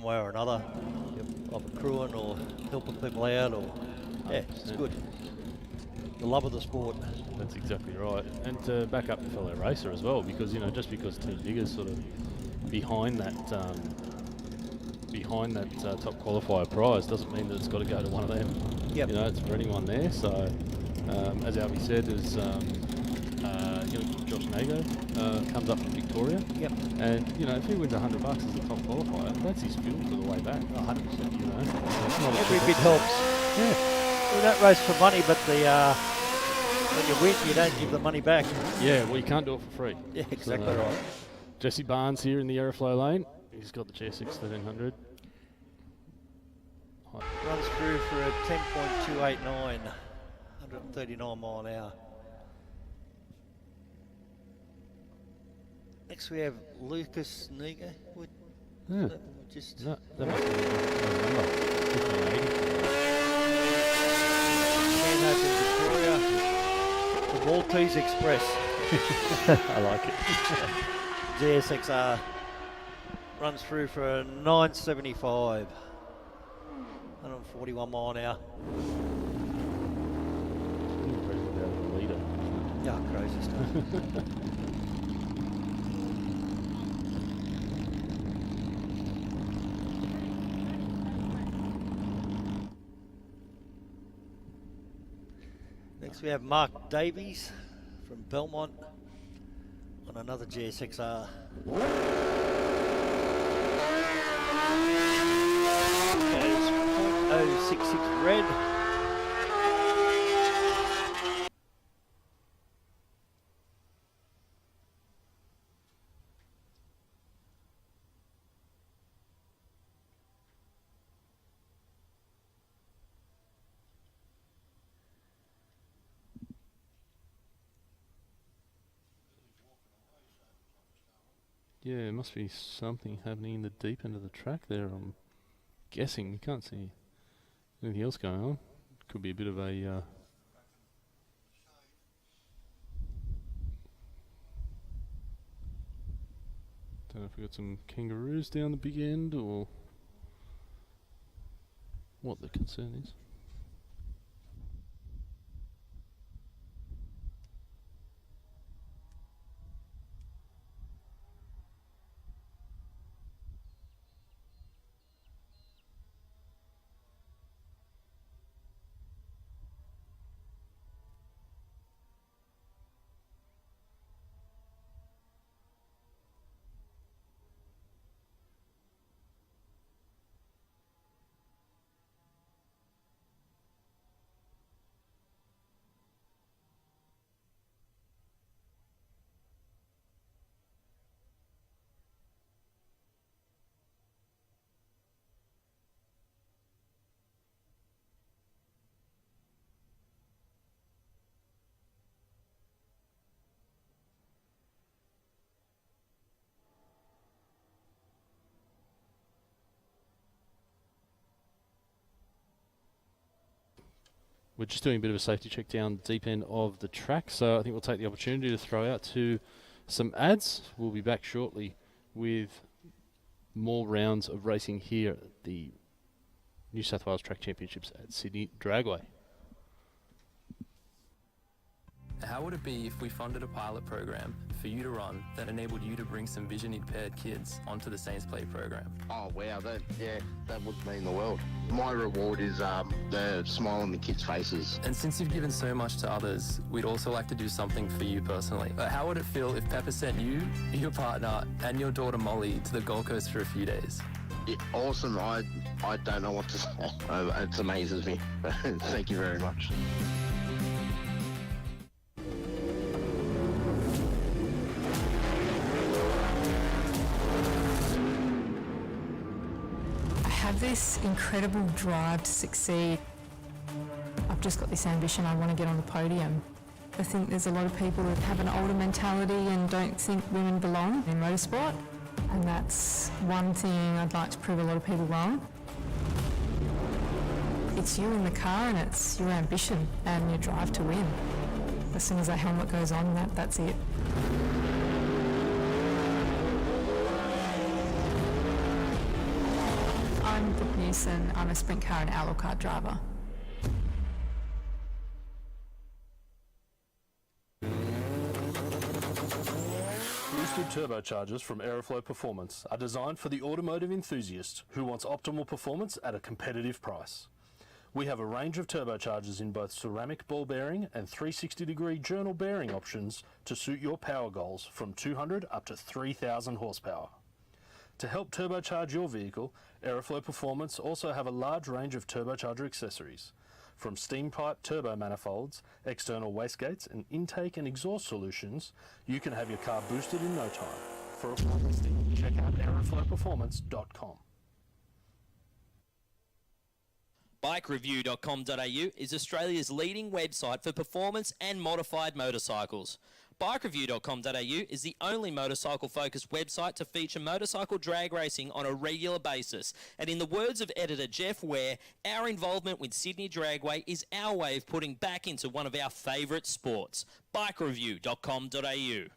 way or another, of crewing or helping people out, or yeah, it's good. The love of the sport. That's exactly right. And to back up the fellow racer as well, because just because Team Digger's sort of behind that top qualifier prize doesn't mean that it's got to go to one of them. Yep. It's for anyone there. So as Albie said, there's Josh Nago comes up from Victoria. Yep. And if he wins $100 as a top qualifier, that's his fuel for the way back. 100%. Every bit helps. Yeah. We don't race for money, but when you win, you don't give the money back. Yeah, well, you can't do it for free. Yeah, exactly right. Jesse Barnes here in the Aeroflow lane. He's got the GSX 1300. Runs through for a 10.289, 139 mile an hour. Next we have Lucas Niga. Yeah. Just that must be a number. 1580. Victoria, the Maltese Express. I like it. GSXR runs through for a 975, 141 mile an hour. Yeah, crazy stuff. Next we have Mark Davies from Belmont on another GSXR. 066 red. Yeah, there must be something happening in the deep end of the track there. I'm guessing. You can't see anything else going on. Could be a bit of a... don't know if we've got some kangaroos down the big end or what the concern is. We're just doing a bit of a safety check down the deep end of the track, so I think we'll take the opportunity to throw out to some ads. We'll be back shortly with more rounds of racing here at the New South Wales Track Championships at Sydney Dragway. How would it be if we funded a pilot program for you to run that enabled you to bring some vision impaired kids onto the Saints Play program? Oh wow, that would mean the world. My reward is the smile on the kids' faces. And since you've given so much to others, we'd also like to do something for you personally. How would it feel if Pepper sent you, your partner, and your daughter Molly to the Gold Coast for a few days? Yeah, awesome. I don't know what to say. It amazes me. Thank you very much. I have this incredible drive to succeed. I've just got this ambition, I want to get on the podium. I think there's a lot of people that have an older mentality and don't think women belong in motorsport, and that's one thing I'd like to prove a lot of people wrong. It's you in the car and it's your ambition and your drive to win. As soon as that helmet goes on, that's it. Wilson. I'm a sprint car and outlaw car driver. Boosted turbochargers from Aeroflow Performance are designed for the automotive enthusiast who wants optimal performance at a competitive price. We have a range of turbochargers in both ceramic ball bearing and 360-degree journal bearing options to suit your power goals from 200 up to 3,000 horsepower. To help turbocharge your vehicle, Aeroflow Performance also have a large range of turbocharger accessories. From steam pipe turbo manifolds, external wastegates and intake and exhaust solutions, you can have your car boosted in no time. For a full listing, check out aeroflowperformance.com. BikeReview.com.au is Australia's leading website for performance and modified motorcycles. BikeReview.com.au is the only motorcycle-focused website to feature motorcycle drag racing on a regular basis. And in the words of editor Jeff Ware, our involvement with Sydney Dragway is our way of putting back into one of our favourite sports. BikeReview.com.au.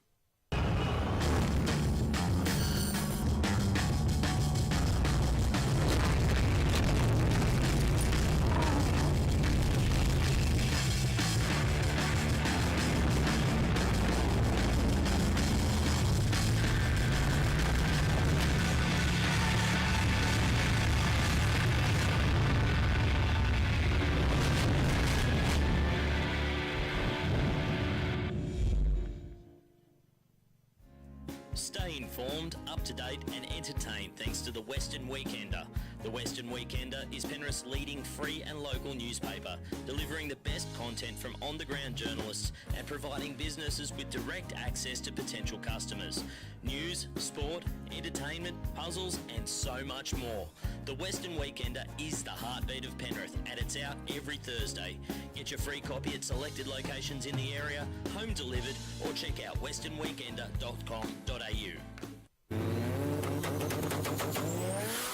Stay informed, up to date and entertained thanks to the Western Weekender. The Western Weekender is Penrith's leading free and local newspaper, delivering the best content from on-the-ground journalists and providing businesses with direct access to potential customers. News, sport, entertainment, puzzles and so much more. The Western Weekender is the heartbeat of Penrith and it's out every Thursday. Get your free copy at selected locations in the area, home delivered, or check out westernweekender.com.au.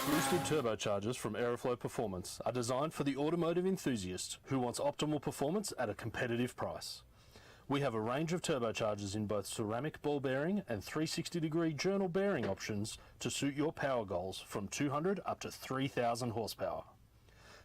Boosted turbochargers from Aeroflow Performance are designed for the automotive enthusiast who wants optimal performance at a competitive price. We have a range of turbochargers in both ceramic ball bearing and 360-degree journal bearing options to suit your power goals from 200 up to 3,000 horsepower.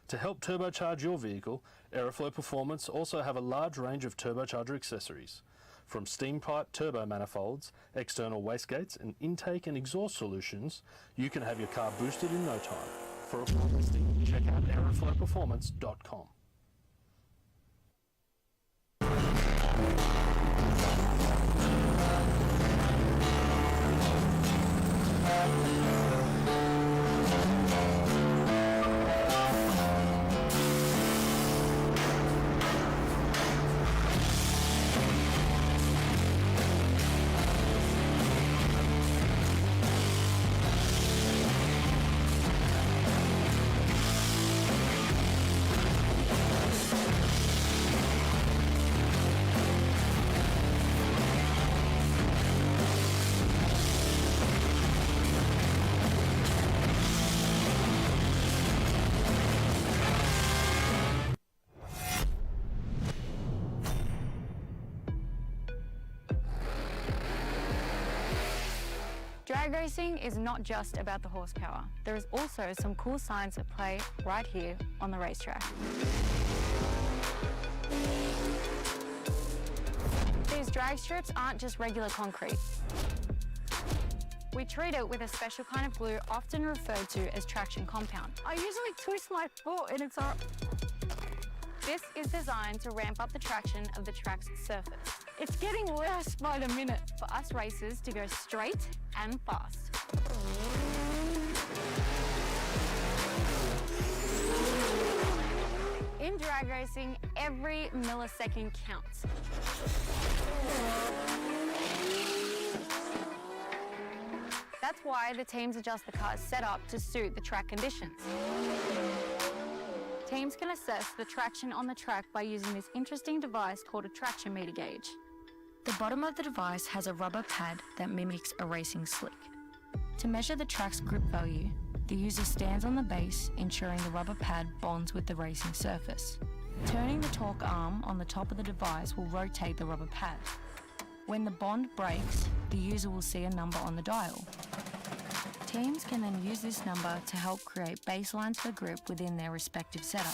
To help turbocharge your vehicle, Aeroflow Performance also have a large range of turbocharger accessories. From steam pipe turbo manifolds, external wastegates and intake and exhaust solutions, you can have your car boosted in no time. For a full listing, check out aeroflowperformance.com. Drag racing is not just about the horsepower. There is also some cool science at play right here on the racetrack. These drag strips aren't just regular concrete. We treat it with a special kind of glue often referred to as traction compound. I usually twist my foot and it's all... This is designed to ramp up the traction of the track's surface. It's getting worse by the minute for us racers to go straight and fast. In drag racing, every millisecond counts. That's why the teams adjust the car's setup to suit the track conditions. Teams can assess the traction on the track by using this interesting device called a traction meter gauge. The bottom of the device has a rubber pad that mimics a racing slick. To measure the track's grip value, the user stands on the base, ensuring the rubber pad bonds with the racing surface. Turning the torque arm on the top of the device will rotate the rubber pad. When the bond breaks, the user will see a number on the dial. Teams can then use this number to help create baselines for group within their respective setup.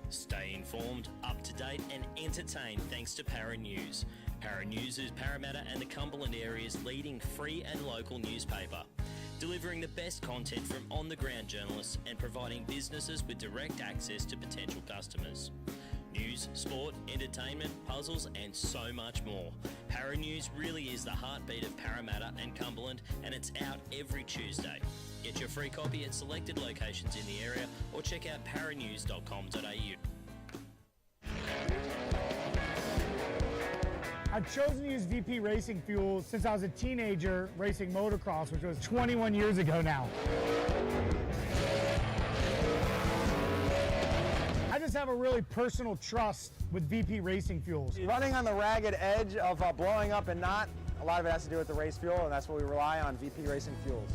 Stay informed, up to date and entertained thanks to Para News. Para News is Parramatta and the Cumberland area's leading free and local newspaper, delivering the best content from on-the-ground journalists and providing businesses with direct access to potential customers. News, sport, entertainment, puzzles and so much more. Para News really is the heartbeat of Parramatta and Cumberland, and it's out every Tuesday. Get your free copy at selected locations in the area or check out paranews.com.au. I've chosen to use VP racing fuel since I was a teenager racing motocross, which was 21 years ago now. I just have a really personal trust with VP racing fuels. Running on the ragged edge of blowing up and not, a lot of it has to do with the race fuel, and that's what we rely on, VP racing fuels.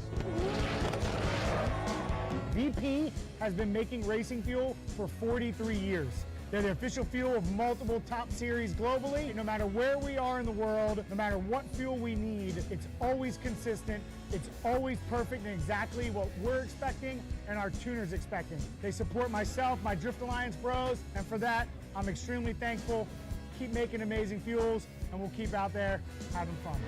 VP has been making racing fuel for 43 years. They're the official fuel of multiple top series globally. No matter where we are in the world, no matter what fuel we need, it's always consistent, it's always perfect and exactly what we're expecting and our tuners expecting. They support myself, my Drift Alliance bros, and for that, I'm extremely thankful. Keep making amazing fuels, and we'll keep out there having fun.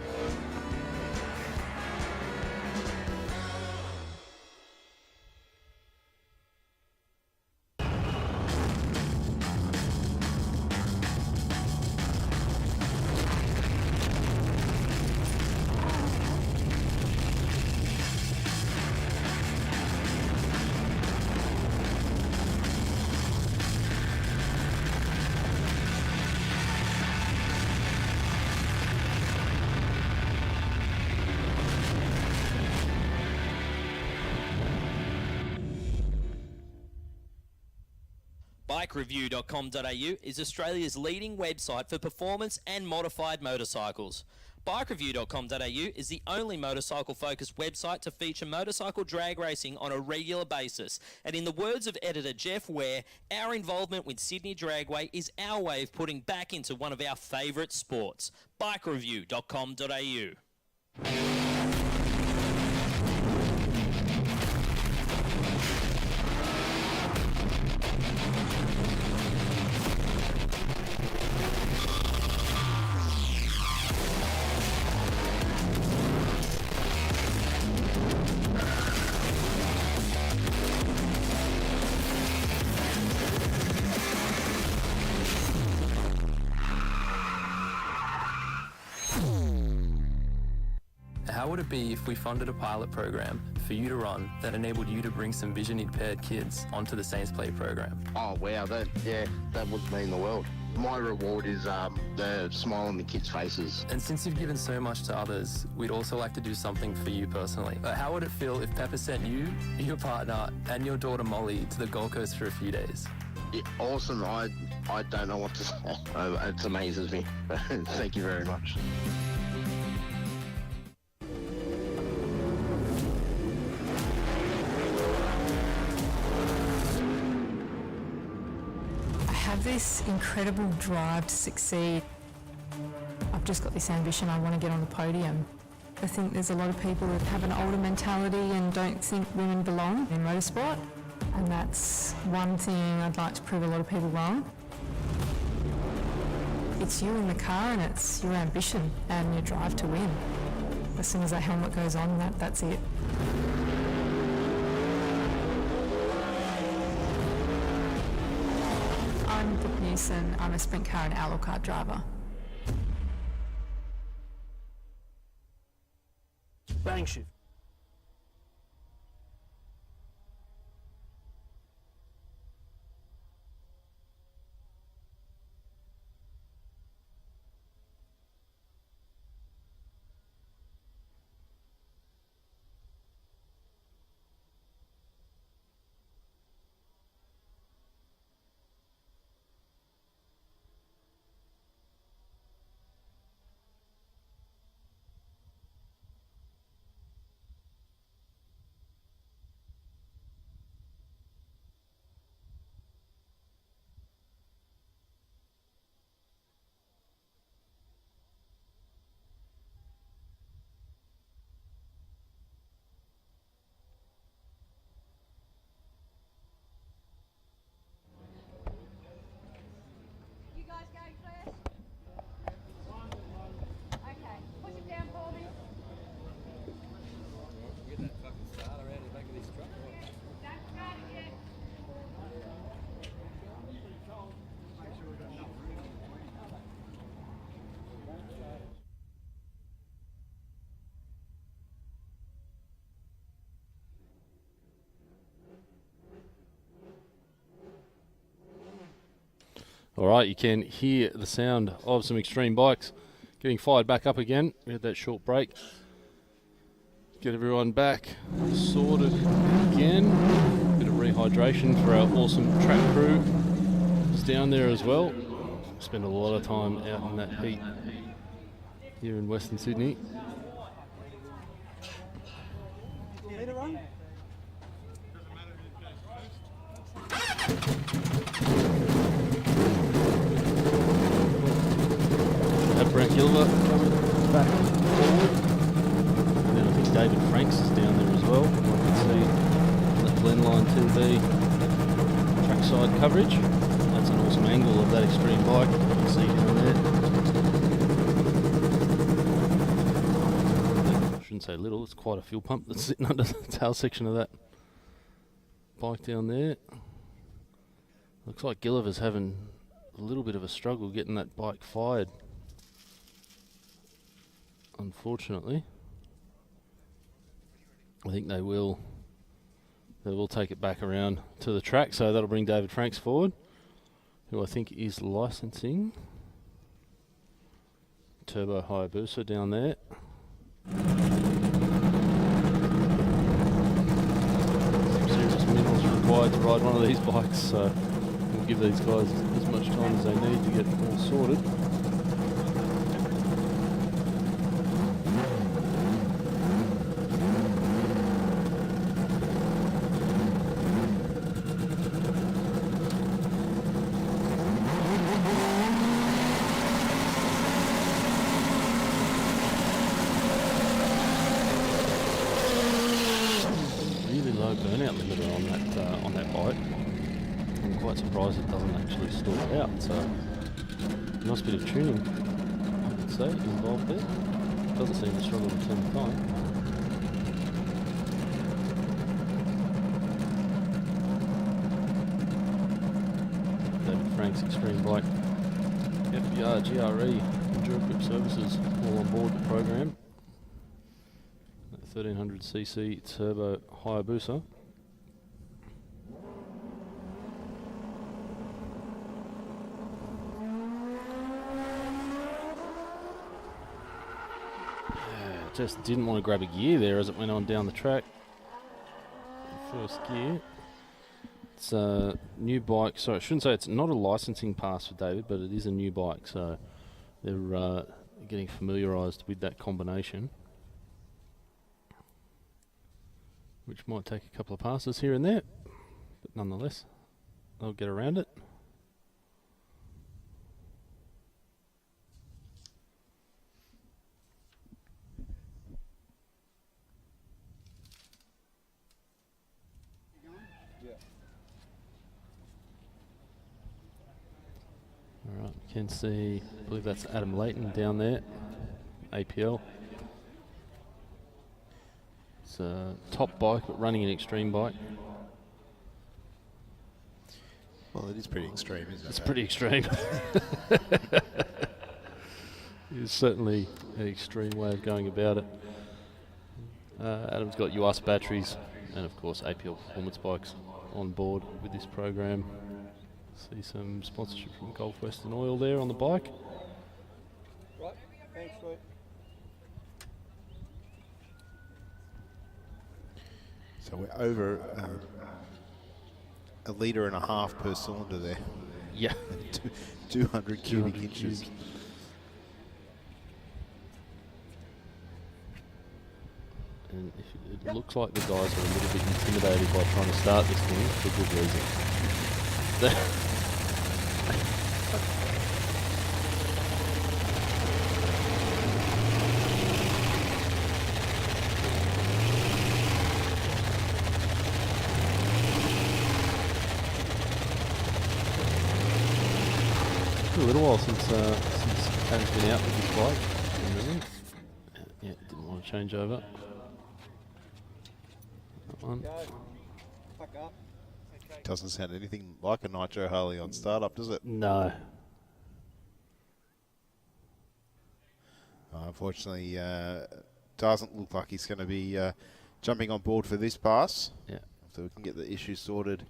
BikeReview.com.au is Australia's leading website for performance and modified motorcycles. BikeReview.com.au is the only motorcycle-focused website to feature motorcycle drag racing on a regular basis. And in the words of editor Jeff Ware, our involvement with Sydney Dragway is our way of putting back into one of our favourite sports. BikeReview.com.au. How would it be if we funded a pilot program for you to run that enabled you to bring some vision-impaired kids onto the Saints Play program? Oh wow, that would mean the world. My reward is the smile on the kids' faces. And since you've given so much to others, we'd also like to do something for you personally. How would it feel if Pepper sent you, your partner, and your daughter Molly to the Gold Coast for a few days? Yeah, awesome. I don't know what to say. It amazes me. Thank you very much. I have this incredible drive to succeed. I've just got this ambition, I want to get on the podium. I think there's a lot of people that have an older mentality and don't think women belong in motorsport, and that's one thing I'd like to prove a lot of people wrong. It's you in the car and it's your ambition and your drive to win. As soon as that helmet goes on, that's it. I'm Brooke Newson. I'm a sprint car and outlaw kart driver. bang shift. All right, you can hear the sound of some extreme bikes getting fired back up again. We had that short break. Get everyone back sorted again. Bit of rehydration for our awesome track crew. It's down there as well. Spend a lot of time out in that heat here in Western Sydney. Brent Gilbert coming back forward. And then I think David Franks is down there as well. You can see on the Glenline TV trackside coverage. That's an awesome angle of that extreme bike. You can see down there. I shouldn't say little, it's quite a fuel pump that's sitting under the tail section of that bike down there. Looks like Gilliver's having a little bit of a struggle getting that bike fired. Unfortunately, I think they will take it back around to the track, so that'll bring David Franks forward, who I think is licensing Turbo Hayabusa down there. Some serious minerals required to ride one of these bikes, so we'll give these guys as much time as they need to get all sorted. Burnout limiter on that bike. I'm quite surprised it doesn't actually stall out. So nice bit of tuning, I would say, involved there. Doesn't seem to struggle to turn the time. David Frank's extreme bike, FBR GRE Enduro Grip Services, all on board the program. 1300cc Turbo Hayabusa. Just didn't want to grab a gear there as it went on down the track. First gear. It's a new bike. Sorry, I shouldn't say it's not a licensing pass for David, but it is a new bike, so they're getting familiarised with that combination, which might take a couple of passes here and there, but nonetheless, they'll get around it. All right, you can see, I believe that's Adam Layton down there, APL. It's a top bike, but running an extreme bike. Well, it is pretty extreme, isn't it? It's pretty extreme. It's certainly an extreme way of going about it. Adam's got UAS batteries and, of course, APL performance bikes on board with this program. See some sponsorship from Gulf Western Oil there on the bike. Right, thanks, Roy. So we're over a litre and a half per cylinder there. Yeah. 200 cubic inches. Cubes. And it looks like the guys are a little bit intimidated by trying to start this thing for good reason. It's been a little while since Adam's been out with his bike. Yeah, didn't want to change over. That one. Doesn't sound anything like a Nitro Harley on startup, does it? No. Unfortunately, doesn't look like he's going to be jumping on board for this pass. Yeah. So we can get the issue sorted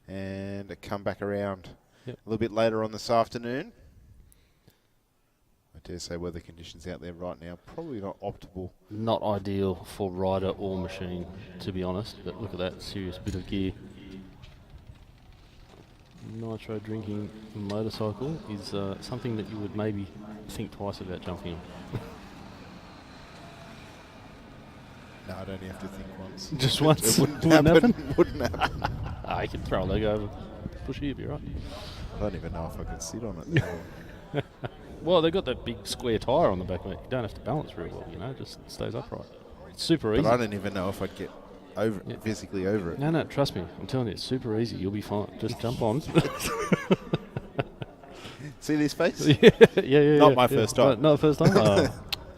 and come back around Yep. a little bit later on this afternoon. I dare say weather conditions out there right now probably not optimal. Not ideal for rider or machine, to be honest. But look at that serious bit of gear. Nitro drinking motorcycle is something that you would maybe think twice about jumping on. No, I'd only have to think once. Just once? It wouldn't Wouldn't happen. happen? Wouldn't happen. You can throw a leg over, push here, be right. I don't even know if I could sit on it now. Well, they've got that big square tyre on the back, mate. You don't have to balance very well, you know, it just stays upright. It's super easy. But I don't even know if I'd get over physically over it. No, trust me. I'm telling you, it's super easy. You'll be fine. Just jump on. See this face? Yeah. Not my first time. Not the first time? Oh,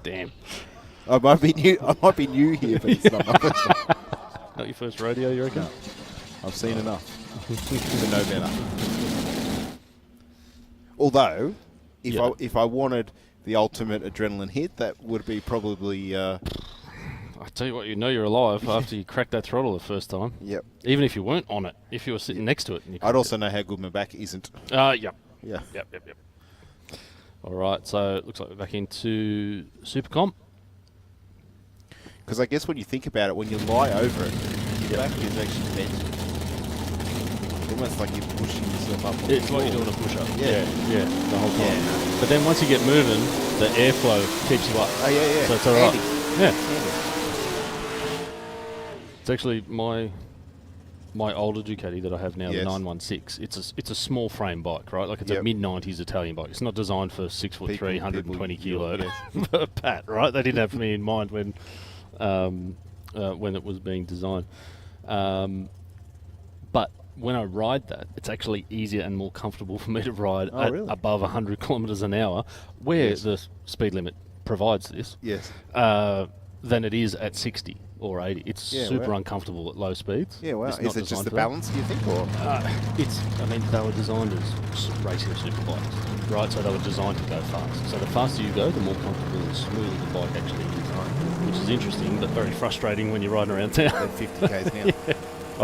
damn. I might be new here, but it's not my first time. Not your first rodeo, you reckon? No. I've seen enough to know better. Although, if I wanted the ultimate adrenaline hit, that would be probably... I tell you what, you know you're alive after you crack that throttle the first time. Yep. Even if you weren't on it, if you were sitting next to it. And I'd also know how good my back isn't. Yep. Yeah. Yep. All right, so it looks like we're back into Supercomp. Because I guess when you think about it, when you lie over it, your back is actually bent. Almost like you're pushing yourself up. It's like you're doing a push-up. Yeah, the whole time. Yeah. But then once you get moving, the airflow keeps you up. Oh, yeah. So it's all right. Handy. Yeah. Handy. It's actually my older Ducati that I have now, Yes. the 916. It's a small frame bike, right? Like it's a mid-90s Italian bike. It's not designed for 6'3", 120 kilo Pat, right? They didn't have me in mind when it was being designed. But when I ride that, it's actually easier and more comfortable for me to ride at above 100 kilometres an hour, where the speed limit provides this, than it is at 60 or 80. It's super uncomfortable at low speeds. Yeah, well, It's is not it just designed the for that. balance, do you think? Or They were designed as racing superbikes, right? So they were designed to go fast. So the faster you go, the more comfortable and smooth the bike actually is, which is interesting, but very frustrating when you're riding around town. At 50 k's now.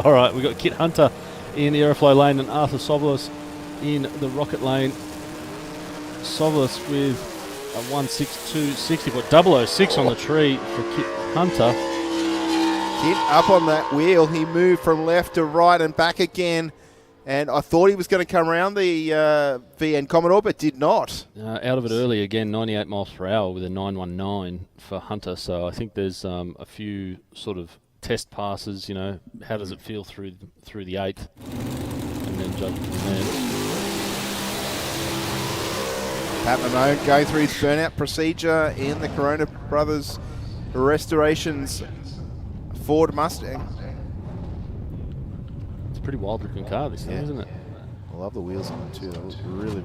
All right, we've got Kit Hunter in the Aeroflow lane and Arthur Sovlas in the Rocket lane. Sovlas with a 162.60, but 006 on the tree for Kit Hunter. Kit up on that wheel. He moved from left to right and back again. And I thought he was going to come around the VN Commodore, but did not. Out of it early again, 98 miles per hour with a 919 for Hunter. So I think there's a few sort of test passes. You know, how does it feel through the 8th, and then judge from there. Pat Mamone going through his burnout procedure in the Corona Brothers Restorations Ford Mustang. It's a pretty wild looking car, this thing, isn't it? I love the wheels on it too. That was really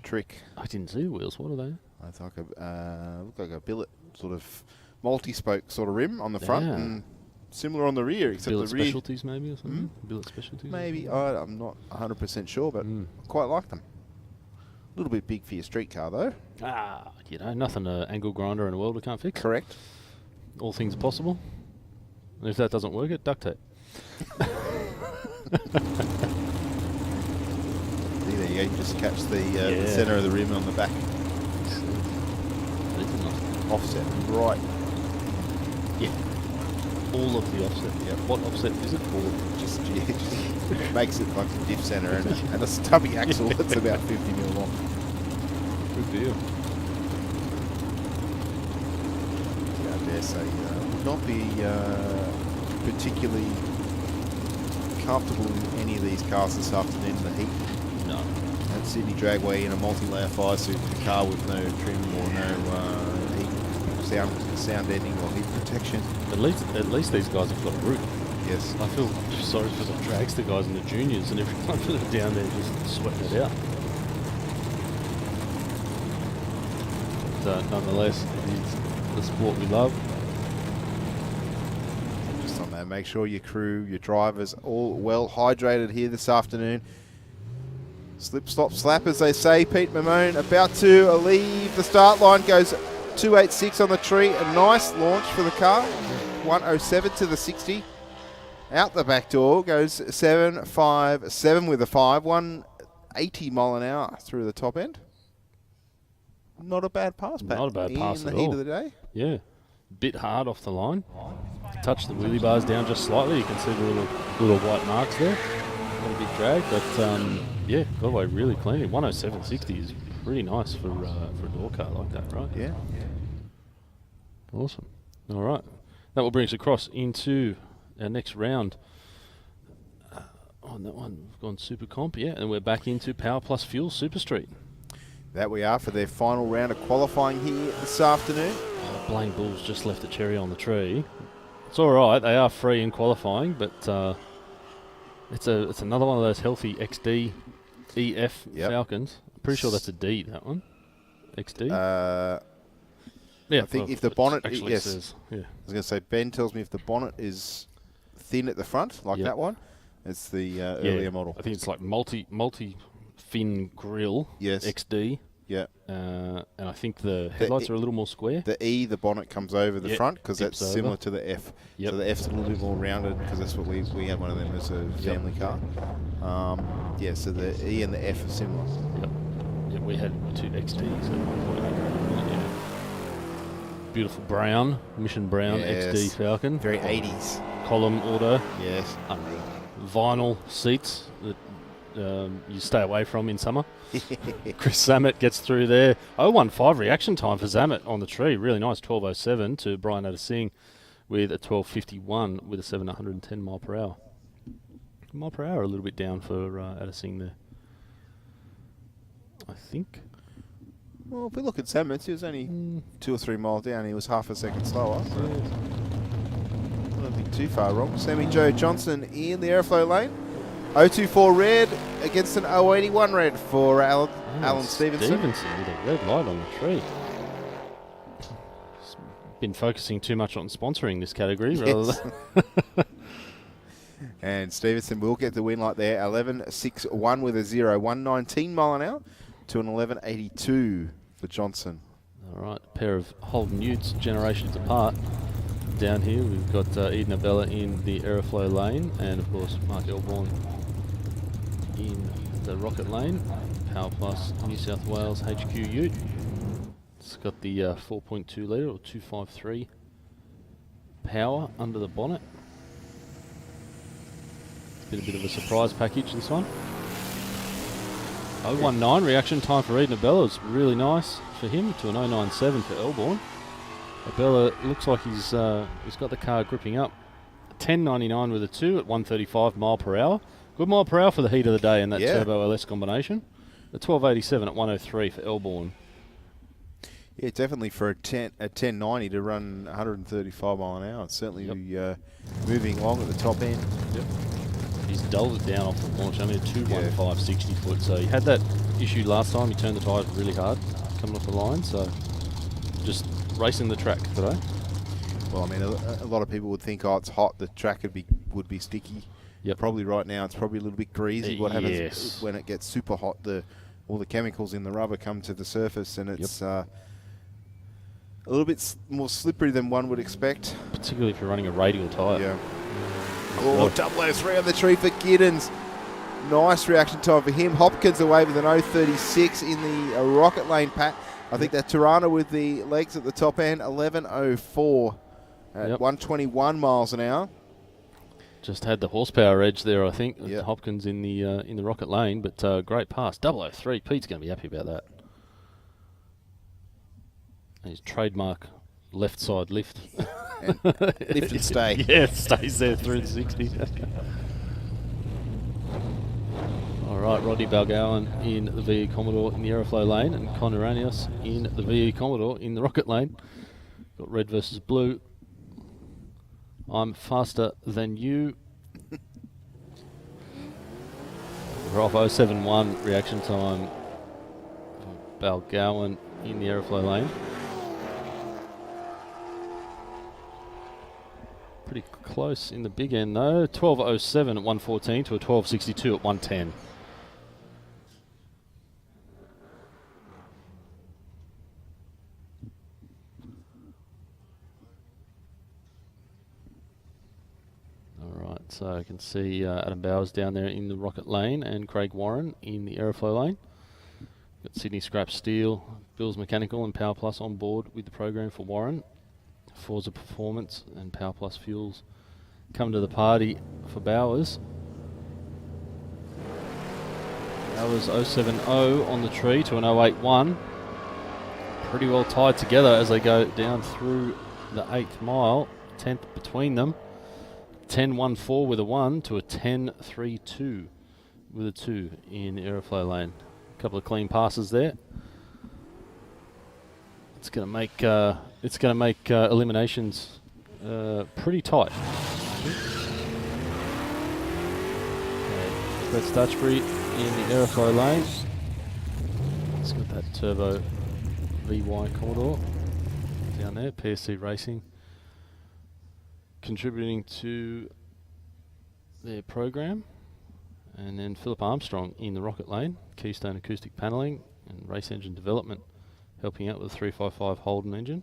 trick. I didn't see the wheels. What are they? I thought looked like a billet sort of multi-spoke sort of rim on the front and similar on the rear, except Billet the rear. Specialties maybe or something? Billet Specialties? Maybe. I'm not 100% sure, but I quite like them. A little bit big for your street car though. Nothing an angle grinder and a welder can't fix. Correct. All things are possible. And if that doesn't work, it duct tape. There you go. You just catch the centre of the rim on the back. Offset right. Yeah. All of the offset. Yep. What offset is it? All of it. Just makes it like a diff centre and a stubby axle that's about 50 mil long. Good deal. Yeah, I dare say would not be particularly comfortable in any of these cars this afternoon in the heat. No. At Sydney Dragway in a multi-layer fire suit with a car with no trim or no heat, sound deadening or heat protection. At least these guys have got a roof. Yes. I feel sorry for the dragster guys and the juniors and everyone that are down there just sweating it out. But nonetheless, it is the sport we love. Just on that, make sure your crew, your drivers, all well hydrated here this afternoon. Slip, stop, slap, as they say. Pete Mamone about to leave the start line, goes 286 on the tree. A nice launch for the car. 107 to the 60. Out the back door goes 757 with a 5. 180 mile an hour through the top end. Not a bad pass, Pat. Not a bad pass in at the heat all. of the day. Yeah. Bit hard off the line. Touch the wheelie bars down just slightly. You can see the little white marks there. Not a big drag, but yeah, got away really clean. 107.60 is pretty nice for a door car like that, right? Yeah. Awesome. All right. That will bring us across into our next round. On that one, we've gone Super Comp, yeah, and we're back into Power Plus Fuel Super Street. That we are for their final round of qualifying here this afternoon. Blaine Bulls just left a cherry on the tree. It's all right. They are free in qualifying, but it's another one of those healthy XD EF Falcons. I'm pretty sure that's a D, that one. XD. Yeah, I think if the bonnet says, yeah. I was going to say, Ben tells me if the bonnet is thin at the front, like that one, it's the earlier model. I think it's like multi-fin grill. Yes. XD. Yeah. And I think the headlights are a little more square. The E, the bonnet comes over the front because that's over. similar to the F. Yep. So the F's a little bit more rounded because that's what we have one of them as a family car. Yeah, so the E and the F are similar. Yep. Yeah, we had two XDs at one point. Yeah. Beautiful brown, Mission Brown XD Falcon. Very 80s. Column auto. Yes. Vinyl seats that you stay away from in summer. Chris Zammit gets through there. 0.15 reaction time for Zammit on the tree. Really nice. 12.07 to Brian Adesing with a 12.51 with a 710 mile per hour. Mile per hour a little bit down for Adesing there, I think. Well, if we look at Zammit, he was only 2 or 3 miles down. He was half a second slower. So I don't think too far wrong. Sammy Joe Johnson in the airflow lane. 024 red against an 081 red for Alan Stevenson. Stevenson with a red light on the tree. He's been focusing too much on sponsoring this category rather than and Stevenson will get the win like there. 11.61 with a 0. 119 mile an hour to an 11.82 for Johnson. All right, a pair of Holden Utes generations apart. Down here we've got Eden Abella in the Aeroflow lane and of course Mark Elborn in the Rocket lane. Power Plus New South Wales HQ Ute. It's got the 4.2 litre or 253 power under the bonnet. It's been a bit of a surprise package, this one. 019 reaction time for Eden Abella is really nice for him to an 097 for Elborn. Abella looks like he's got the car gripping up. 10.99 with a 2 at 135 mile per hour. Good mile per hour for the heat of the day in that turbo LS combination. The 12.87 at 103 for Elborn. Yeah, definitely for a 1090 to run 135 mile an hour. It's certainly moving along at the top end. Yep. He's dulled it down off the launch. Only a 215 60 foot. So he had that issue last time. He turned the tyres really hard coming off the line. So just racing the track today. Well, I mean, a lot of people would think, oh, it's hot. The track would be sticky. Yep. Probably right now it's probably a little bit greasy. What happens when it gets super hot? All the chemicals in the rubber come to the surface, and it's a little bit more slippery than one would expect. Particularly if you're running a radial tyre. Yeah. Oh, 003 on the tree for Giddens. Nice reaction time for him. Hopkins away with an 036 in the Rocket Lane, Pat. I think that Tirana with the legs at the top end, 11.04 at 121 miles an hour. Just had the horsepower edge there, I think. Hopkins in the Rocket Lane, but great pass. 003. Pete's going to be happy about that. And his trademark left side lift. And lift and stay. Yeah, it stays there through the 60. All right, Rodney Balgowan in the VE Commodore in the Aeroflow lane, and Connor Anios in the VE Commodore in the Rocket lane. Got red versus blue. I'm faster than you. We're off 071 reaction time. Balgowan in the Aeroflow lane. Pretty close in the big end though. 12.07 at 114 to a 12.62 at 110. Alright, so I can see Adam Bowers down there in the Rocket lane and Craig Warren in the Aeroflow lane. Got Sydney Scrap Steel, Bills Mechanical and Power Plus on board with the program for Warren. Forza Performance and Power Plus Fuels come to the party for Bowers. Bowers 070 on the tree to an 081. Pretty well tied together as they go down through the 8th mile. 10th between them. 10.14 with a 1 to a 10.32 with a 2 in the Aeroflow lane. A couple of clean passes there. It's going to make eliminations pretty tight. Brett Stutchbury in the Aeroflow lane. It's got that turbo VY Commodore down there. PSC Racing contributing to their program, and then Philip Armstrong in the Rocket lane. Keystone Acoustic Panelling and Race Engine Development, helping out with a 355 Holden engine.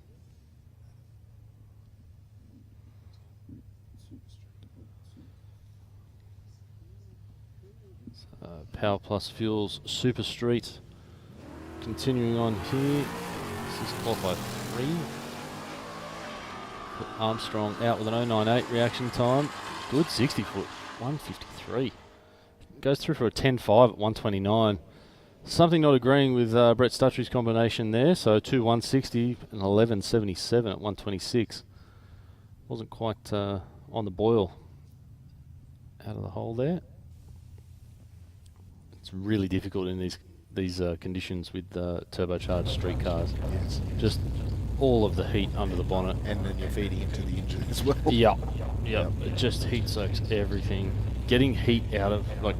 Power Plus Fuels Super Street continuing on here. This is qualified 3. Put Armstrong out with an 098 reaction time. Good 60 foot, 153. Goes through for a 10.5 at 129. Something not agreeing with Brett Stutchbury's combination there. So 2.160 and 11.77 at 126. Wasn't quite on the boil out of the hole there. It's really difficult in these conditions with turbocharged street cars. Yes. Just all of the heat under the bonnet. And then you're feeding into the engine as well. Yeah. It just heat soaks everything. Getting heat out of, like,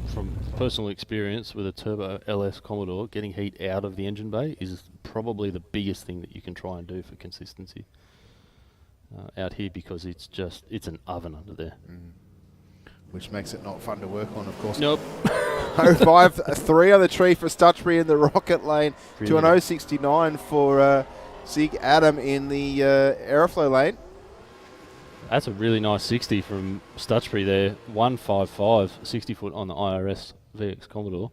from personal experience with a turbo LS Commodore, getting heat out of the engine bay is probably the biggest thing that you can try and do for consistency out here, because it's an oven under there. Which makes it not fun to work on, of course. Nope. 053 on the tree for Stutchbury in the Rocket lane, really? To an 069 for Sig Adam in the Aeroflow lane. That's a really nice 60 from Stutchbury there. 155, 60 foot on the IRS VX Commodore.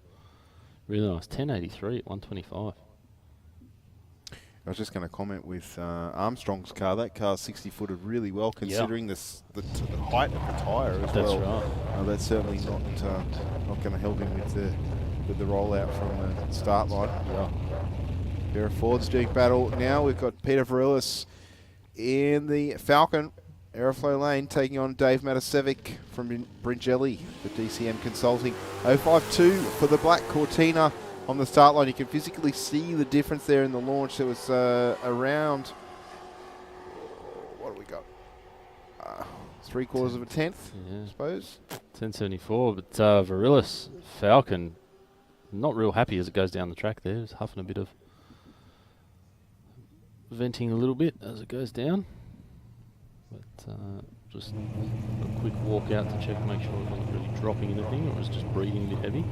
Really nice. 1083 at 125. I was just going to comment with Armstrong's car. That car's 60-footed really well, considering the height of the tyre as well. That's right. That's certainly not going to help him with the rollout from the start line. Yeah. Pair of Fords doing battle now. We've got Peter Varillis in the Falcon Aeroflow lane, taking on Dave Matasevic from Bringelli for DCM Consulting. 052 for the Black Cortina on the start line. You can physically see the difference there in the launch. There was around, what do we got? 3/4 of a tenth, I suppose. 1074, but Varillis, Falcon, not real happy as it goes down the track there. It's huffing a bit of venting a little bit as it goes down. But just a quick walk out to check, make sure it wasn't really dropping anything, or it was just breathing a bit heavy.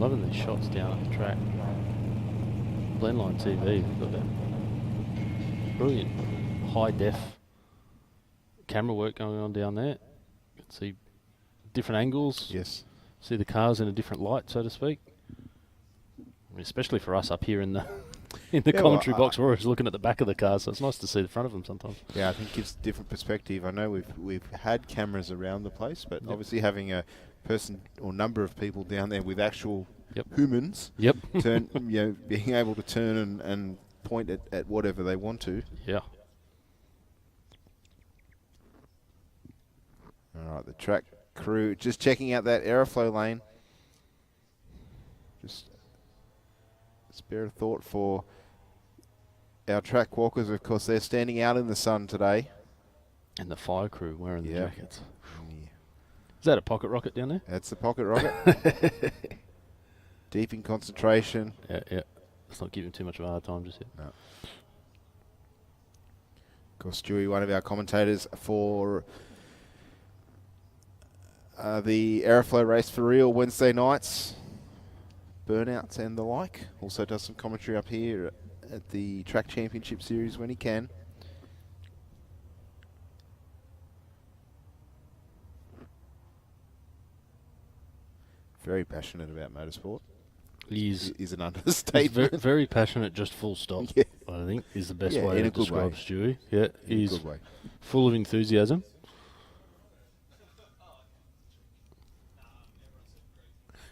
Loving these shots down at the track. Blendline TV, we've got that brilliant high def camera work going on down there. You can see different angles. Yes. See the cars in a different light, so to speak. I mean, especially for us up here in the commentary box, we're always looking at the back of the cars, so it's nice to see the front of them sometimes. Yeah, I think it gives a different perspective. I know we've had cameras around the place, but obviously having a person or number of people down there with actual humans, turn, being able to turn and point at whatever they want to. Yeah. All right, the track crew just checking out that aeroflow lane. Just spare a thought for our track walkers. Of course, they're standing out in the sun today. And the fire crew wearing the jackets. Yeah. Is that a pocket rocket down there? That's the pocket rocket. Deep in concentration. Yeah. Let's not give him too much of a hard time just yet. No. Of course, Stewie, one of our commentators for the Aeroflow race for real Wednesday nights, burnouts and the like. Also does some commentary up here at the Track Championship Series when he can. Very passionate about motorsport. Is an understatement. He's very passionate, just full stop. Yeah. I think is the best way in to a good describe way. Stewie. Yeah, In he's a good way. full of enthusiasm.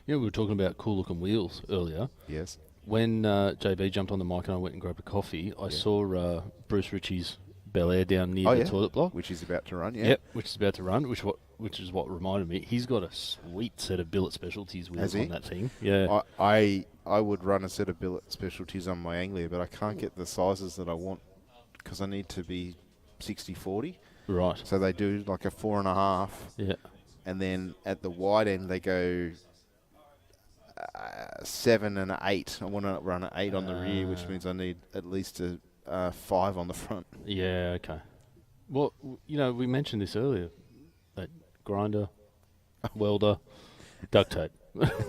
We were talking about cool looking wheels earlier. Yes. When JB jumped on the mic and I went and grabbed a coffee, I saw Bruce Ritchie's Bel Air down near the toilet block. Which is about to run, yeah. Yep, which is about to run, which is what reminded me. He's got a sweet set of Billet Specialties wheels on that thing. Yeah. I would run a set of Billet Specialties on my Anglia, but I can't get the sizes that I want because I need to be 60/40. Right. So they do like a 4.5. Yeah. And then at the wide end they go 7 and 8. I want to run an 8 on the rear, which means I need at least a 5 on the front. Yeah, okay. Well, we mentioned this earlier. That grinder, welder, duct tape.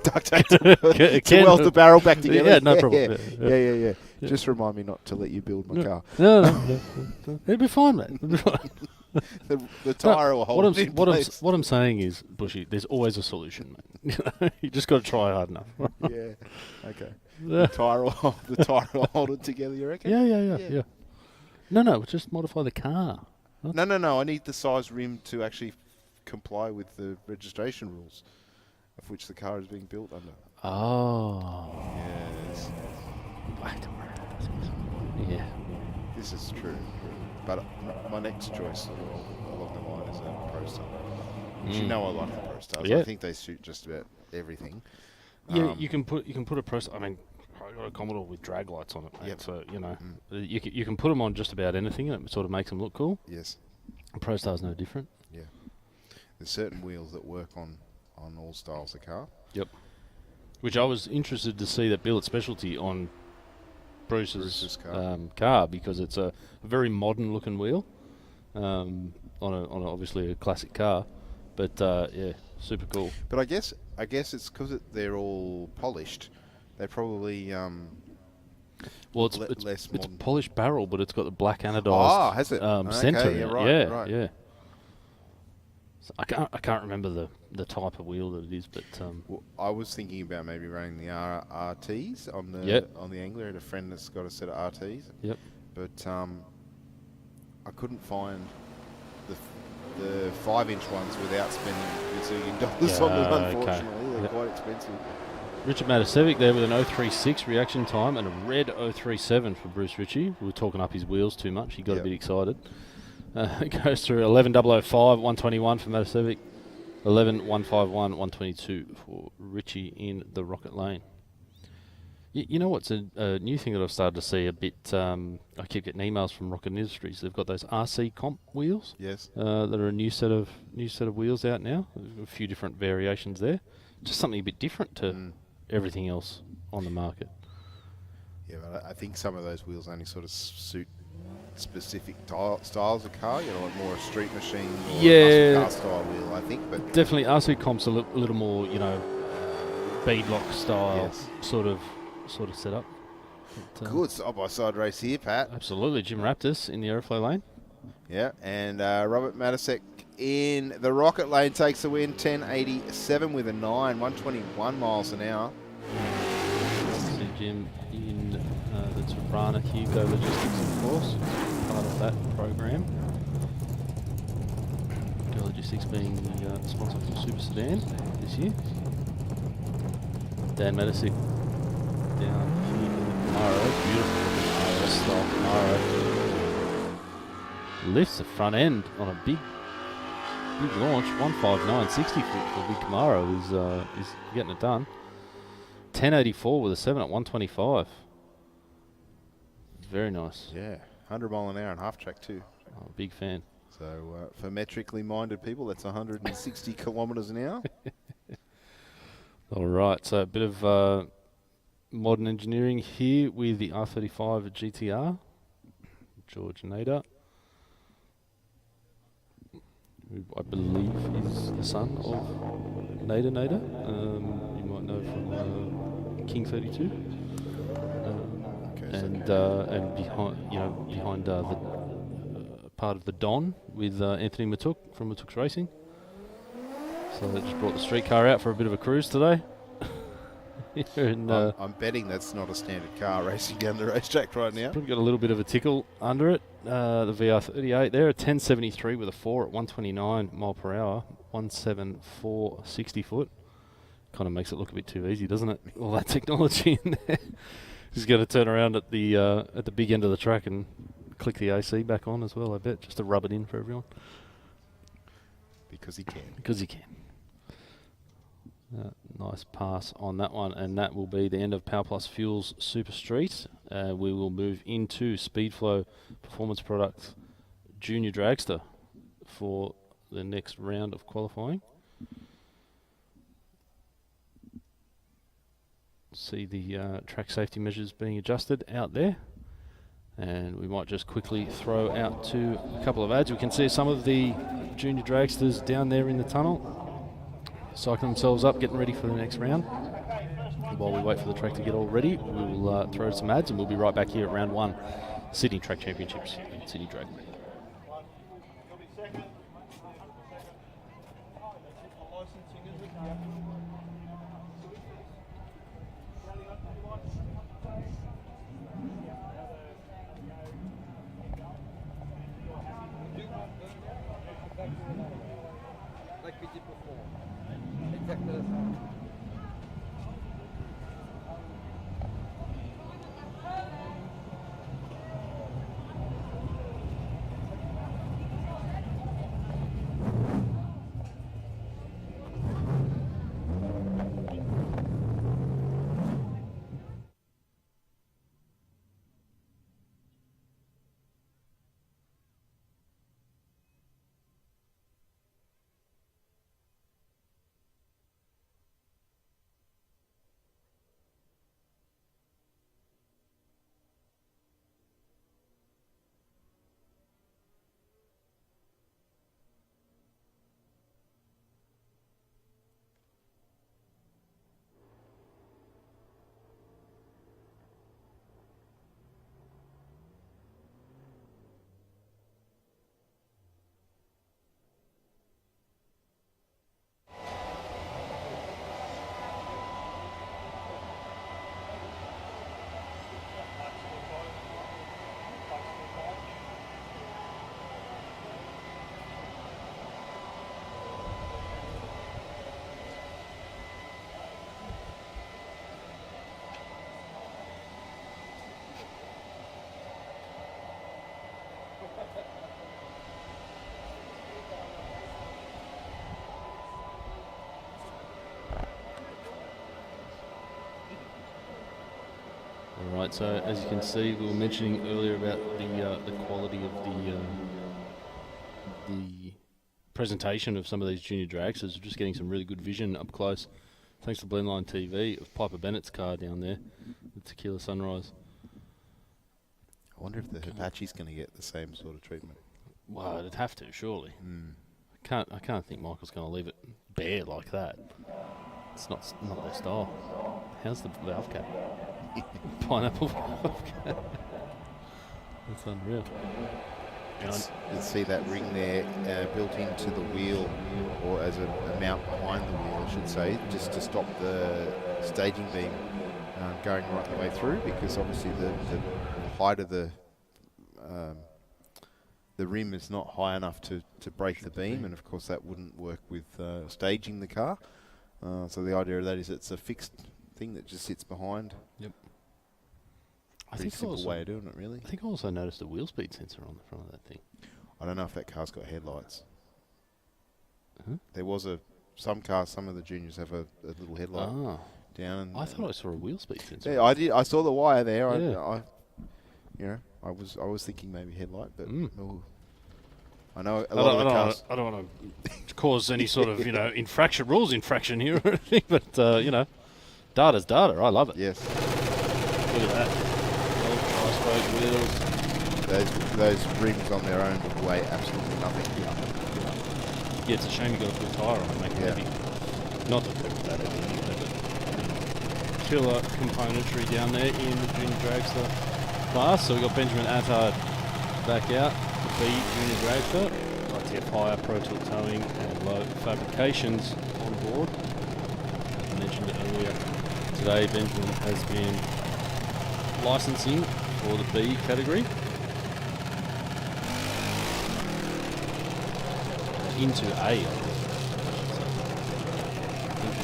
Duct tape to weld the barrel back together. Yeah, no problem. Yeah. Just remind me not to let you build my car. No. It'll be fine, mate. It'll be fine. the tyre will hold it in place. What I'm saying is, Bushy, there's always a solution, mate. You just got to try hard enough. Yeah. Okay. The tyre will hold it together, you reckon? Yeah. No, just modify the car. Huh? No. I need the size rim to actually comply with the registration rules of which the car is being built under. Oh. Yes. Yeah. This is true. But my next choice along the line is a Pro Star. Which you know I like the Pro Stars. Yeah. I think they suit just about everything. Yeah, you can put a Pro Star. I mean, I got a Commodore with drag lights on it, mate. Yep. So you can put them on just about anything, and it sort of makes them look cool. Yes. Pro Star's no different. Yeah. There's certain wheels that work on all styles of car. Yep. Which I was interested to see that Billet Specialty on Bruce's car because it's a very modern looking wheel on obviously a classic car, but super cool. But I guess it's because they're all polished. They probably well, it's polished barrel, but it's got the black anodized has it? center. Okay, right. Yeah. So I can't remember the type of wheel that it is, but well, I was thinking about maybe running the RTs on the Angler. I had a friend that's got a set of RTs. Yep. But I couldn't find the 5-inch ones without spending $1 zillion on them. Unfortunately, they're quite expensive. Richard Matasevic there with an 036 reaction time and a red 037 for Bruce Ritchie. We were talking up his wheels too much. He got a bit excited. It goes through 11.005, 121 for Matasevic, 11.151, 122 for Ritchie in the Rocket Lane. You know what's a new thing that I've started to see a bit? I keep getting emails from Rocket Industries. They've got those RC comp wheels. Yes. That are a new set of wheels out now. A few different variations there. Just something a bit different to everything else on the market. Yeah, but I think some of those wheels only sort of suit specific styles of car. Like more a street machine or muscle car style wheel, I think. But definitely RC comp's a little more, beadlock style Yes. sort of setup. But, Good side-by-side race here, Pat. Absolutely. Jim Raptis in the aeroflow lane. Yeah, and Robert Matisek in the rocket lane takes the win, 10.87 with a 9, 121 miles an hour. See Jim in the Tabrana Hugo Logistics, of course, part of that program. Hugo Logistics being the sponsor for Super Sedan this year. Dan Matisek down here in the Camaro, beautiful style Camaro. Lifts the front end on a big launch, 159.60 for big Camaro is getting it done. 1084 with a 7 at 125. Very nice. Yeah, 100 mile an hour and half track too. Oh, big fan. So for metrically minded people, that's 160 kilometres an hour. All right, so a bit of modern engineering here with the R35 GTR. George Nader, who I believe is the son of Nader. You might know from King 32. And behind the part of the Don with Anthony Matuk from Matuk's Racing. So they just brought the street car out for a bit of a cruise today. And, I'm betting that's not a standard car racing down the racetrack right now. Probably got a little bit of a tickle under it. The VR38 there, a 1073 with a 4 at 129 mile per hour, 174 60 foot. Kind of makes it look a bit too easy, doesn't it? All that technology in there. He's going to turn around at the big end of the track and click the AC back on as well, I bet, just to rub it in for everyone. Because he can. Because he can. Nice pass on that one, and that will be the end of Power Plus Fuels Super Street. We will move into Speedflow Performance Products Junior Dragster for the next round of qualifying. See the track safety measures being adjusted out there, and we might just quickly throw out to a couple of ads. We can see some of the junior dragsters down there in the tunnel cycling themselves up, getting ready for the next round. While we wait for the track to get all ready, we'll throw some ads, and we'll be right back here at round 1, Sydney Track Championships, Sydney Drag. Like we did before. Exactly the same. Alright, so as you can see, we were mentioning earlier about the quality of the presentation of some of these junior dragsters. We're just getting some really good vision up close, thanks to Blendline TV, of Piper Bennett's car down there, the Tequila Sunrise. I wonder if the Apache's going to get the same sort of treatment. Well, it'd have to, surely. I can't think Michael's going to leave it bare like that. It's not their style. How's the valve cap? Pineapple valve cap. That's unreal. You'll see that ring there built into the wheel, or as a mount behind the wheel, I should say, just to stop the staging beam going right the way through, because obviously the height of the rim is not high enough to break the beam, and of course that wouldn't work with staging the car. So the idea of that is it's a fixed thing that just sits behind. Yep. Pretty simple way of doing it, really. I think I also noticed a wheel speed sensor on the front of that thing. I don't know if that car's got headlights. Huh? There was some cars, some of the juniors have a little headlight down. And I thought I saw a wheel speed sensor. Yeah, I did. I saw the wire there. Yeah. I was thinking maybe headlight, but I know a I lot of the cars. I don't want to cause any sort of rules infraction here or anything, but data's data. I love it. Yes. Look at that. Old wheels. Those rims on their own would weigh absolutely nothing. Yeah, it's a shame you got a full tyre on it, make it heavy. Not that they're that heavy, but killer componentry down there in the junior dragster class. So we got Benjamin Attard back out, the B junior dragster. ITF higher, Pro Tilt towing and low fabrications on board. I mentioned it earlier. Today Benjamin has been licensing for the B category. Into A, I think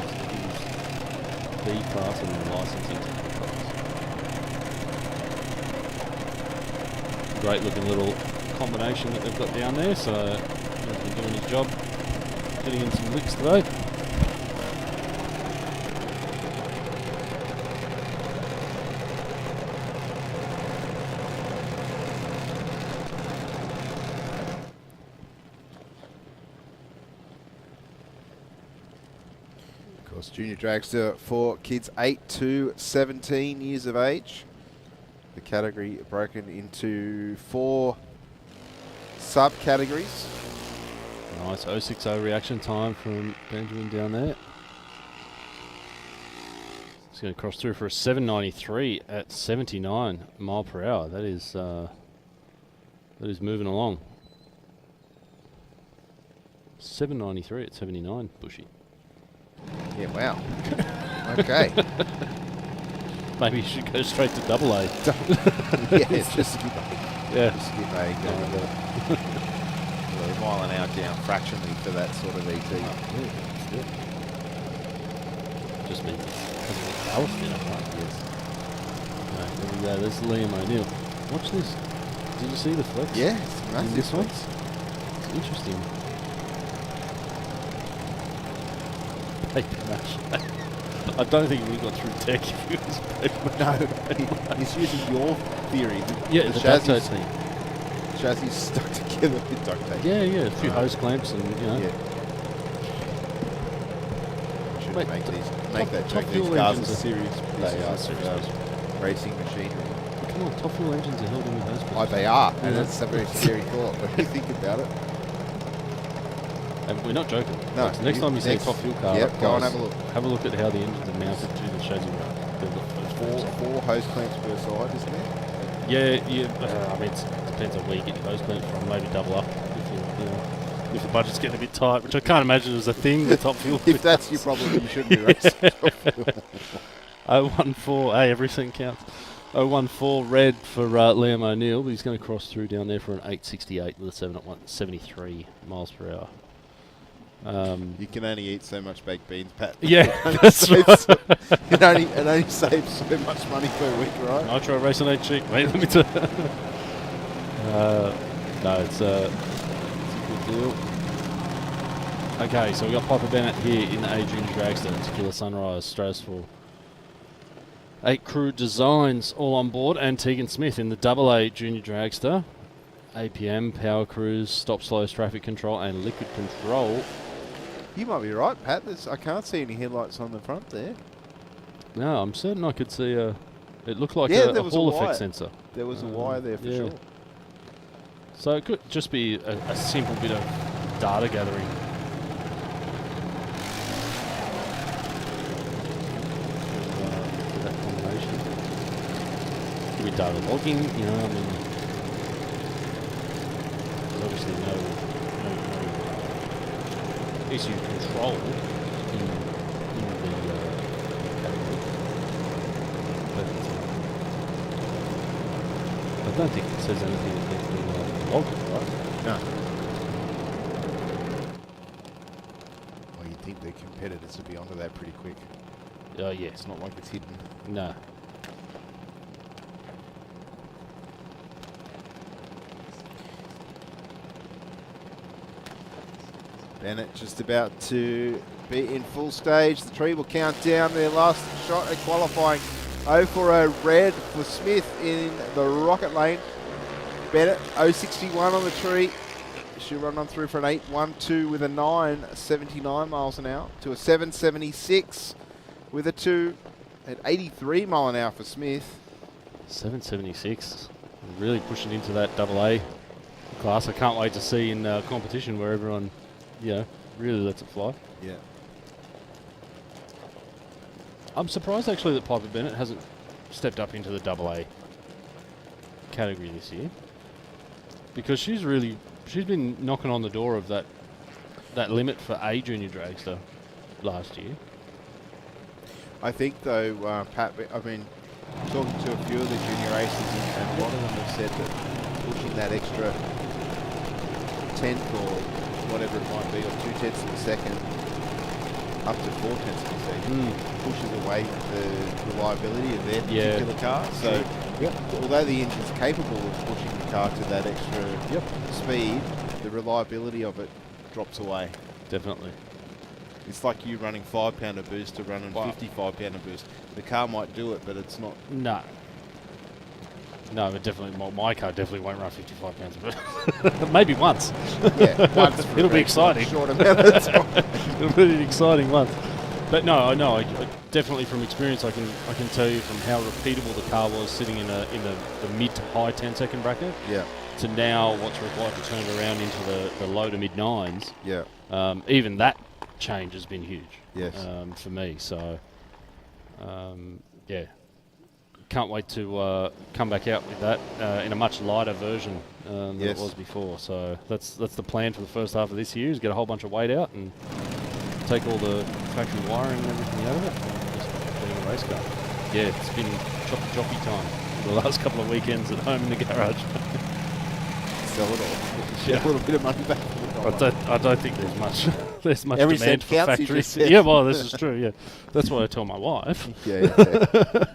B class and then licensing to A class. Great looking little combination that they've got down there, so he's been doing his job, getting in some licks today. Junior dragster for kids 8 to 17 years of age. The category broken into 4 subcategories. Nice 060 reaction time from Benjamin down there. He's going to cross through for a 793 at 79 mile per hour. That is moving along. 793 at 79, Bushy. Yeah, wow. Okay. Maybe you should go straight to double A. Yeah, just skip A. Yeah. Just skip A. Well, a mile an hour down fractionally for that sort of ET. Just means it's a ballast in it, right? Yes. Right, there we go. There's Liam O'Neill. Watch this. Did you see the flex? Yeah, in this one? It's interesting. Paper mache. I don't think he would have got through tech if he was paper mache. No, he's using your theory. Yeah, the chassis thing. Chassis stuck together with duct tape. Yeah, a few hose clamps and, Yeah. Should Wait, make top that joke. These fuel cars engines are serious. They are serious racing machinery. Come on, top fuel engines are held in with hose clamps. Oh, they are, and that's a very scary thought. When you think about it. And we're not joking. No. Next time you see a top fuel car, go and have a look. Have a look at how the engines are mounted to the chassis rail. Four hose clamps per side, isn't there? Yeah. I mean, it depends on where you get your hose clamps from. Maybe double up if the budget's getting a bit tight, which I can't imagine was a thing with top fuel. If that's your problem, you shouldn't be racing top fuel. 014, hey, everything counts. 014 red for Liam O'Neill, but he's going to cross through down there for an 868 with a 73 miles per hour. You can only eat so much baked beans, Pat. Yeah, that's right. It only saves so much money per week, right? Nitro racing ain't cheap, mate. Let me tell you. No, it's a good deal. Okay, so we got Piper Bennett here in the A Junior Dragster, Tequila Sunrise, Strasbourg. 8 crew designs all on board, and Tegan Smith in the Double A Junior Dragster. APM, power crews, stop slows, traffic control, and liquid control. You might be right, Pat. I can't see any headlights on the front there. No, I'm certain I could see a... It looked like a Hall effect sensor. There was a wire there for sure. So it could just be a simple bit of data gathering. data logging, you know, I mean, there's obviously no issue control in the category. But I don't think it says anything against being logged, right? No. Well, you'd think the competitors would be onto that pretty quick. Yeah. It's not like it's hidden. No. Bennett just about to be in full stage. The tree will count down their last shot at qualifying. 0 for a red for Smith in the rocket lane. Bennett 0.61 on the tree. She'll run on through for an 8.12 with a 9, 79 miles an hour to a 7.76 with a 2 at 83 mile an hour for Smith. 7.76. Really pushing into that AA class. I can't wait to see in competition where everyone, you know, really lets it fly. Yeah. I'm surprised actually that Piper Bennett hasn't stepped up into the AA category this year, because she's been knocking on the door of that limit for a junior dragster last year. I think though, Pat, I've been talking to a few of the junior racers, and a lot of them have said that pushing that extra tenth or whatever it might be, or 2/10 of a second, up to 4/10 of a second, pushes away the reliability of their particular car. So, although the engine's capable of pushing the car to that extra speed, the reliability of it drops away. Definitely. It's like you running 5-pounder boost to running 55-pounder boost. The car might do it, but it's not. No, it definitely. My car definitely won't run 55 pounds, but maybe once. Yeah, once. It'll be exciting. Short amount of time. It'll be an exciting once. But no, I know. I definitely from experience, I can tell you from how repeatable the car was sitting in the mid to high 10-second bracket. Yeah. To now, what's required to turn it around into the low to mid 9s. Yeah. Even that change has been huge. Yes. For me. So, yeah. Can't wait to come back out with that in a much lighter version than it was before. So that's the plan for the first half of this year, is get a whole bunch of weight out and take all the factory wiring and everything out of it, and just being a race car. Yeah, it's been choppy time the last couple of weekends at home in the garage. Sell it all. Yeah. A little bit of money back. I don't think there's much Every demand for counts, factories. Yeah, well, this is true. Yeah, that's what I tell my wife. Yeah,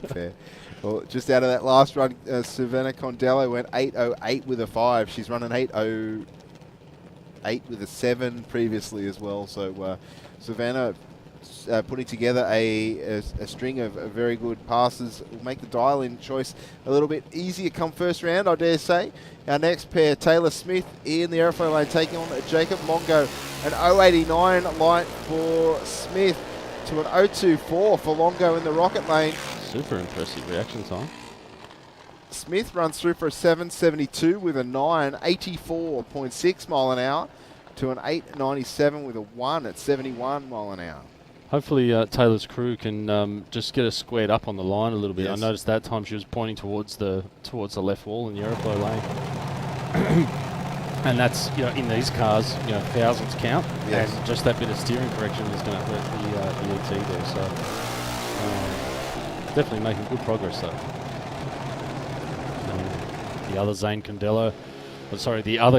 fair. Well, just out of that last run, Savannah Condello went 8.08 with a 5. She's run an 8.08 with a 7 previously as well. So Savannah putting together a string of very good passes will make the dial-in choice a little bit easier come first round, I dare say. Our next pair, Taylor Smith in the airflow lane, taking on Jacob Longo. An 0.89 light for Smith to an 0.24 for Longo in the rocket lane. Super impressive reaction time. Smith runs through for a 7.72 with a 9, 84.6 mile an hour to an 8.97 with a 1 at 71 mile an hour. Hopefully Taylor's crew can just get us squared up on the line a little bit. Yes. I noticed that time she was pointing towards the left wall in the aeroplane lane. And that's, in these cars, thousands count. Yes. And just that bit of steering correction is going to hurt the ET there. So definitely making good progress though. The other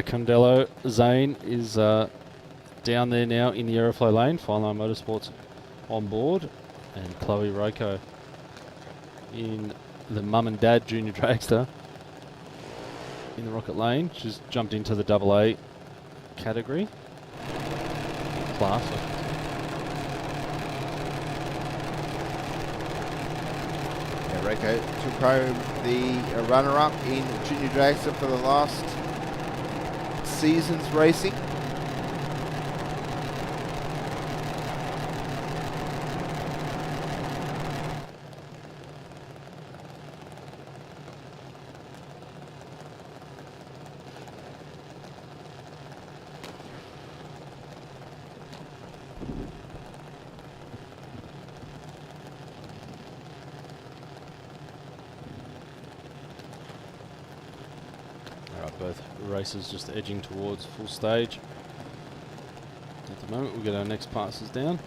Condello, Zane, is down there now in the aeroflow lane. Fine Line Motorsports on board, and Chloe Roko in the mum and dad junior dragster in the rocket lane. She's jumped into the AA category class. Roko took home the runner-up in junior dragster for the last season's racing. both races just edging towards full stage. At the moment, we'll get our next passes down.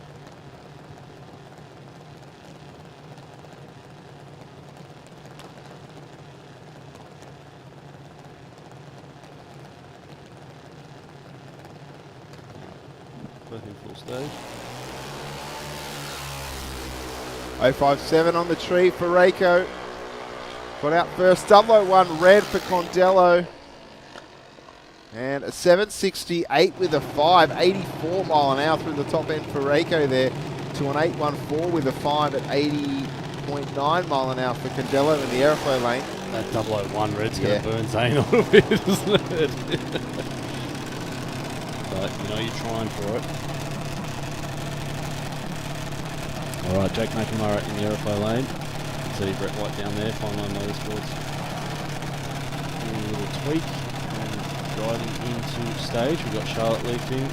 Both in full stage. 057 on the tree for Reiko. Got out first, 001 red for Condello. And a 768 with a 5, 84 mile an hour through the top end for Reiko there, to an 814 with a 5 at 80.9 mile an hour for Condello in the aeroflow lane. That 001 red's going to burn Zane a little bit, isn't it? But, you know, you're trying for it. All right, Jake McNamara in the aeroflow lane. See Brett White down there, Fine Line Motorsports. Doing a little tweak and driving into stage. We've got Charlotte Leafing,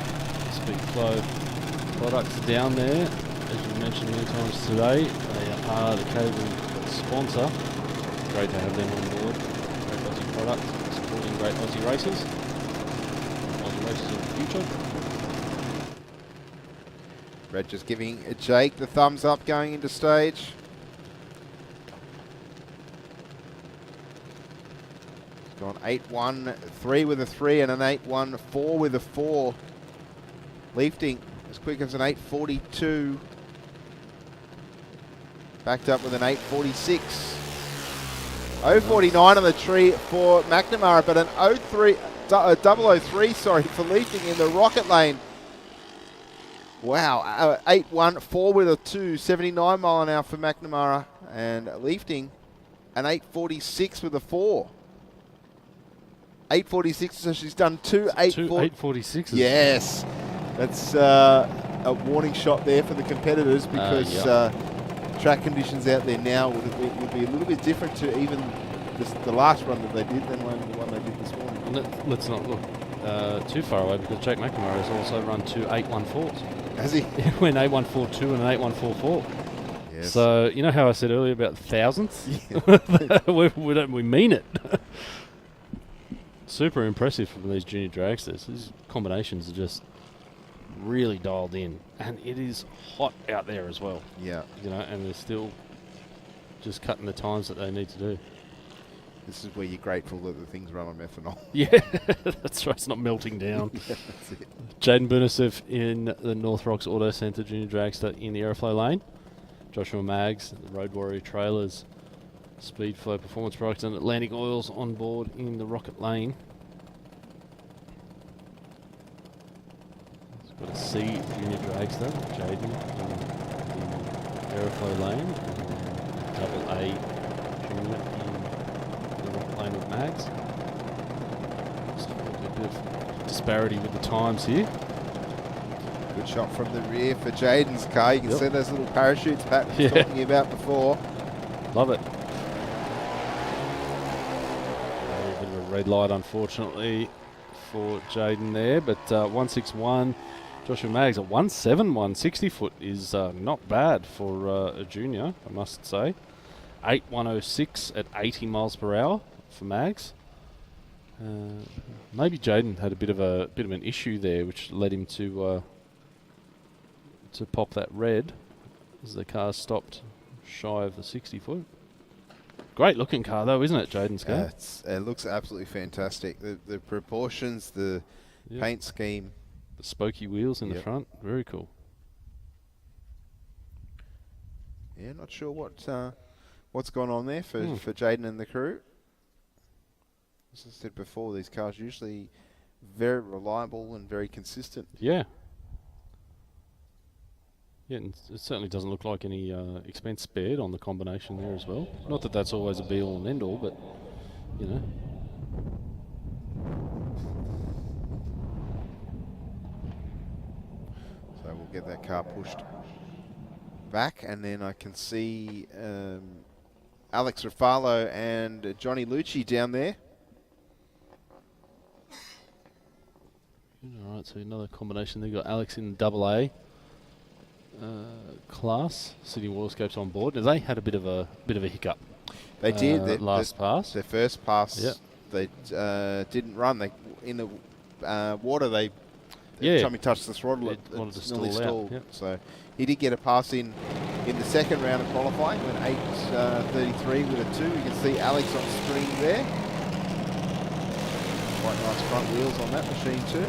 Speed Flow products down there. As we mentioned many times today, they are the cable sponsor. Great to have them on board. Great Aussie product, supporting great Aussie races. Aussie races of the future. Red just giving Jake the thumbs up going into stage. He's gone 8-1-3 with a 3 and an 8-1-4 with a 4. Leafting as quick as an 8:42. Backed up with an 8:46. 0:49 on the tree for McNamara, but an 003 for Leafing in the rocket lane. Wow, 8-1-4 with a 2, 79 mile an hour for McNamara, and Leafting an 8:46 with a 4. 8:46, so she's done two 8:46s. Yes, that's a warning shot there for the competitors, because track conditions out there now would be a little bit different to even the last run that they did than the one they did this morning. Let's not look too far away, because Jake McNamara has also run two 8:14s. Has he? He went 8:142 and an 8:144. Yes. So, you know how I said earlier about thousandths? Yeah. we mean it. Super impressive from these junior dragsters. These combinations are just really dialed in, and it is hot out there as well. Yeah. You know, and they're still just cutting the times that they need to do. This is where you're grateful that the things run on methanol. Yeah, that's right. It's not melting down. Yeah, that's it. Jaden Bunisev in the North Rocks Auto Centre Junior Dragster in the aeroflow lane. Joshua Maggs, the Road Warrior Trailers, Speedflow Performance Products and Atlantic Oils on board in the Rocket lane. It's got a C Junior Dragster, Jaden in the aeroflow lane. And double A Junior in the Rocket lane with Maggs. So a bit of disparity with the times here. Good shot from the rear for Jaden's car. You can see those little parachutes Pat was talking about before. Love it. A bit of a red light, unfortunately, for Jaden there. But 161, Joshua Maggs at 171, 60 foot is not bad for a junior, I must say. 8106 at 80 miles per hour for Maggs. Maybe Jaden had a bit of an issue there, which led him to pop that red as the car stopped shy of the 60 foot. Great looking car though, isn't it, Jaden's car? It looks absolutely fantastic. The proportions, the paint scheme. The spokey wheels in the front, very cool. Yeah, not sure what's gone on there for Jaden and the crew. As I said before, these cars are usually very reliable and very consistent. Yeah. Yeah, and it certainly doesn't look like any expense spared on the combination there as well. Not that that's always a be-all and end-all, but, you know. So we'll get that car pushed back, and then I can see Alex Rafalo and Johnny Lucci down there. All right, so another combination. They've got Alex in double A class, City Waterscapes on board. Now they had a bit of a hiccup. They did last pass. Their first pass they didn't run. They in the water. They Yeah. time he touched the throttle, It wanted to nearly stall out, stalled. yep. So he did get a pass in the second round of qualifying. Went 8:33 with a 2. You can see Alex on screen there. Quite nice front wheels on that machine too.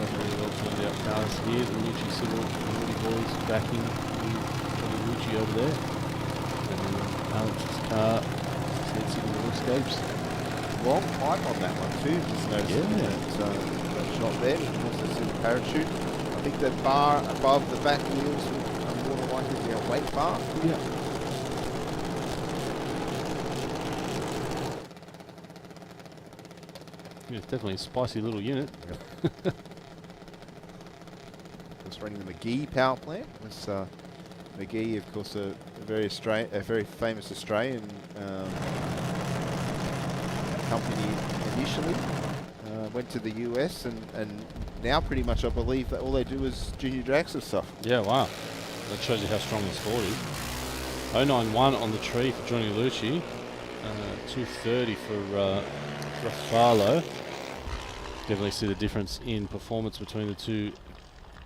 Really well turned out cars here. The Lucci Civil Woody boys backing Johnny Lucci over there. And then Alex's car sensing the escapes. Long pipe on that one too. Just noticing that shot there. You can also see the parachute. I think that bar above the back wheels are more than likely to be a weight bar. Yeah. Yeah, it's definitely a spicy little unit. Just running the McGee power plant. This McGee, of course, a very famous Australian company initially. Went to the US and now pretty much I believe that all they do is junior dragster stuff. Yeah, wow. That shows you how strong the sport is. 091 on the tree for Johnny Lucci. 230 for Rafalo. Definitely see the difference in performance between the two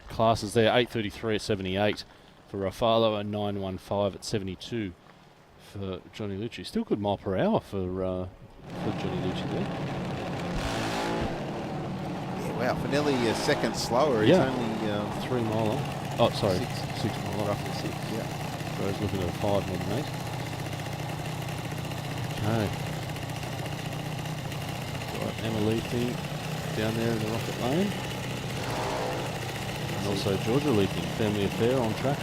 classes there. 833 at 78 for Rafalo and 915 at 72 for Johnny Lucci. Still good mile per hour for Johnny Lucci there. Yeah, wow, for nearly a second slower. Yeah. He's only 3 miler. Oh, sorry, 6 miler. roughly 6. Yeah. So I was looking at a 5 more than 8. Okay. Got Emma Leafing down there in the rocket lane. And also Georgia Leafing, family affair on track.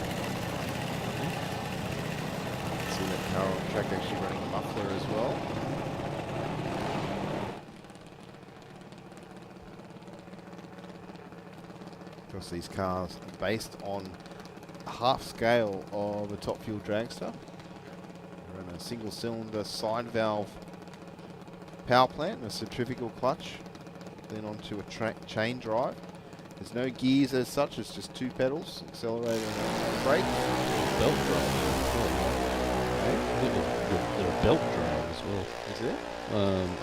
See that car on track actually running a muffler as well. Of course, these cars are based on a half scale of a top fuel dragster. They're in a single cylinder side valve power plant and a centrifugal clutch, then onto a chain drive. There's no gears as such, it's just 2 pedals, accelerator and brake. Belt drive. They're a belt drive as well. Is it?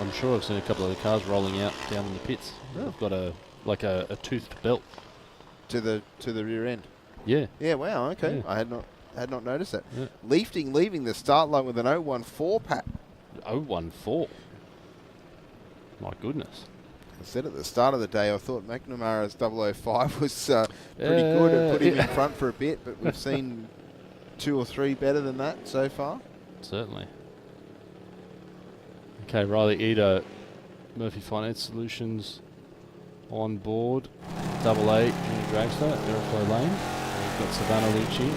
I'm sure I've seen a couple of the cars rolling out down in the pits. Oh. They've got a toothed belt. To the rear end. Yeah. Yeah, wow, okay. Yeah. I had not noticed that. Yeah. Leaving the start line with an 014 pat. 014. My goodness. I said at the start of the day I thought McNamara's 005 was pretty good and put him in front for a bit, but we've seen 2 or 3 better than that so far. Certainly. Okay, Riley Ito, Murphy Finance Solutions on board. 88 Junior Dragster, Aeroflow Lane. We've got Savannah Lucci,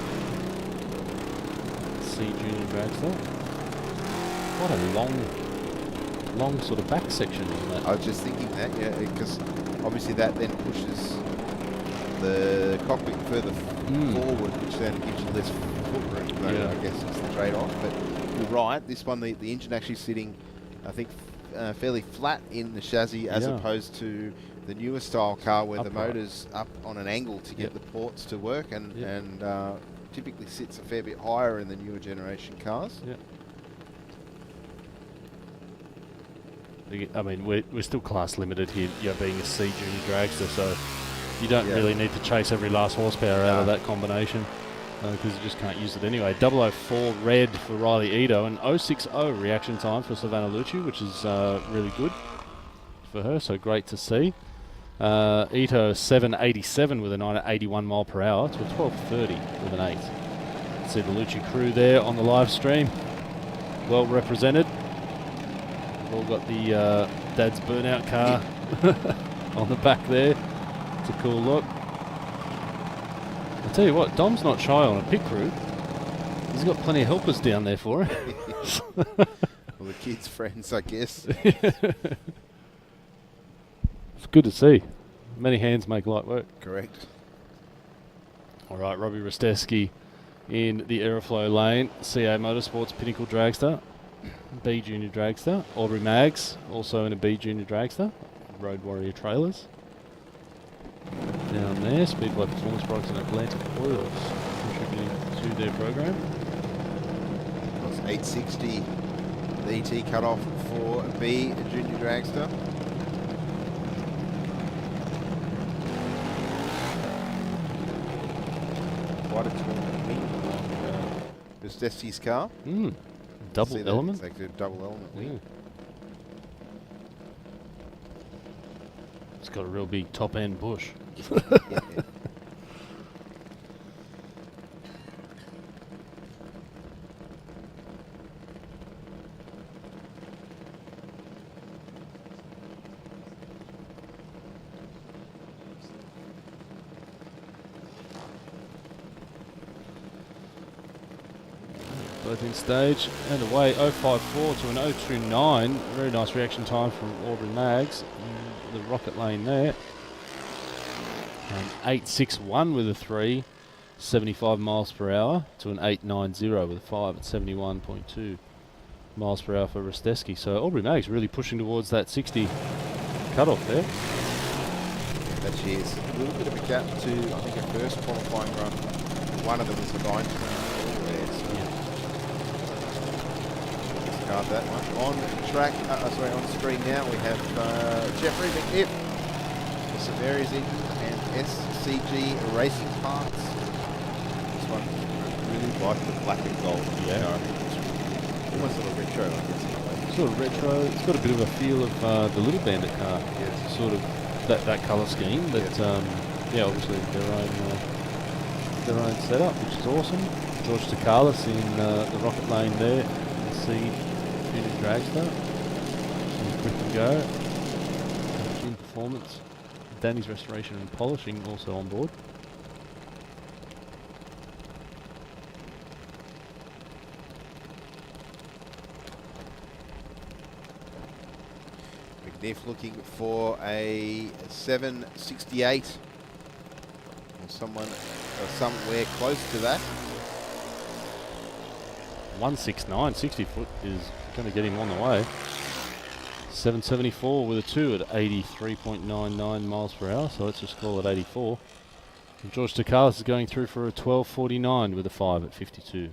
C Junior Dragster. What a long sort of back section, isn't it? I was just thinking that, yeah, because obviously that then pushes the cockpit further forward, which then gives you less footprint. So Yeah. I guess it's the trade-off. But you're right, this one, the engine actually sitting, I think, fairly flat in the chassis as opposed to the newer style car where the motor's up on an angle to get the ports to work and typically sits a fair bit higher in the newer generation cars. Yeah. I mean, we're still class limited here, being a C Junior Dragster, so you don't really need to chase every last horsepower out of that combination because you just can't use it anyway. 004 red for Riley Ito and 060 reaction time for Savannah Lucci, which is really good for her, so great to see. Ito 787 with a 981 mile per hour to a 1230 with an 8. See the Lucci crew there on the live stream, well represented. We've all got the Dad's Burnout car on the back there. It's a cool look. I'll tell you what, Dom's not shy on a pit crew. He's got plenty of helpers down there for him. Well, the kids' friends, I guess. It's good to see. Many hands make light work. Correct. All right, Robbie Rostesky in the Aeroflow lane. CA Motorsports Pinnacle Dragster. B Junior Dragster. Aubrey Maggs, also in a B Junior Dragster. Road Warrior Trailers. Down there, Speedway Performance Products and Atlantic Oils contributing to their program. That's 860 The ET cut-off for B Junior Dragster. Quite a tall wing on Rustesti's car. Double element? It's like a double element wing. It's got a real big top-end bush. Yeah. Both in stage and away, 054 to an 029. Very nice reaction time from Aubrey Maggs. The rocket lane there. 861 with a 3, 75 miles per hour to an 890 with a 5 at 71.2 miles per hour for Rustesky. So Aubrey Maggs really pushing towards that 60 cutoff there. Yeah, that she is. A little bit of a gap to, I think, her first qualifying run. One of them was a 9. That one on track. Sorry, on screen now we have Jeffrey McNiff, the Severia's engine and SCG Racing Parts. This one I really like the black and gold. Yeah, I think it's almost sort of retro. Like it's sort of retro. It's got a bit of a feel of the Little Bandit car. Yes. Sort of that colour scheme, but yeah, obviously their own setup, which is awesome. George Takalis in the rocket lane there. See. Junior Dragster. Quick and go. In performance. Danny's restoration and polishing also on board. McNiff looking for a 768 or somewhere close to that. 169, 60 foot is going to get him on the way. 774 with a 2 at 83.99 miles per hour, so let's just call it 84. And George Takalis is going through for a 12.49 with a 5 at 52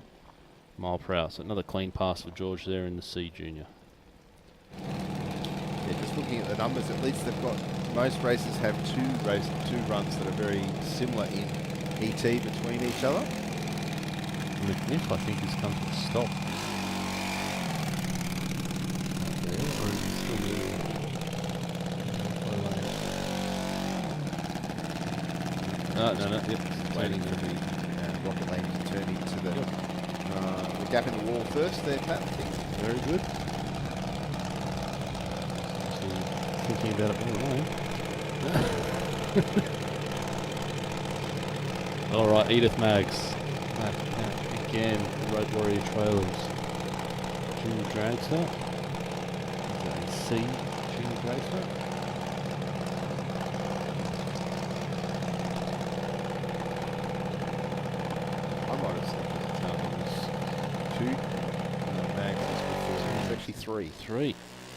mile per hour. So another clean pass for George there in the C Junior. Yeah, just looking at the numbers, at least they've got, most races have two runs that are very similar in ET between each other. McNiff, I think, has come to a stop. Or is he still moving? No, yep. Waiting for the rocket lane to turn into the gap in the wall first there, Pat, I think. Very good. So thinking about it all right. All right, Edith Maggs. Again, Road Warrior Trailers. Junior Dragster. C Junior Dragster. I might have said it was 2 Maggs before. It's actually 3. 3.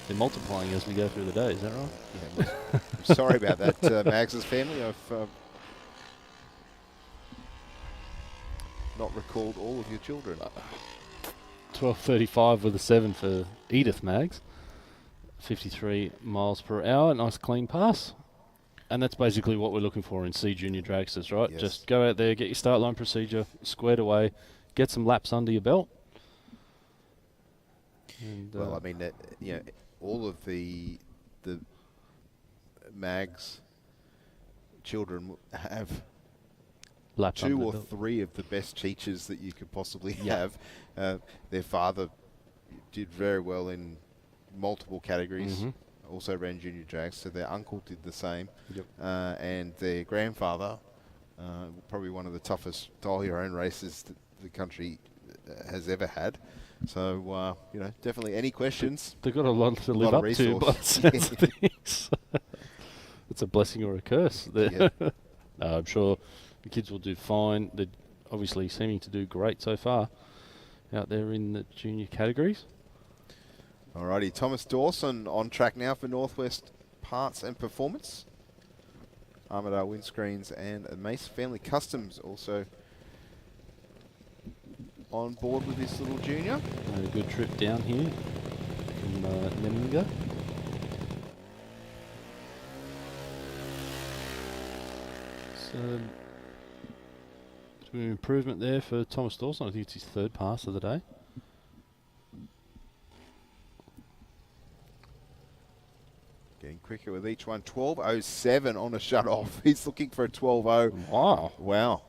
They're multiplying as we go through the day, is that right? Yeah, I'm sorry about that, Maggs' family. I've not recalled all of your children. 12.35 with a 7 for Edith Maggs. 53 miles per hour. Nice clean pass. And that's basically what we're looking for in C Junior Dragsters, right? Yes. Just go out there, get your start line procedure squared away, get some laps under your belt. And, well, I mean, all of the Maggs children have laps 2 or 3 of the best teachers that you could possibly have. Their father did very well in multiple categories, also ran junior drags, so their uncle did the same. And their grandfather, probably one of the toughest dial your own races that the country has ever had. So, definitely any questions. They've got a lot to live up to, by the sense of things. It's a blessing or a curse. No, I'm sure the kids will do fine. They're obviously seeming to do great so far out there in the junior categories. Alrighty, Thomas Dawson on track now for Northwest Parts and Performance. Armadale Windscreens and Mace Family Customs also on board with this little junior. And a good trip down here. from Meninga. So, bit of an improvement there for Thomas Dawson. I think it's his third pass of the day. Getting quicker with each one. 12.07 on a shut-off. He's looking for a 12.0. Wow. Wow.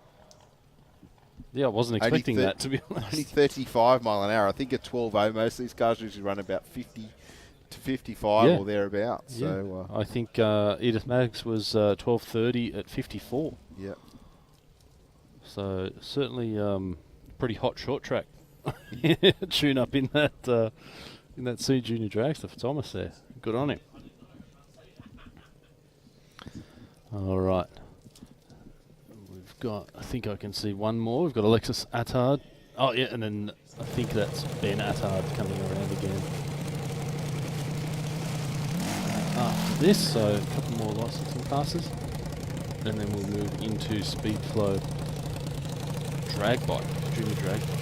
Yeah, I wasn't expecting that, to be honest. Only 35 mile an hour. I think at 12.0, most of these cars usually run about 50 to 55 or thereabouts. Yeah. So I think Edith Maddox was 12.30 at 54. Yeah. So certainly pretty hot short track tune up in that C Junior Dragster for Thomas there. Good on him. All right. We've got, I think I can see one more. We've got Alexis Attard. Oh, yeah, and then I think that's Ben Attard coming around again. After this, so a couple more licensing passes. And then we'll move into Speed Flow drag bike, junior drag bike.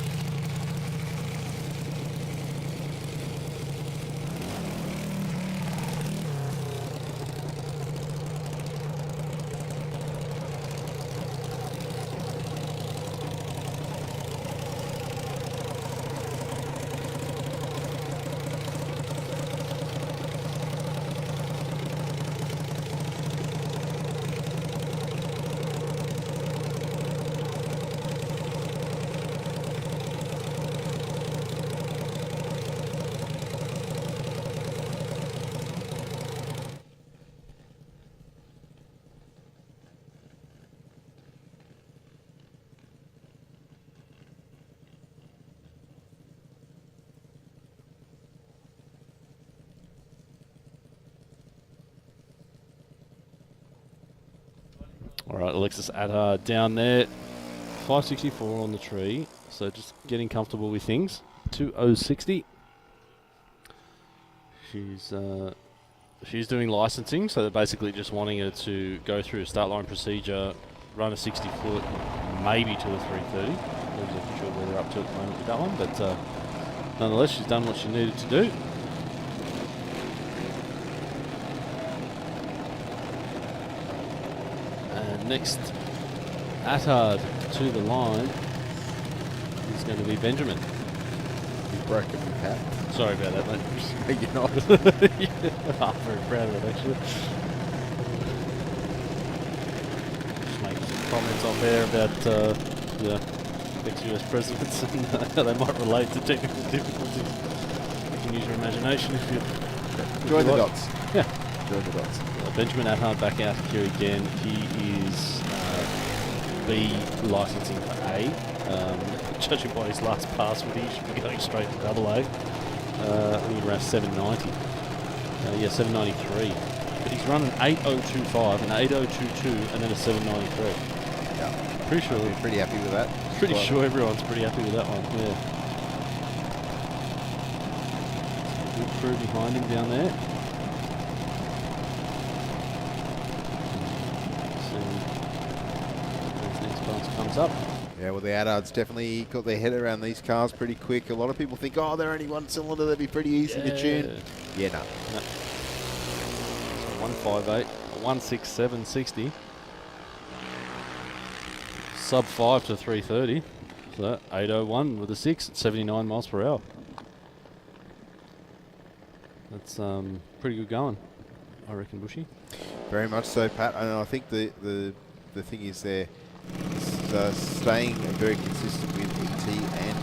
All right, Alexis Attard down there, 564 on the tree, so just getting comfortable with things. 2.060. She's doing licensing, so they're basically just wanting her to go through a start line procedure, run a 60 foot, maybe to a 330. Not exactly sure where they're up to at the moment with that one, but nonetheless, she's done what she needed to do. Next, Attard to the line is going to be Benjamin. You've broken your hat. Sorry about that, mate. No, you're not. Yeah, I'm very proud of it, actually. Just making some comments on there about ex-US presidents and how they might relate to technical difficulties. You can use your imagination if you... Join the dots. Yeah. Join the dots. Benjamin Attard back out here again. He is B licensing for A. Judging by his last pass, he should be going straight to double A. I think around 790. 793. But he's run an 8025, an 8022, and then a 793. Yeah. Pretty sure. We're pretty happy with that. Pretty sure everyone's pretty happy with that one. Yeah. Good crew behind him down there. Comes up. Yeah, well, the Attards definitely got their head around these cars pretty quick. A lot of people think, oh, they're only one cylinder, they'd be pretty easy to tune. Yeah, no. 158, 16760. Sub 5 to 330. So 801 with a 6 at 79 miles per hour. That's pretty good going, I reckon, Bushy. Very much so, Pat. And I think the thing is there. Staying very consistent with ET and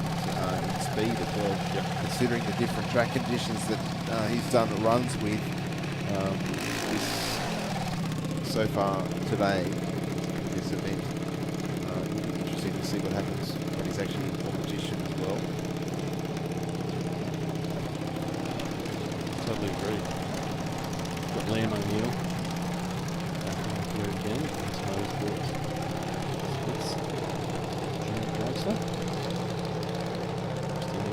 in speed as well. Yep. Considering the different track conditions that he's done runs with so far today, this event. It'll be interesting to see what happens when he's actually in competition as well. Totally agree. Got Liam O'Neill back here again.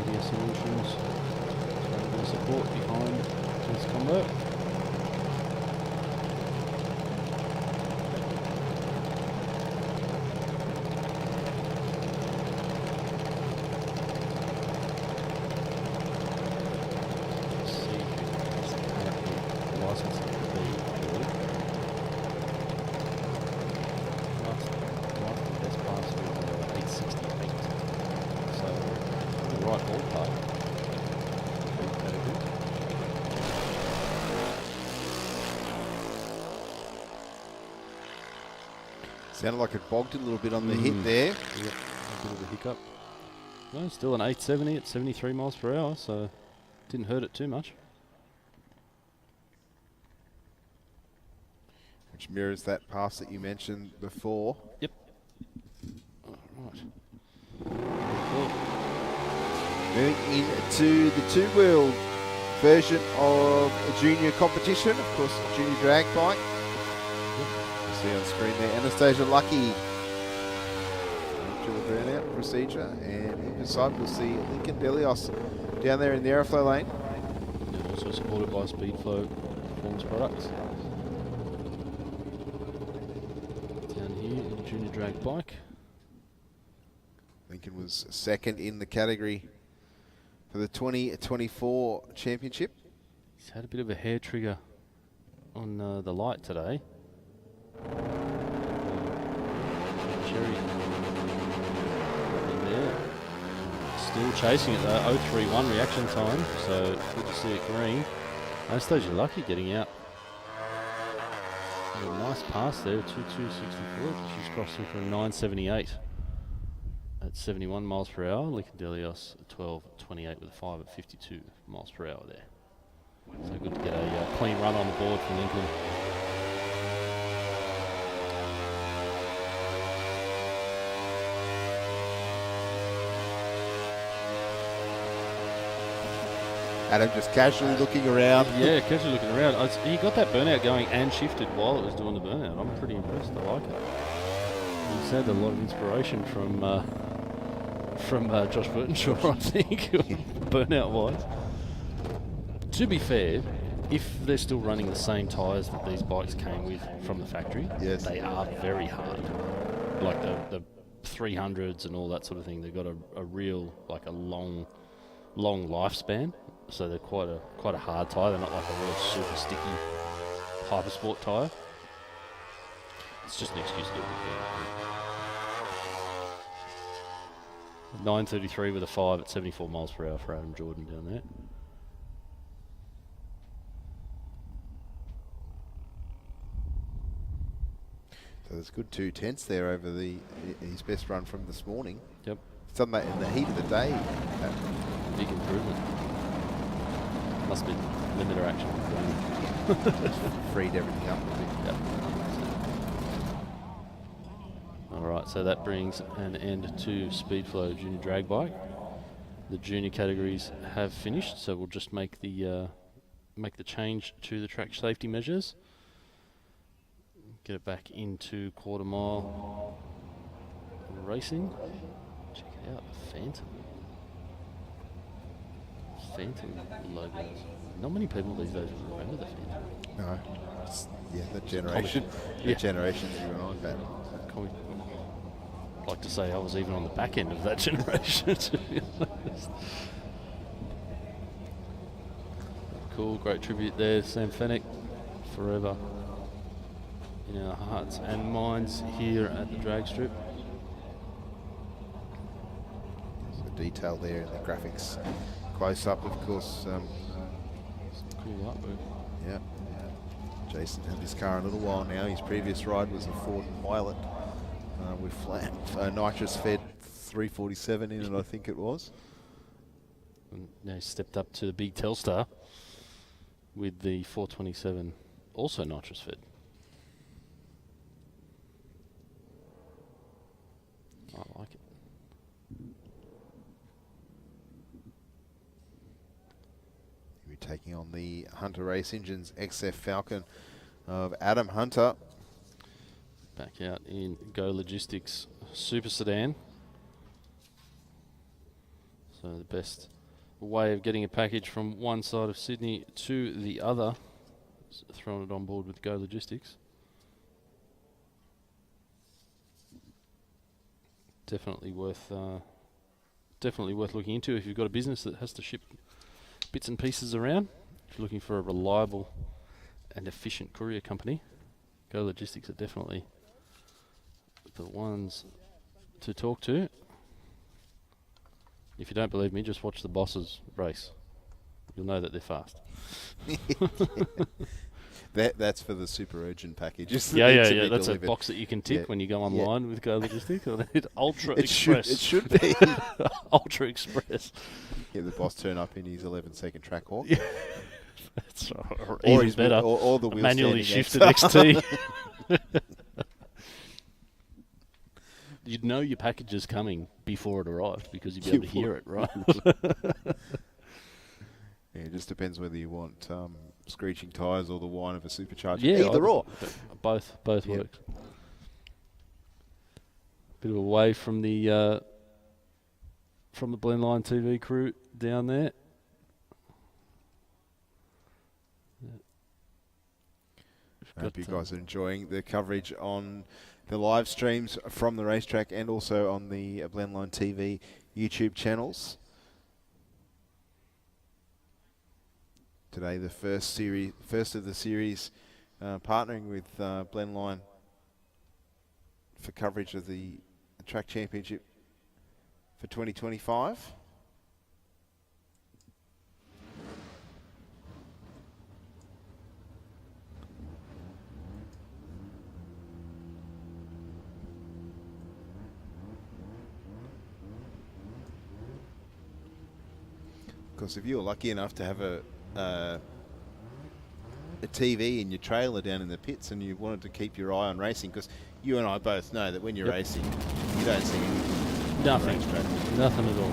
Media Solutions, so support behind this combo. See Sounded like it bogged a little bit on the hit there. Yep, a bit of a hiccup. No, still an 870 at 73 miles per hour, so didn't hurt it too much. Which mirrors that pass that you mentioned before. Yep. All right. Moving into the two-wheel version of a junior competition, of course, a junior drag bike. You see on screen there, Anastasia Lucky to the burnout procedure, and inside we'll see Lincoln Delios down there in the aeroflow lane. And also supported by Speedflow Performance Products. Down here in junior drag bike. Lincoln was second in the category for the 2024 championship. He's had a bit of a hair trigger on the light today. Cherry in there. Still chasing it though, 0.31 reaction time, so good to see it green. Anastasia Lucky getting out. A nice pass there, 2.264. She's crossing for a 9.78 at 71 miles per hour. Lincoln Delios 12.28 with a 5 at 52 miles per hour there. So good to get a clean run on the board for Lincoln. Adam just casually looking around. Yeah, casually looking around. He got that burnout going and shifted while it was doing the burnout. I'm pretty impressed. I like it. He's had a lot of inspiration from Josh Burtonshaw, I think, burnout-wise. To be fair, if they're still running the same tyres that these bikes came with from the factory, yes, they are very hard. Like the 300s and all that sort of thing, they've got a real, like a long lifespan. So they're quite a hard tyre. They're not like a real super sticky Hypersport tyre. It's just an excuse to do it. 9.33 with a 5 at 74 miles per hour for Adam Jordan down there. So there's a good 2/10 there over his best run from this morning. Yep. He's done that in the heat of the day. Big improvement. Must be limiter action. Freed everything up. Yep. Alright, so that brings an end to Speedflow Junior Drag Bike. The junior categories have finished, so we'll just make the change to the track safety measures. Get it back into quarter mile racing. Check it out, Phantom logos. Not many people these days remember the Phantom. No, yeah, that generation. The generations you and I have had. I'd like to say I was even on the back end of that generation, to be honest. Cool, great tribute there, Sam Fennick, forever in our hearts and minds here at the drag strip. There's a detail there in the graphics. Close up, of course. Cool artwork. Yeah. Jason had this car a little while now. His previous ride was a Ford Pilot with flat nitrous fed 347 in it, I think it was. And now he stepped up to the big Telstar with the 427, also nitrous fed. I like it. We're taking on the Hunter Race Engines XF Falcon of Adam Hunter. Back out in Go Logistics Super Sedan. So the best way of getting a package from one side of Sydney to the other is throwing it on board with Go Logistics. Definitely worth looking into if you've got a business that has to ship bits and pieces around. If you're looking for a reliable and efficient courier company, Go Logistics are definitely the ones to talk to. If you don't believe me, just watch the bosses race. You'll know that they're fast. That's for the super urgent packages. Yeah. That's a box that you can tick when you go online with Go Logistics. Ultra Express. It should be. Ultra Express. Yeah, the boss turn up in his 11-second track hawk. Yeah. That's even better. Or the wheel manually shifted XT. XT. You'd know your package is coming before it arrived because you'd be able to hear it, right? Yeah, it just depends whether you want screeching tyres or the whine of a supercharger. Yeah, either or. Both works. Bit of a wave from the Blendline TV crew down there. I hope you guys are enjoying the coverage on the live streams from the racetrack and also on the Blendline TV YouTube channels. Today, the first of the series, partnering with Blendline for coverage of the Track Championship for 2025. Because if you're lucky enough to have a TV in your trailer down in the pits and you wanted to keep your eye on racing, because you and I both know that when you're racing, you don't see nothing at all.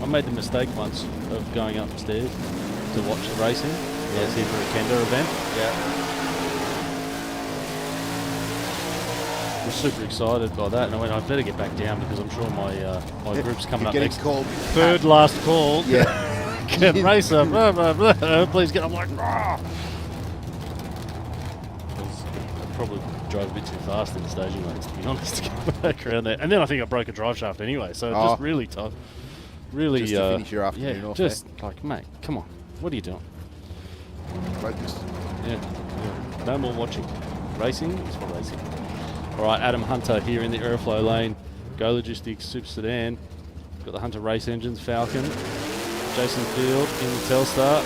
I made the mistake once of going upstairs to watch the racing. I was here for a Kenda event. I was super excited by that, and I went, I'd better get back down because I'm sure my group's coming up next. Third last call. Yeah. Racer, blah, blah, blah. Please get. I'm like, I probably drove a bit too fast in the staging lanes, to be honest, to get back around there. And then I think I broke a drive shaft anyway, so just really tough. Really, just to finish your afternoon off. Just like, mate, come on, what are you doing? Focus. Yeah. No more watching. Racing is for racing. All right, Adam Hunter here in the Aeroflow lane. Go Logistics Super Sedan. Got the Hunter race engines, Falcon. Jason Field in the Telstar.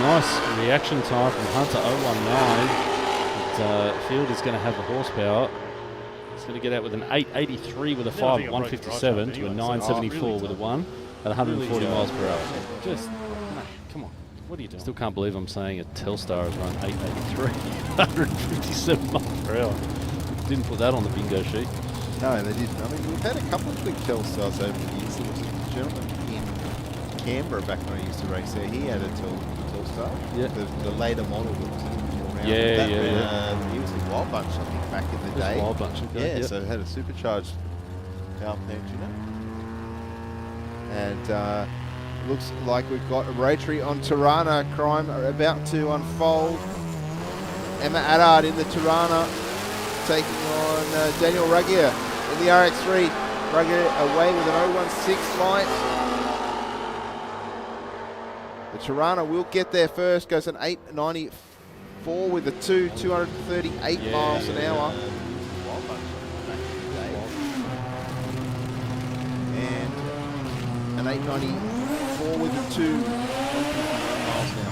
Nice reaction time from Hunter, 019. But, Field is going to have the horsepower. He's going to get out with an 883 with a 5 at 157 to a 974 with a 1 at 140 miles per hour. Just, mate, come on. What are you doing? Still can't believe I'm saying a Telstar has run 883, 157 miles per hour. Didn't put that on the bingo sheet. No, they didn't. I mean, we've had a couple of big Telstars over the years. There was a gentleman in Canberra back when I used to race there. He had a Telstar. Yeah. The later model that was around. Yeah. He was the Wild Bunch, I think, back in the day. Wild Bunch, okay. Yeah, so it had a supercharged power plant, And looks like we've got a rotary on Tirana. Crime are about to unfold. Emma Addard in the Tirana, taking on Daniel Ruggier in the RX3. Ruggier away with an 016 light. The Tirana will get there first, goes an 894 with a 238 miles an hour. And an 894 with a 2 miles an hour.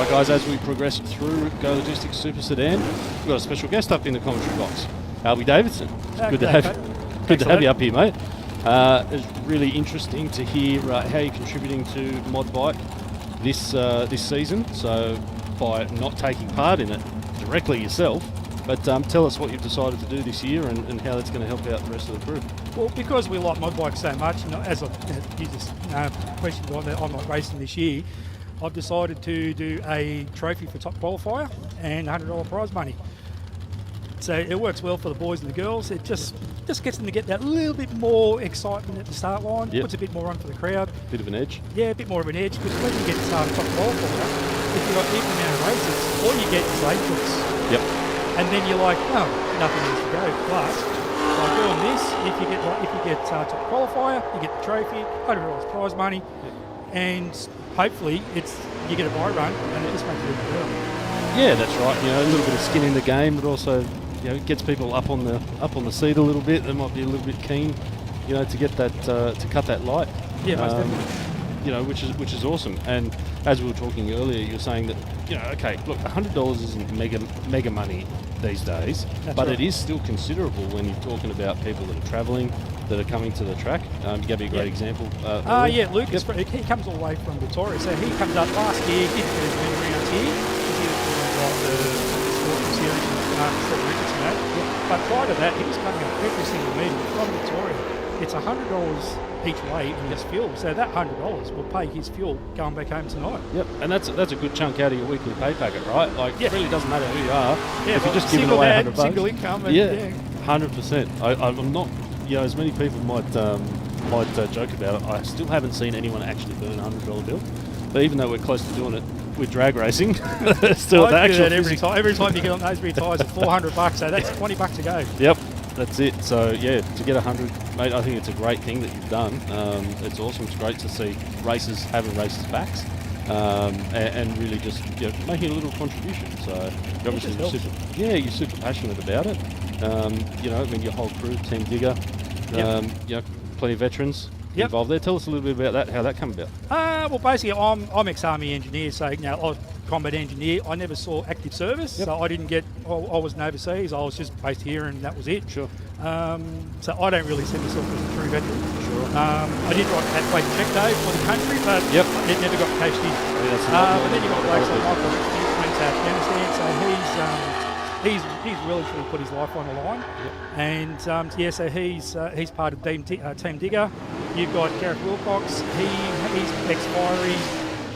Right, guys, as we progress through Go Logistics Super Sedan, we've got a special guest up in the commentary box, Albie Davidson. It's good to have you up here, mate. It's really interesting to hear how you're contributing to Mod Bike this season. So by not taking part in it directly yourself, but tell us what you've decided to do this year and how that's going to help out the rest of the crew. Well, because we like mod bikes so much, as you just questioned on that I'm not racing this year, I've decided to do a trophy for top qualifier and $100 prize money. So it works well for the boys and the girls. It just gets them to get that little bit more excitement at the start line. Puts a bit more on for the crowd. Bit of an edge. Yeah, a bit more of an edge, because when you get top qualifier, if you've got even amount of races, all you get is late books. Yep. And then you're like, oh, nothing needs to go. But by doing this, if you get top qualifier, you get the trophy, $100 prize money, and hopefully you get a buy run, and it just makes it even better. Yeah, that's right. You know, a little bit of skin in the game, but also, you know, it gets people up on the seat a little bit. They might be a little bit keen, you know, to get that to cut that light. Yeah, most definitely. You know, which is awesome. And as we were talking earlier, you're saying that, you know, okay, look, $100 isn't mega money these days, but it is still considerable when you're talking about people that are travelling, that are coming to the track. You gave me a great example. Yeah, Lucas, he comes all the way from Victoria, so he comes up last year, he didn't get his win around here, because he was doing the Sportsman series and but prior to that, he was coming up every single meeting from Victoria. It's $100 each way in his fuel, so that $100 will pay his fuel going back home tonight. Yep, and that's a good chunk out of your weekly pay packet, right? Like, it really doesn't matter who you are. Yeah, if you're just giving away $100, single income. And 100%. I'm not, you know, as many people might joke about it, I still haven't seen anyone actually burn a $100 bill. But even though we're close to doing it with drag racing, still the actual every time you get on those rear tyres, it's $400, so that's $20 a go. Yep. That's it. So yeah, to get 100, mate, I think it's a great thing that you've done. It's awesome. It's great to see having races backs, and really just, you know, making a little contribution. So you're obviously you're super passionate about it. You know, I mean, your whole crew, Team Digger, you know, plenty of veterans involved there. Tell us a little bit about that. How that came about. Well, basically, I'm ex-army engineer, so you know, I was combat engineer. I never saw active service, so I didn't get. I wasn't overseas. I was just based here, and that was it. Sure. So I don't really see myself as a true veteran. Sure. I did play check day for the country, but it never got cashed in. But then you got blokes like Michael, who went to Afghanistan, so he's really put his life on the line. And so he's part of Team Digger. You've got Gareth Wilcox. He's ex-fiery,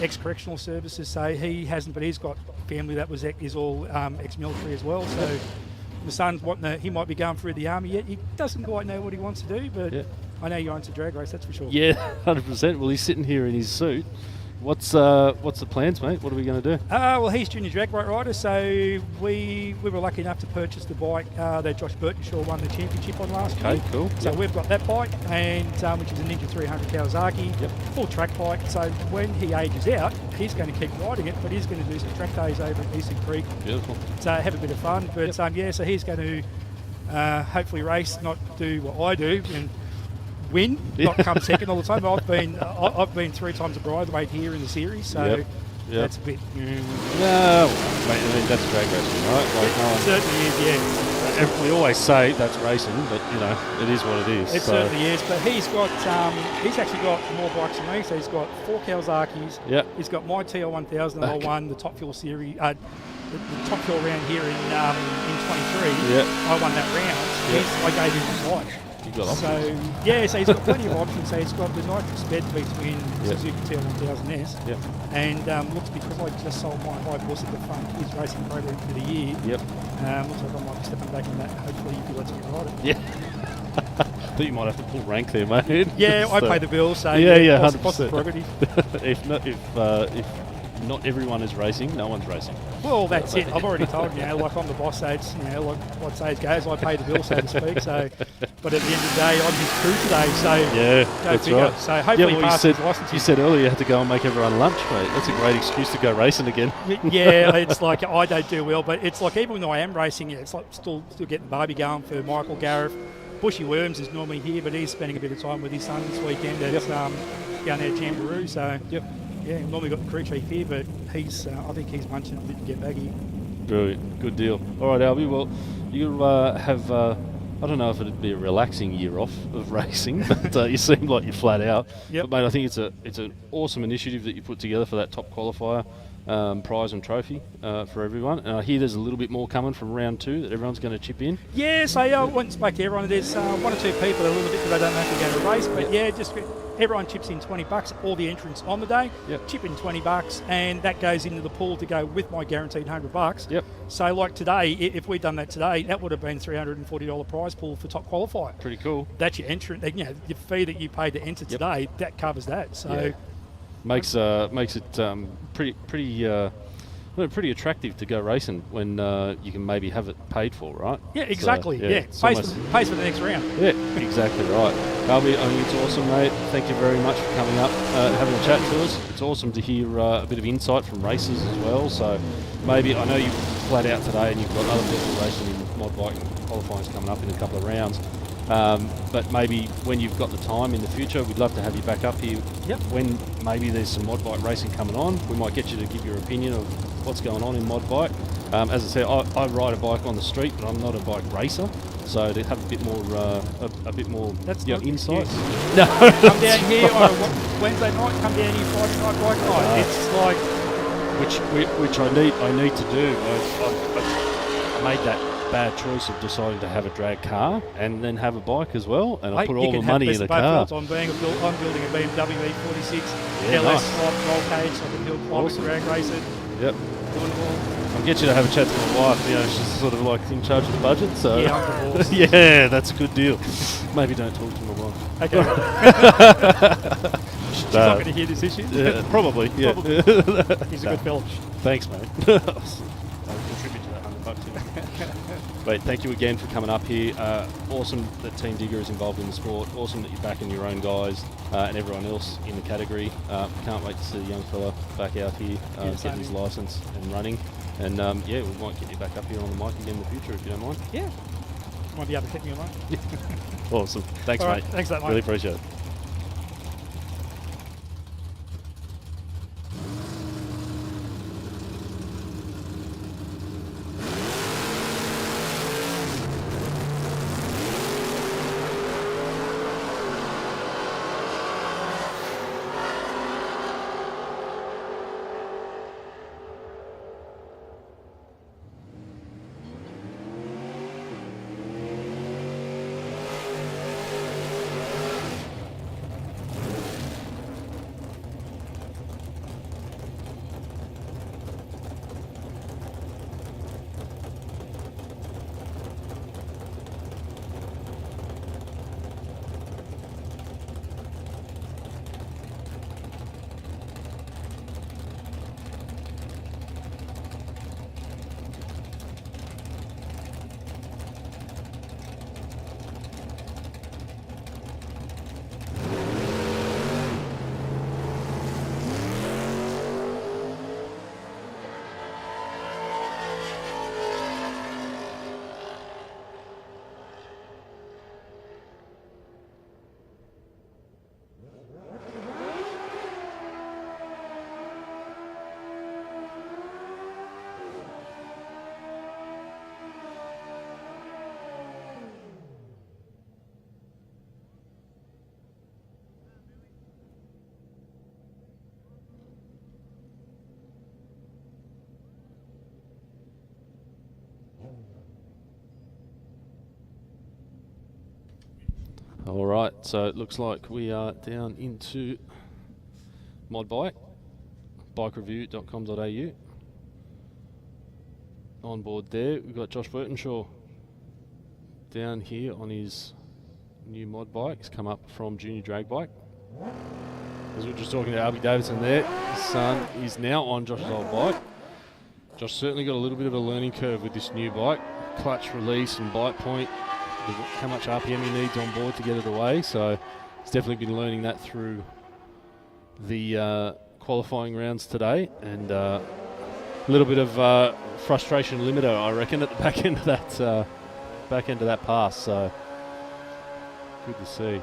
ex-correctional services, so he hasn't, but he's got family that is all ex-military as well. So my son's he might be going through the army yet. He doesn't quite know what he wants to do, but I know you're into drag race, that's for sure. Yeah, 100%. Well, he's sitting here in his suit. What's the plans, mate? What are we going to do? Well, he's junior drag bike rider, so we were lucky enough to purchase the bike that Josh Burtonshaw won the championship on last year. Okay, cool. So we've got that bike, and which is a Ninja 300 Kawasaki, full track bike. So when he ages out, he's going to keep riding it, but he's going to do some track days over at Eastern Creek. Beautiful. So have a bit of fun. But so he's going to hopefully race, not do what I do, and win, not come second all the time. I've been 3 times a bridesmaid here in the series, so that's a bit. No, mate, I mean, that's drag racing, right? Like, it certainly is, yeah. We always say that's racing, but you know, it is what it is. It certainly is, but he's actually got more bikes than me. So he's got 4 Kawasaki's. Yeah. He's got my TL1000 that I won the Top Fuel series, the Top Fuel round here in 23. Yeah. I won that round. I gave him the bike. So so he's got plenty of options. So he's got the nitrous bed between Suzuki TL1000S, and looks, because I just sold my high horse at the front, his racing program for the year. Looks like I might be stepping back in that. Hopefully, if he lets me ride it. Yeah. I thought you might have to pull rank there, mate. Yeah, I pay the bills. So 100%. Prerogative. if not everyone is racing, no one's racing. Well, that's it. I've already told you, like I'm the boss, so it's, like what says goes. I pay the bill, so to speak. So, but at the end of the day, I'm his crew today. So that's right. So hopefully, he passes his license. You said earlier you had to go and make everyone lunch, mate. That's a great excuse to go racing again. Yeah, it's like I don't do well, but it's like even though I am racing, it's like still getting Barbie going for Michael Gareth. Bushy Worms is normally here, but he's spending a bit of time with his son this weekend at down there at Jamboree. So Yeah, normally got the crew chief here, but he's I think he's munching a bit to get back here. Brilliant. Good deal. All right, Albie. Well, you'll have, I don't know if it'd be a relaxing year off of racing, but you seem like you're flat out. Yep. But, mate, I think it's an awesome initiative that you put together for that top qualifier prize and trophy for everyone. And I hear there's a little bit more coming from round 2 that everyone's going to chip in. Yeah, so I went and spoke to everyone. There's 1 or 2 people a little bit that I don't know if they're going to race, but yeah, just everyone chips in $20, all the entrants on the day, chip in $20, and that goes into the pool to go with my guaranteed $100. Yep. So like today, if we'd done that today, that would have been $340 prize pool for top qualifier. Pretty cool. That's your entrant, you know, your fee that you paid to enter today, that covers that. So makes it pretty attractive to go racing when you can maybe have it paid for, right? Yeah, exactly. So, Pays for the next round. Yeah, exactly right. Albie, I think it's awesome, mate. Thank you very much for coming up, having a chat to us. It's awesome to hear a bit of insight from racers as well. So maybe, I know you're flat out today and you've got other people racing in mod bike and qualifying coming up in a couple of rounds. But maybe when you've got the time in the future, we'd love to have you back up here. Yep. When maybe there's some mod bike racing coming on, we might get you to give your opinion of what's going on in mod bike. As I said, I ride a bike on the street, but I'm not a bike racer. So to have a bit more, That's insight. No. Come down here on a Wednesday night. Come down here Friday night bike night. It's like which I need to do. I made that bad choice of deciding to have a drag car and then have a bike as well, and I put all the money in the car. I'm building a BMW E46 Yeah, LS nice. roll cage, so I can build climbing drag race it. Yep. Doing it all. I'll get you to have a chat to my wife. You know, she's sort of like in charge of the budget. So Yeah, I'm divorced. yeah, that's a good deal. Maybe don't talk to my wife. Okay. She's not going to hear this issue. Yeah, probably. Yeah. He's a good fella. Thanks, mate. I'll contribute to that $100. But thank you again for coming up here. Awesome that Team Digger is involved in the sport. Awesome that you're backing your own guys and everyone else in the category. Can't wait to see the young fella back out here, get his licence and running. And yeah, we might get you back up here on the mic again in the future if you don't mind. Yeah. Might be able to keep me alone. Awesome. Thanks, All mate. right, thanks for that, mate. Really appreciate it. All right, so it looks like we are down into mod bike, bikereview.com.au. On board there, we've got Josh Burtonshaw down here on his new mod bike. He's come up from junior drag bike. As we were just talking to Albie Davidson there, his son is now on Josh's old bike. Josh certainly got a little bit of a learning curve with this new bike. Clutch release and bite point, how much RPM he needs on board to get it away. So he's definitely been learning that through the qualifying rounds today, and a little bit of frustration limiter, I reckon, at the back end of that pass. So good to see.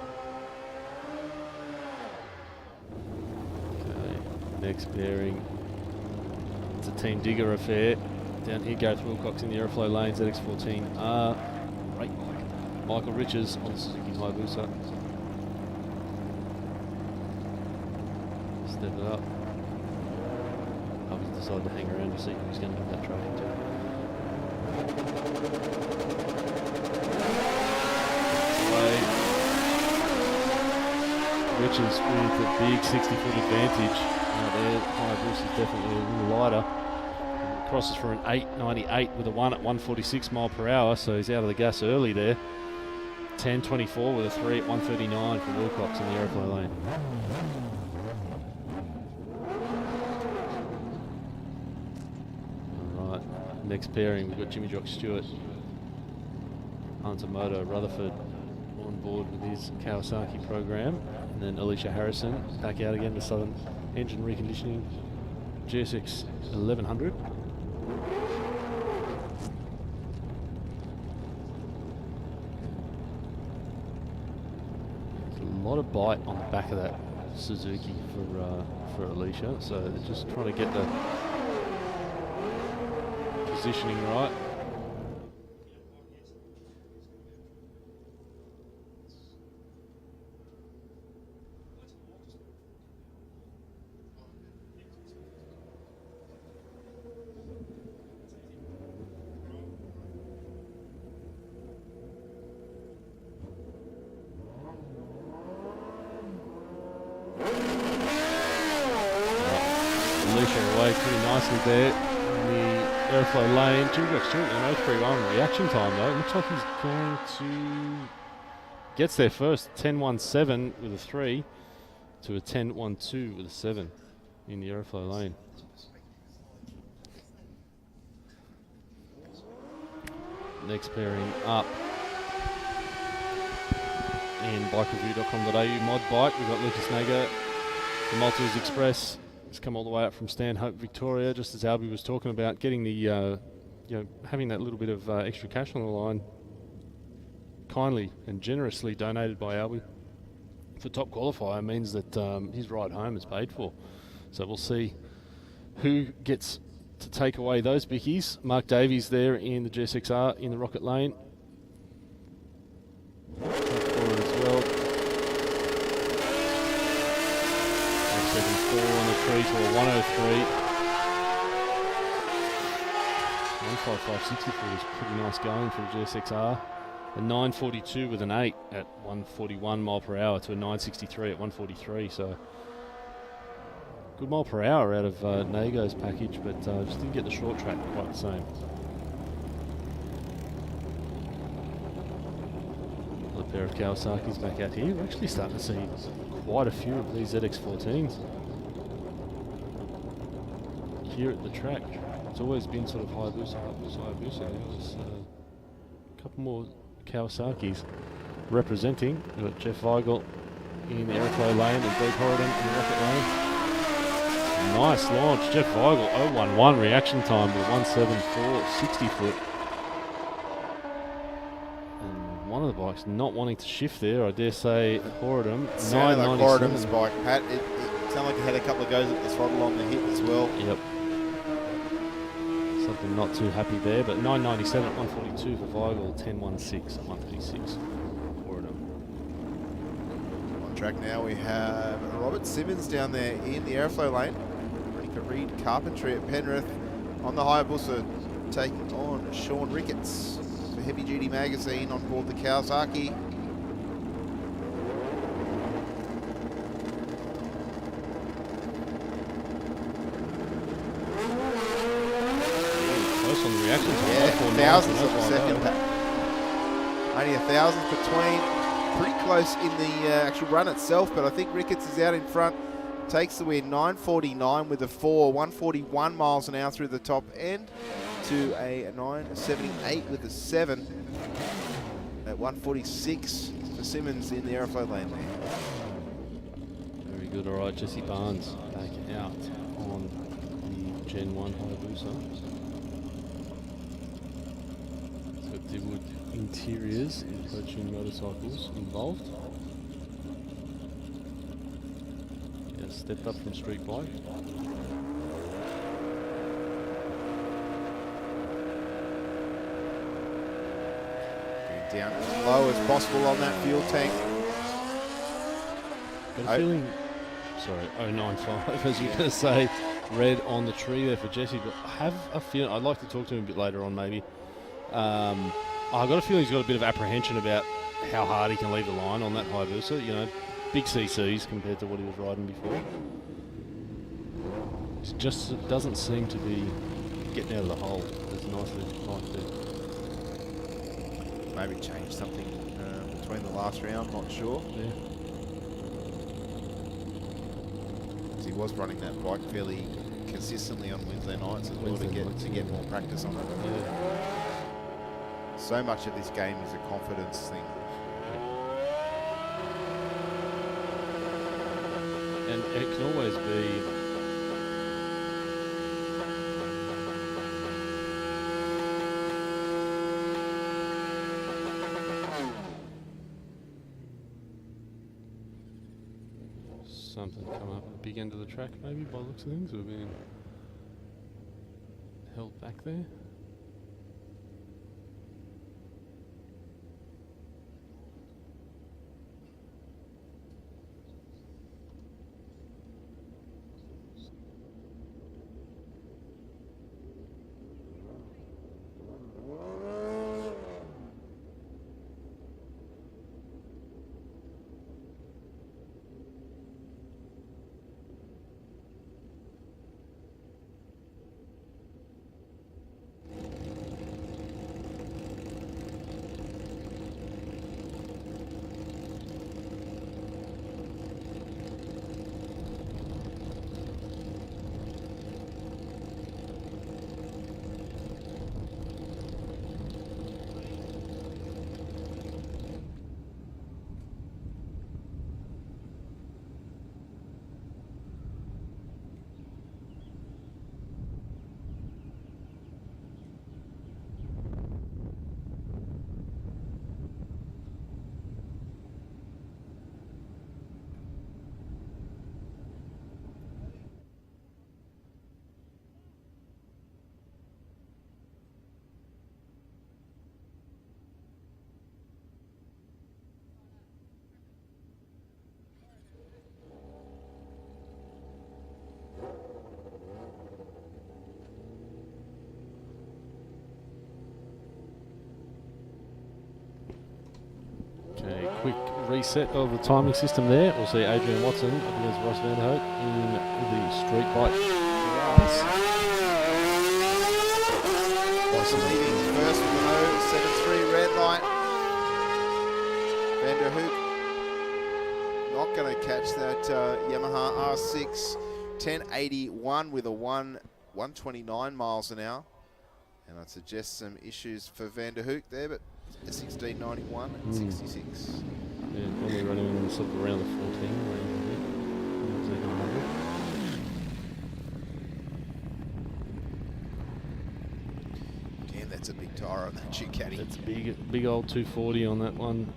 Okay, Next pairing. It's a Team Digger affair. Down here, Gareth Wilcox in the Aeroflow lane, ZX14R. Great bike. Michael Riches on the Suzuki Hayabusa. Step it up. I've decided to hang around to see who's going to have that training too. Riches with a big 60-foot advantage. There, Hayabusa is definitely a little lighter. Crosses for an 8.98 with a 1 at 146 mile per hour, so he's out of the gas early there. 10.24 with a 3 at 139 for Wilcox in the Aeroflow lane. Alright, next pairing we've got Jimmy Jock Stewart, Hunter Moto Rutherford on board with his Kawasaki program, and then Alicia Harrison back out again with Southern Engine Reconditioning GSX 1100. A lot of bite on the back of that Suzuki for Alicia, so they're just trying to get the positioning right. Away pretty nicely there in the Aeroflow lane. Jimmy Jock Stewart in an 0.31 reaction time though. It looks like he's going to... Gets there first, 10.17 with a 3 to a 10.12 with a 7 in the Aeroflow lane. Next pairing up in bikereview.com.au mod bike. We've got Lucas Nager, the Maltese Express. It's come all the way up from Stanhope, Victoria, just as Albie was talking about, getting the, having that little bit of extra cash on the line, kindly and generously donated by Albie for top qualifier means that his ride home is paid for. So we'll see who gets to take away those bickies. Mark Davies there in the GSXR in the Rocket lane. Forward as well. 7.4 on the tree to a 103. 155.64 is pretty nice going for a GSXR. A 9.42 with an 8 at 141 mile per hour to a 9.63 at 143. So good mile per hour out of Nago's package, but just didn't get the short track quite the same. Another pair of Kawasaki's back out here. We're actually starting to see quite a few of these ZX14s here at the track. It's always been sort of Hayabusa. There's a couple more Kawasaki's representing. We've got Jeff Weigel in the Aeroflow lane and Greg Horridon in the Rocket lane. Nice launch, Jeff Weigel, 0.11 reaction time with 1.74, 60 foot. And one of the bikes not wanting to shift there, I dare say, Horridon. It sounded like Horridon's bike, Pat. It sounded like it had a couple of goes at the throttle on the hip as well. Yep. Something not too happy there, but 9.97 at 142 for Weigel, 10.16 at 136 Horridon. On track now we have Robert Simmons down there in the Aeroflow lane. Monica Reed Carpentry at Penrith on the Hayabusa, taking on Sean Ricketts for Heavy Duty Magazine on board the Kawasaki. Close on the reaction time. Yeah, thousands of a second. Only 1,000 between. Pretty close in the actual run itself, but I think Ricketts is out in front. Takes the win, 9.49 with a 4, 141 miles an hour through the top end to a 9.78 with a 7 at 146 for Simmons in the Aeroflow lane there. Very good. All right, Jesse Barnes back out on the Gen 1 Hayabusa. It's got Deadwood Interiors and Coaching Motorcycles involved. has stepped up from street bike. Down as low as possible on that fuel tank. Got a feeling, sorry, 095, as you were going to say, red on the tree there for Jesse. But I have a feeling, I'd like to talk to him a bit later on maybe. I've got a feeling he's got a bit of apprehension about how hard he can leave the line on that Hayabusa. You know, big CCs compared to what he was riding before. It just doesn't seem to be getting out of the hole as nicely as it might do. Maybe change something between the last round, not sure. Yeah. He was running that bike fairly consistently on Wednesday nights as well to get more practice on it. Yeah. So much of this game is a confidence thing. And it can always be something come up at the big end of the track maybe by the looks of things. We're being held back there. Okay, quick reset of the timing system there. We'll see Adrian Watson up against Ross Van Hoek in the street bike class. Watson leading first with an 0.73 red light. Van der Hoek not going to catch that Yamaha R6 1081 with a 129 miles an hour. And I'd suggest some issues for Van der Hoek there, but 1691 and 66. Yeah, probably running in sort of around the 14 range. Damn, that's a big tyre on that Ducati. It's big old 240 on that one.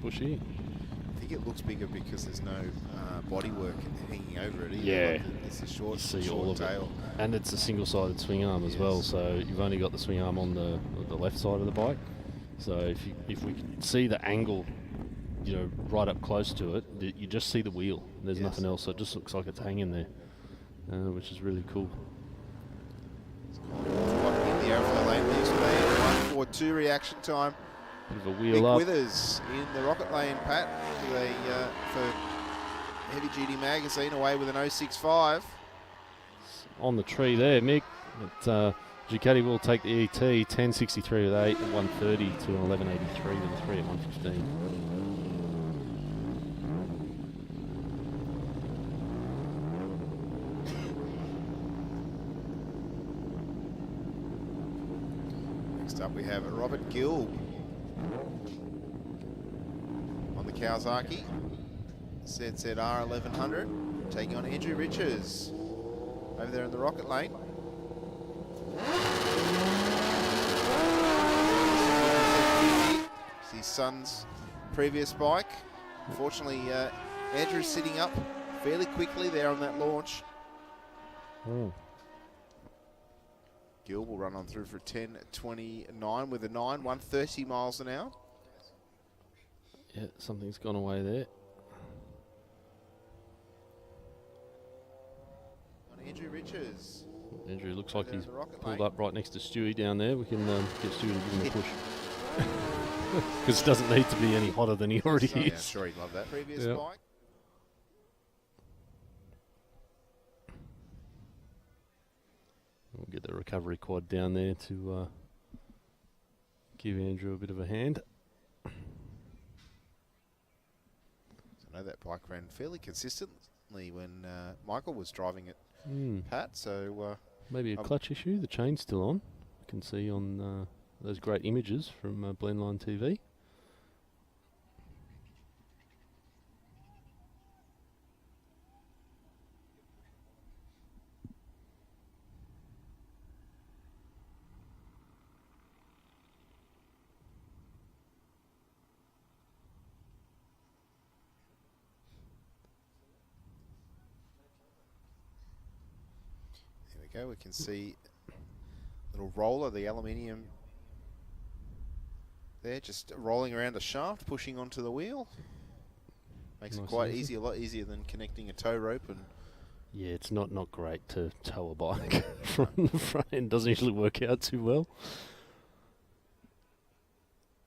Bushy. I think it looks bigger because there's no bodywork hanging over it either. Yeah, like it's a short, you see short all of tail. it. And it's a single-sided swing arm as well, so you've only got the swing arm on the left side of the bike. So if we can see the angle, you know, right up close to it, you just see the wheel. There's nothing else, so it just looks like it's hanging there, which is really cool. In the airflow lane, leaves speed 142 reaction time. Bit of a wheel Mick up. Withers in the rocket lane, Pat, with for Heavy Duty Magazine away with an 065. On the tree there, Mick. But, Ducati will take the ET 1063 with 8 at 130 to an 1183 with a 3 at 115. Next up we have Robert Gill on the Kawasaki ZZR 1100, taking on Andrew Riches over there in the rocket lane. It's his son's previous bike. Unfortunately, Andrew's sitting up fairly quickly there on that launch. Gill will run on through for 10.29 with a 9, 130 miles an hour. Yeah, something's gone away there. On Andrew Riches. Andrew looks like he's pulled lane. up right next to Stewie down there. We can get Stewie to give him a push. Because it doesn't need to be any hotter than he already Yeah, I'm is. sure he'd love that. Previous Yep. bike. We'll get the recovery quad down there to give Andrew a bit of a hand. I know that bike ran fairly consistently when Michael was driving it, Pat. So maybe a clutch issue. The chain's still on. You can see on those great images from Blendline TV. There we go. We can see little roller, the aluminium there, just rolling around a shaft, pushing onto the wheel. Makes Nice it quite and easy, a lot easier than connecting a tow rope. And Yeah, it's not great to tow a bike from the front end. Doesn't usually work out too well.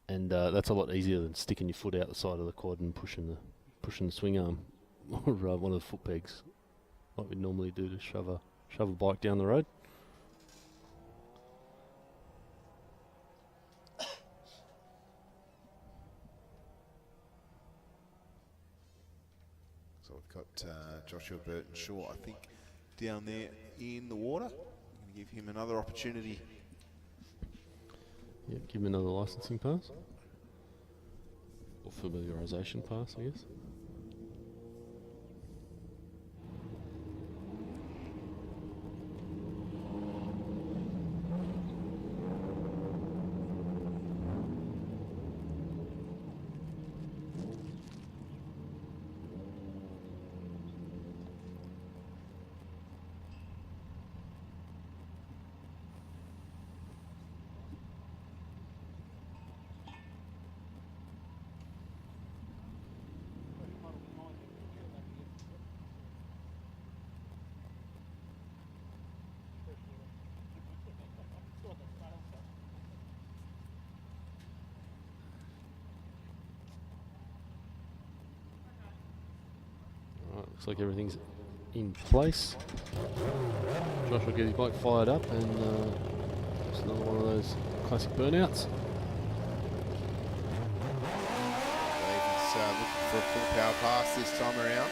And that's a lot easier than sticking your foot out the side of the quad and pushing the swing arm or one of the foot pegs, like we normally do to shove a bike down the road. so we've got Joshua Burton Shaw, I think, down there in the water. I'm going to give him another opportunity. Yep, give him another licensing pass. Or familiarisation pass, I guess. Looks like everything's in place. Josh will get his bike fired up and just another one of those classic burnouts. He's looking for a full power pass this time around.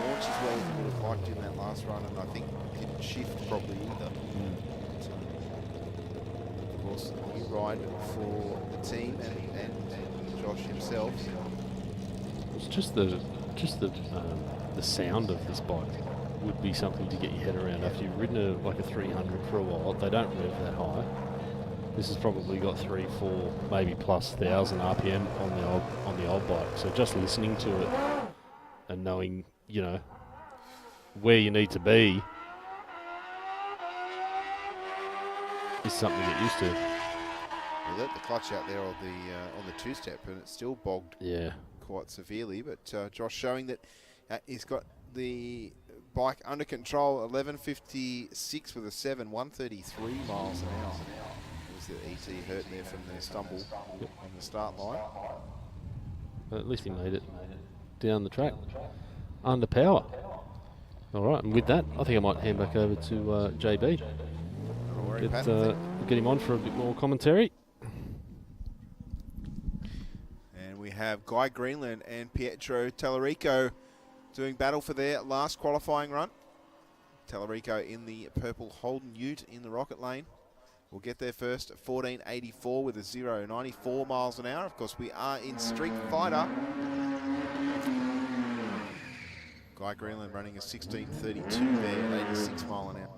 Launch as well as he would have liked in that last run, and I think didn't shift properly either. So, of course, a new ride for the team and Josh himself. It's just the sound of this bike would be something to get your head around. After you've ridden like a 300 for a while, they don't rev that high. This has probably got 3, 4, maybe plus 1,000 RPM on the old bike. So just listening to it and knowing, you know, where you need to be is something to get used to. We let the clutch out there on the two-step, and it's still bogged. Yeah. Quite severely, but Josh showing that he's got the bike under control. 11.56 with a 7, 133 miles an hour. Was the ET hurt there from the stumble on the start line? But at least he made it down the track under power. All right, and with that, I think I might hand back over to JB. Get him on for a bit more commentary. We have Guy Greenland and Pietro Tallarico doing battle for their last qualifying run. Tallarico in the purple Holden Ute in the rocket lane. We'll get there first at 14.84 with a 0.94 miles an hour. Of course, we are in Street Fighter. Guy Greenland running a 16.32 there at 86 mile an hour.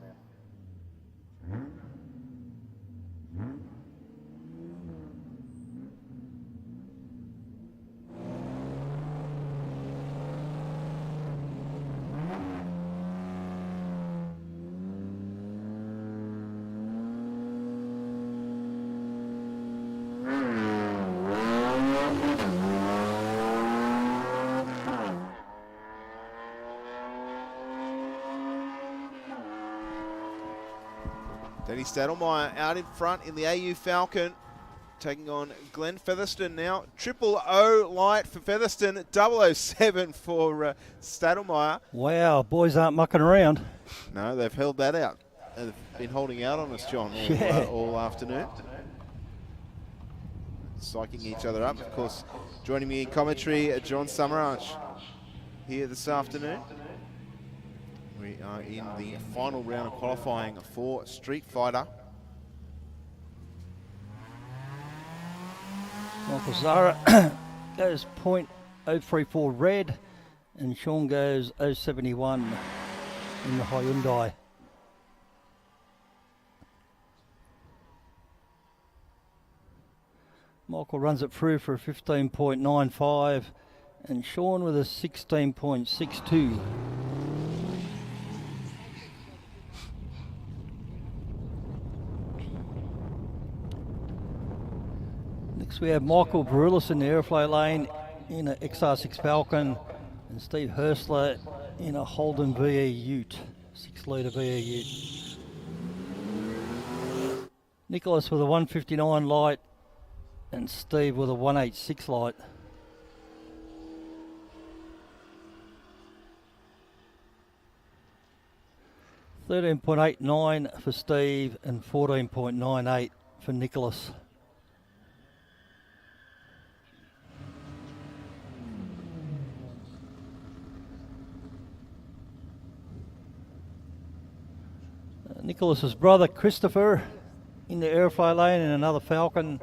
Tony Stadelmeyer out in front in the AU Falcon, taking on Glenn Featherston now. 000 light for Featherston, 007 for Stadelmeyer. Wow, boys aren't mucking around. No, they've held that out. They've been holding out on us, John, all afternoon. Psyching each other up. Of course, joining me in commentary, John Summerarch here this afternoon. We are in the final round of qualifying for Street Fighter. Michael Zara goes .034 red, and Sean goes 071 in the Hyundai. Michael runs it through for a 15.95, and Sean with a 16.62. Next we have Michael Barulis in the airflow lane in an XR6 Falcon, and Steve Hurstler in a Holden VE Ute, 6 litre VE Ute. Nicholas with a 159 light, and Steve with a 186 light. $13.89 for Steve and 14.98 for Nicholas. Nicholas's brother Christopher in the airflow lane in another Falcon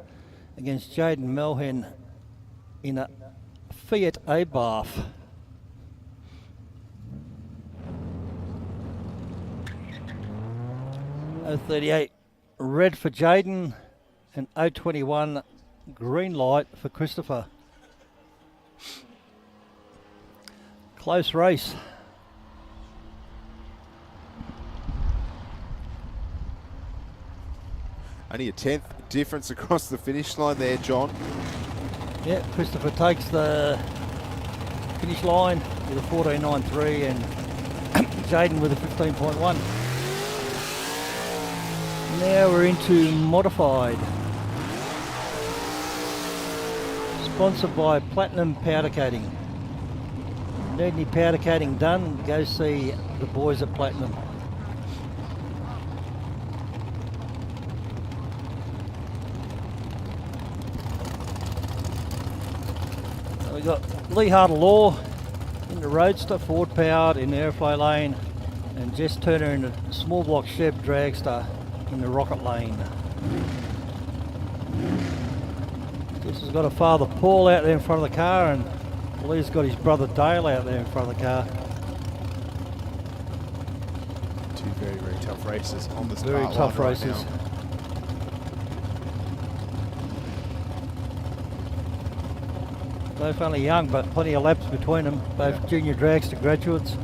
against Jaden Melhen in a Fiat Abarth. .038 red for Jaden and .021 green light for Christopher. Close race. Only a 10th difference across the finish line there, John. Yeah, Christopher takes the finish line with a 14.93 and Jaden with a 15.1. Now we're into modified. Sponsored by Platinum Powder Coating. Need any powder coating done, go see the boys at Platinum. We got Lee Harder Law in the Roadster, Ford powered in the airflow lane, and Jess Turner in the small block Chev Dragster in the Rocket lane. Jess has got a father Paul out there in front of the car, and Lee's got his brother Dale out there in front of the car. Two very, very tough races on the start Very tough line races. Right now. Both only young, but plenty of laps between them. Both junior dragster graduates.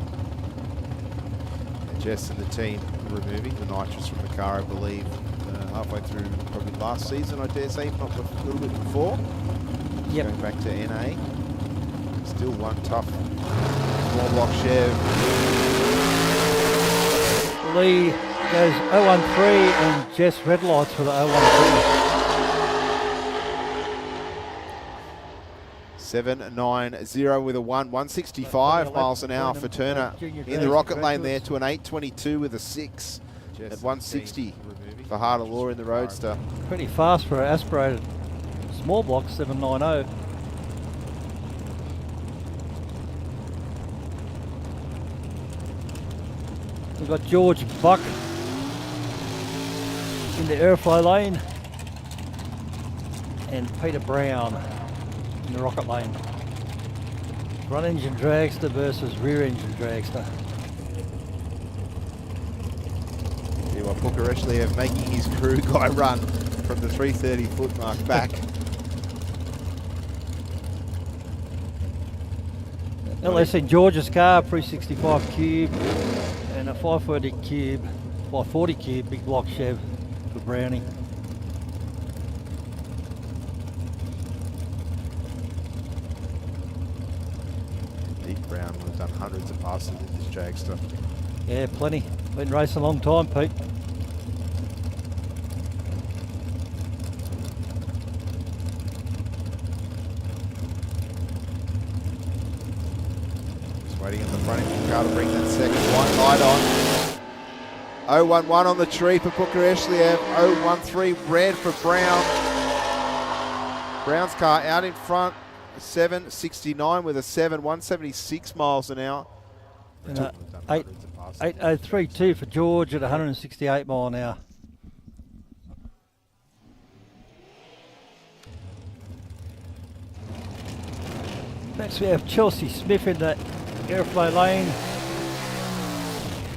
And Jess and the team removing the nitrous from the car, I believe, halfway through probably last season, I dare say, if not a little bit before. Yep. Going back to NA. Still one tough small block Chev. Lee goes 013 and Jess red lights for the 013. 790 with a 165 miles an hour for Turner in the rocket lane there to an 822 with a 6 at 160 for Harder Law in the Roadster. Pretty fast for an aspirated small block, 790. We've got George Buck in the airflow lane and Peter Brown in the rocket lane. Front engine dragster versus rear engine dragster. Yeah, well, Pukareshlev making his crew guy run from the 330 foot mark back. LS in George's car, 365 cube and a 540 cube, 540 cube big block Chev for Brownie. Brown has done hundreds of passes in this dragster. Yeah, plenty. Been racing a long time, Pete. Waiting on the front engine car to bring that second white light on. 011 on the tree for Booker Eshliev. 013 red for Brown. Brown's car out in front. 769 with a 176 miles an hour. 8032 for George at 168 mile an hour. Next we have Chelsea Smith in the airflow lane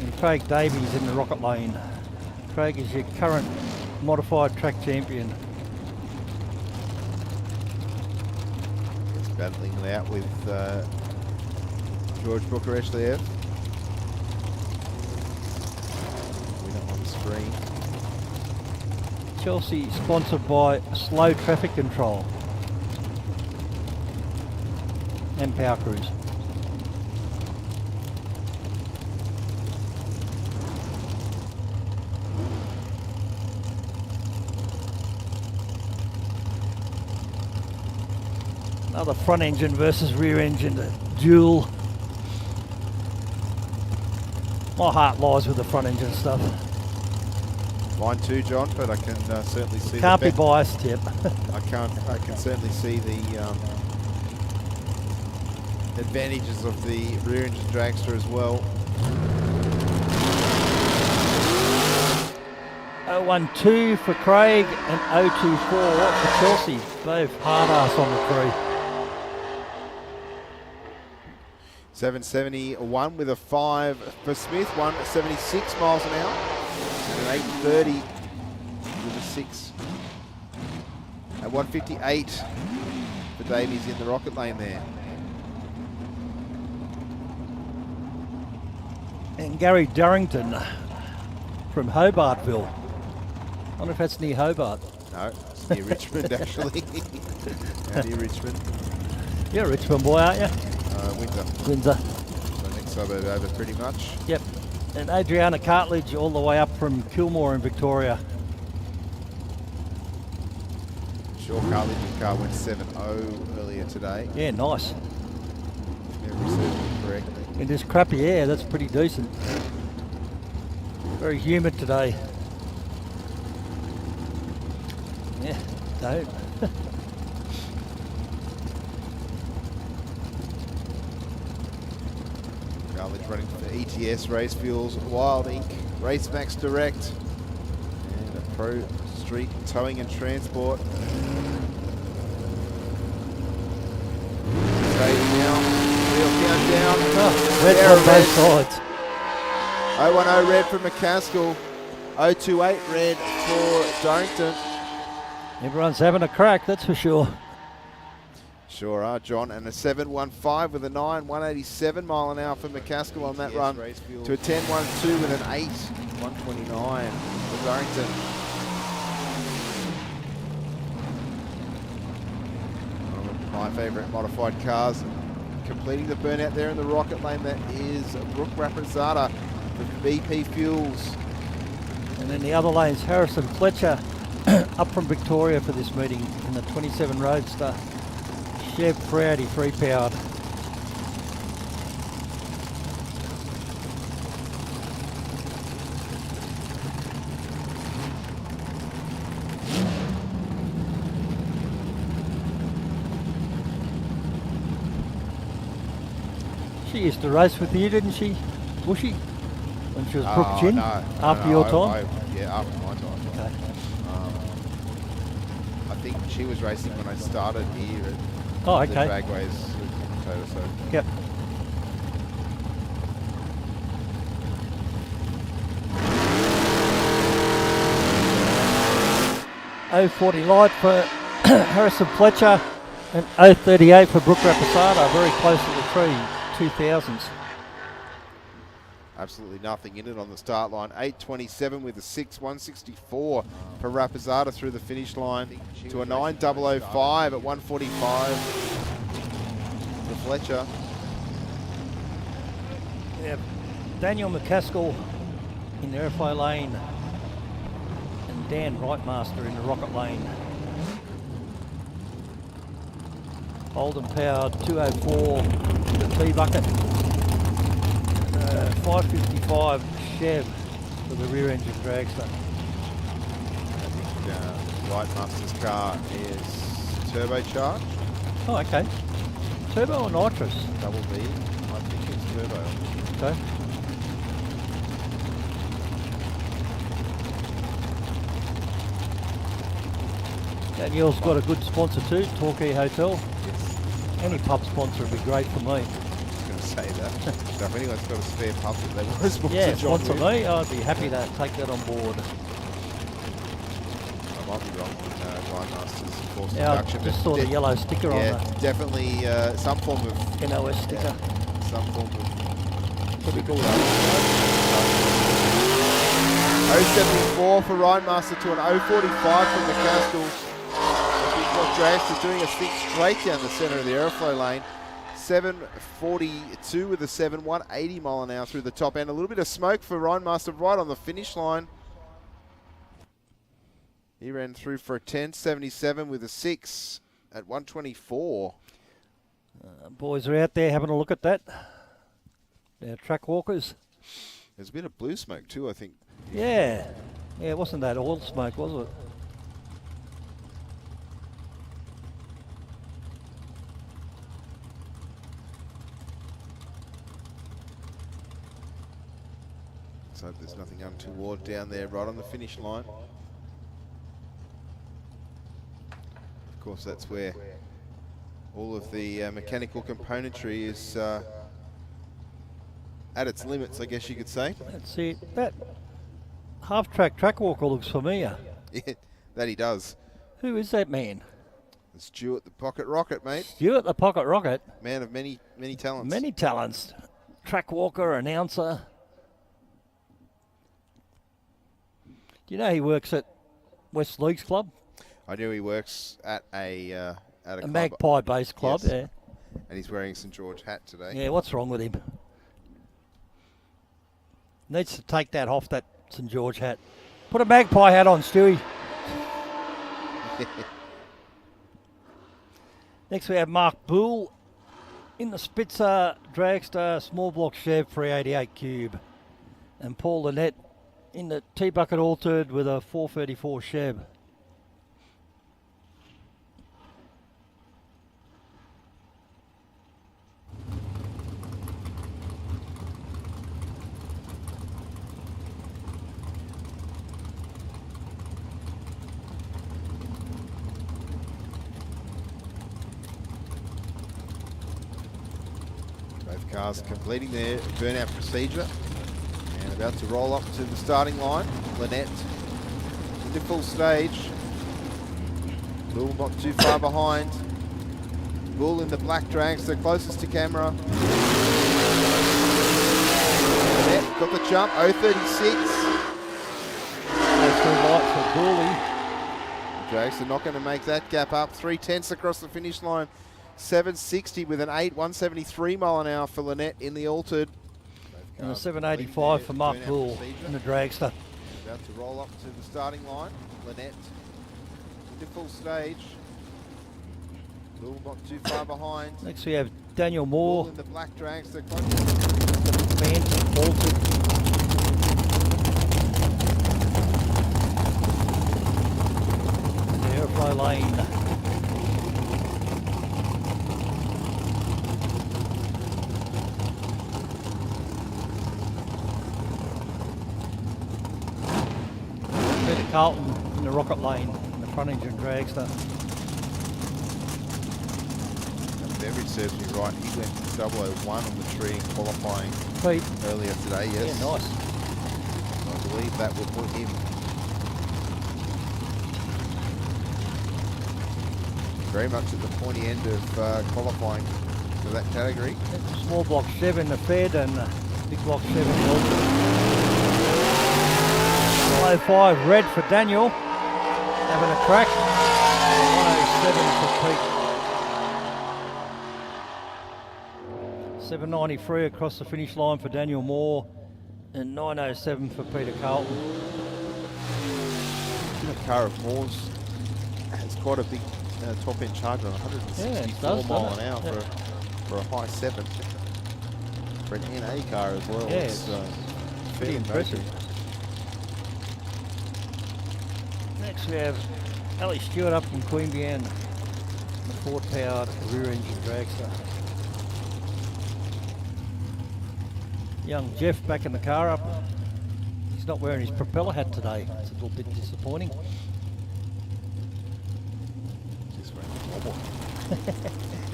and Craig Davies in the rocket lane. Craig is your current modified track champion. It's battling it out with George Booker Eshliev. Winner on the screen. Chelsea sponsored by Slow Traffic Control and Power Cruise. Another front engine versus rear engine duel. My heart lies with the front engine stuff. Mine too, John, but I can certainly see. Can't be biased, yep. I can certainly see the advantages of the rear engine dragster as well. 012 for Craig and 024 for Chelsea. Both hard ass on the tree. 771 with a 5 for Smith, 176 miles an hour, and an 830 with a 6. At 158 for Davies in the rocket lane there. And Gary Durrington from Hobartville. I wonder if that's near Hobart. No, it's near Richmond actually. Out near Richmond. You're a Richmond boy, aren't you? Windsor. Windsor. So next suburb over pretty much. Yep. And Adriana Cartledge all the way up from Kilmore in Victoria. Sure, Cartledge's car went 7.0 earlier today. Yeah, nice. If memory serves me correctly. In this crappy air, that's pretty decent. Very humid today. Yeah, don't. Cartledge running for ETS Race Fuels, Wild Inc, Race Max Direct, and a Pro Street Towing and Transport. Straight now, real countdown. Red on both sides. 010 red for McCaskill, 028 red for Darrington. Everyone's having a crack, that's for sure. Sure are, John. And a 715 with a 9, 187 mile an hour for McCaskill on that run. To a 1012 with an 8, 129 for Darrington. One of my favourite modified cars. Completing the burnout there in the rocket lane, that is Brooke Rapazada with BP Fuels. And in the other lanes, Harrison Fletcher up from Victoria for this meeting in the 27 Roadster. Chev Prouty 3-powered. She used to race with you, didn't she, Bushy? When she was Brooke Chin? No, after your time? Yeah, after my time. Okay. I think she was racing when I started here at the Dragways commentator. So. Yep. .040 light for Harrison Fletcher and .038 for Brooke Rapazada, very close to the tree, 2000s. Absolutely nothing in it on the start line. 827 with a 6, 164 for Rapazada through the finish line to a 9005 at 145 for Fletcher. Yeah, Daniel McCaskill in the airflow lane and Dan Wrightmaster in the rocket lane. Holden powered 204 to the T bucket. 555 Chev for the rear engine dragster. I think Lightmaster's car is turbocharged. Oh, okay. Turbo or nitrous? Double B. I think it's turbo. Okay. Danielle's got a good sponsor too, Torquay Hotel. Yes. Any pub sponsor would be great for me. I was going to say that. So if anyone's got a spare pub that they want to sponsor, Yeah, John sponsor with, me. I'd be happy to take that on board. I might be wrong with Grindmaster's course Yeah, I production. just saw the yellow sticker on Yeah, the definitely some form of NOS sticker. some form of. Pretty cool. 074 for Rhinemaster to an 045 from McCaskill. Dragster doing a stick straight down the centre of the airflow lane. 742 with a 7, 180 mile an hour through the top end. A little bit of smoke for Rhinemaster right on the finish line. He ran through for a 10.77 with a 6 at 124. Boys are out there having a look at that. Our track walkers. There's a bit of blue smoke too, I think. Yeah. Yeah, it wasn't that oil smoke, was it? So there's nothing untoward down there right on the finish line. Of course, that's where all of the mechanical componentry is at its limits, I guess you could say. Let's see, that half-track track walker looks familiar. Yeah, that he does. Who is that man? It's Stuart the Pocket Rocket, mate. Stuart the Pocket Rocket. Man of many talents. Many talents. Track walker, announcer. Do you know he works at West Leagues Club? I know he works at a club. Magpie-based club, Yes. yeah. And he's wearing a St George hat today. Yeah, what's wrong with him? Needs to take that off, that St George hat. Put a Magpie hat on, Stewie. Next we have Mark Bull in the Spitzer Dragster small block Chev 388 Cube. And Paul Lynette in the T-Bucket Altered with a 434 Chev. Both cars completing their burnout procedure and about to roll up to the starting line. Lynette into full stage. Bull not too far behind. Bull in the black dragster closest to camera. Lynette got the jump, 036. That's too light for Bully. Dragster not going to make that gap up. 3/10 across the finish line. 760 with an 8, 173 mile an hour for Lynette in the altered. And a 785 for Mark Bull in the dragster. About to roll up to the starting line. Lynette into full stage. Bull not too far behind. Next we have Daniel Moore. Bull in the black dragster. The Phantom altered. The airflow lane. Carlton in the rocket lane in the front engine dragster. Beveridge serves me right. He went 001 on the tree in qualifying Pete. Earlier today, yes. Yeah, nice. I believe that will put him very much at the pointy end of qualifying for that category. Small block Chev in the Fed and big block Chev in the Ultra. 105 red for Daniel, having a crack. 107 for Pete. 793 across the finish line for Daniel Moore, and 907 for Peter Carlton. The car of Moore's has quite a big top end charge on 164 mile an hour for a high 7. For an NA car as well. Yeah, it's pretty impressive. Next we have Ali Stewart up from Queanbeyan, the Ford-powered rear-engine dragster. Young Jeff back in the car up. He's not wearing his propeller hat today. It's a little bit disappointing. Just wearing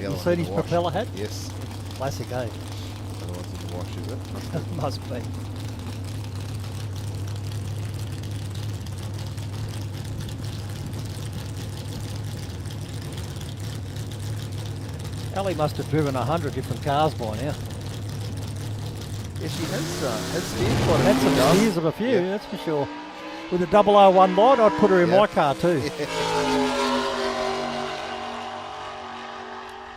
a You seen his propeller hat? Yes. Classic, eh? Otherwise in the wash, is it? Must be. Ali must have driven 100 different cars by now. Yes, he has steered quite a Had few some cars. steers of a few, Yeah. that's for sure. With a 001 light, I'd put her in my car too.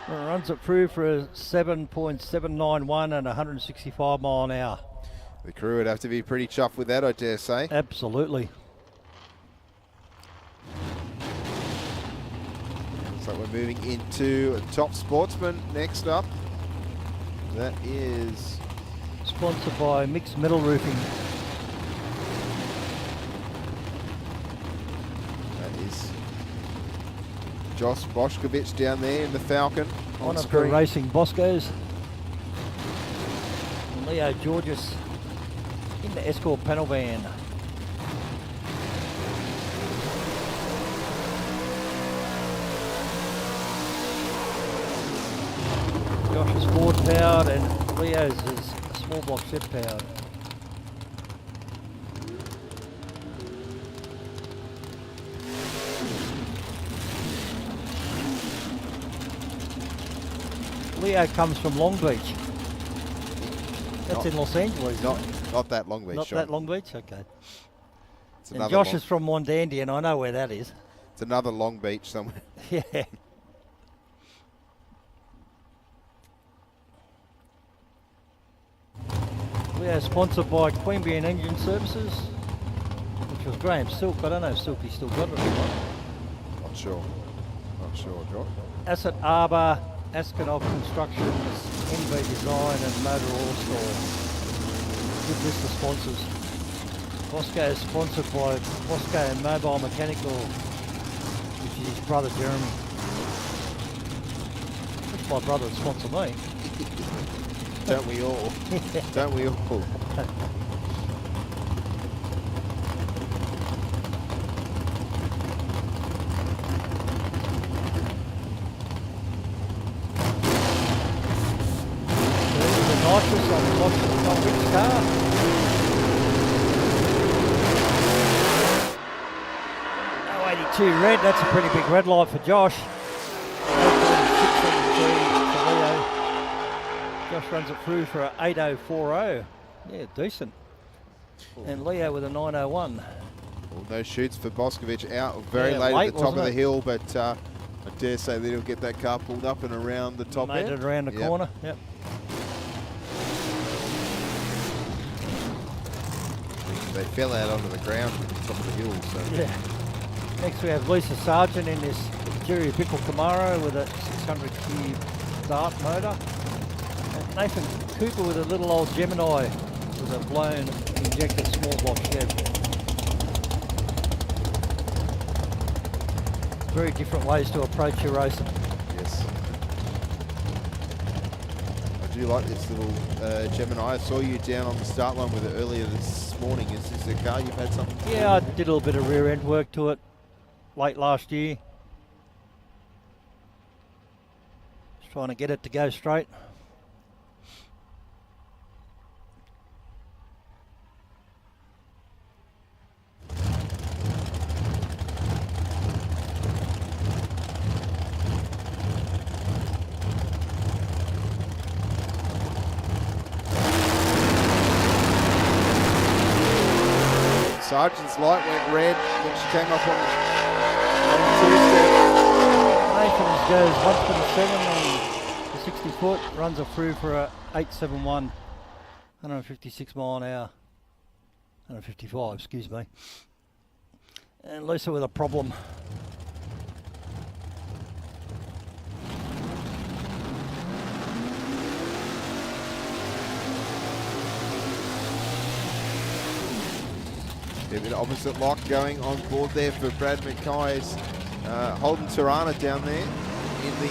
Runs it through for a 7.791 and 165 mile an hour. The crew would have to be pretty chuffed with that, I dare say. Absolutely. So we're moving into Top Sportsman next up. That is Sponsored by Mixed Metal Roofing. That is Josh Boshkovich down there in the Falcon on One of the screen. racing Boscos. And Leo Georges in the Escort panel van. Josh is Ford powered and Leo's is small block set powered. Leo comes from Long Beach. That's in Los Angeles. Not that Long Beach. Not Sean. that Long Beach? Okay. It's And another Josh long- is from Wandandi, and I know where that is. It's another Long Beach somewhere. Yeah. We are sponsored by Queanbeyan Engine Services, which was Graham Silk. I don't know if Silky's still got it or not. Not sure. Not sure, Josh. Asset Arbor, Askinov Constructions, NV Design and Motor Oil Store. Good list of sponsors. Bosco is sponsored by Bosco Mobile Mechanical, which is his brother Jeremy. Wish my brother would sponsor me. Don't we all? Don't we all? Nitrous on Rick's car. Oh, 82 red, that's a pretty big red light for Josh. 673 for Leo. Josh runs it through for a 8040. Yeah, decent. And Leo with a 901. Well, no shoots for Boskovich out very Yeah, late late, at the top of wasn't the it? hill, but I dare say that he'll get that car pulled up and around the top Made end. it around the Yep. corner. Yep. They fell out onto the ground at the top of the hill. So Yeah. Next we have Lisa Sargent in this Jerry Bickle Camaro with a 600 cube Dart motor. And Nathan Cooper with a little old Gemini with a blown injected small block Chev. Very different ways to approach your racing. yes, I do like this little Gemini. I saw you down on the start line with it earlier this morning. Is this a car you've had something? Yeah, I did a little bit of rear end work to it late last year. Just trying to get it to go straight. Sargent's light went red when she came up on two-step. Nathan's goes 127 on the 60 foot, runs it through for a 871, 156 mile an hour, 155, excuse me. And Lisa with a problem. A bit of opposite lock going on board there for Brad Mackay's Holden Tirana down there in the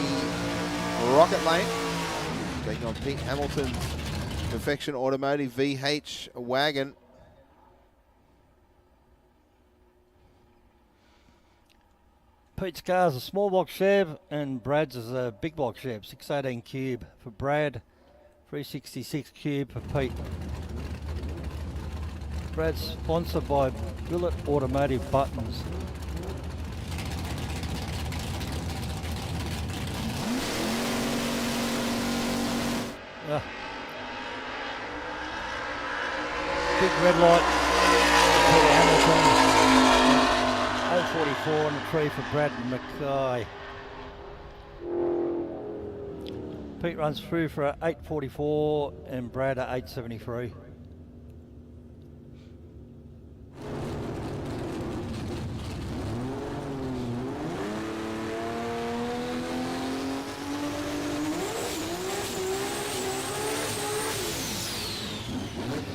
Rocket Lane. Taking on Pete Hamilton's Perfection Automotive VH wagon. Pete's car's a small block Chev and Brad's is a big block Chev, 618 cube for Brad, 366 cube for Pete. Brad's sponsored by Billet Automotive Buttons. Big red light, Peter Hamilton, 044 on the tree for Brad Mackay. Pete runs through for a 844 and Brad at 873.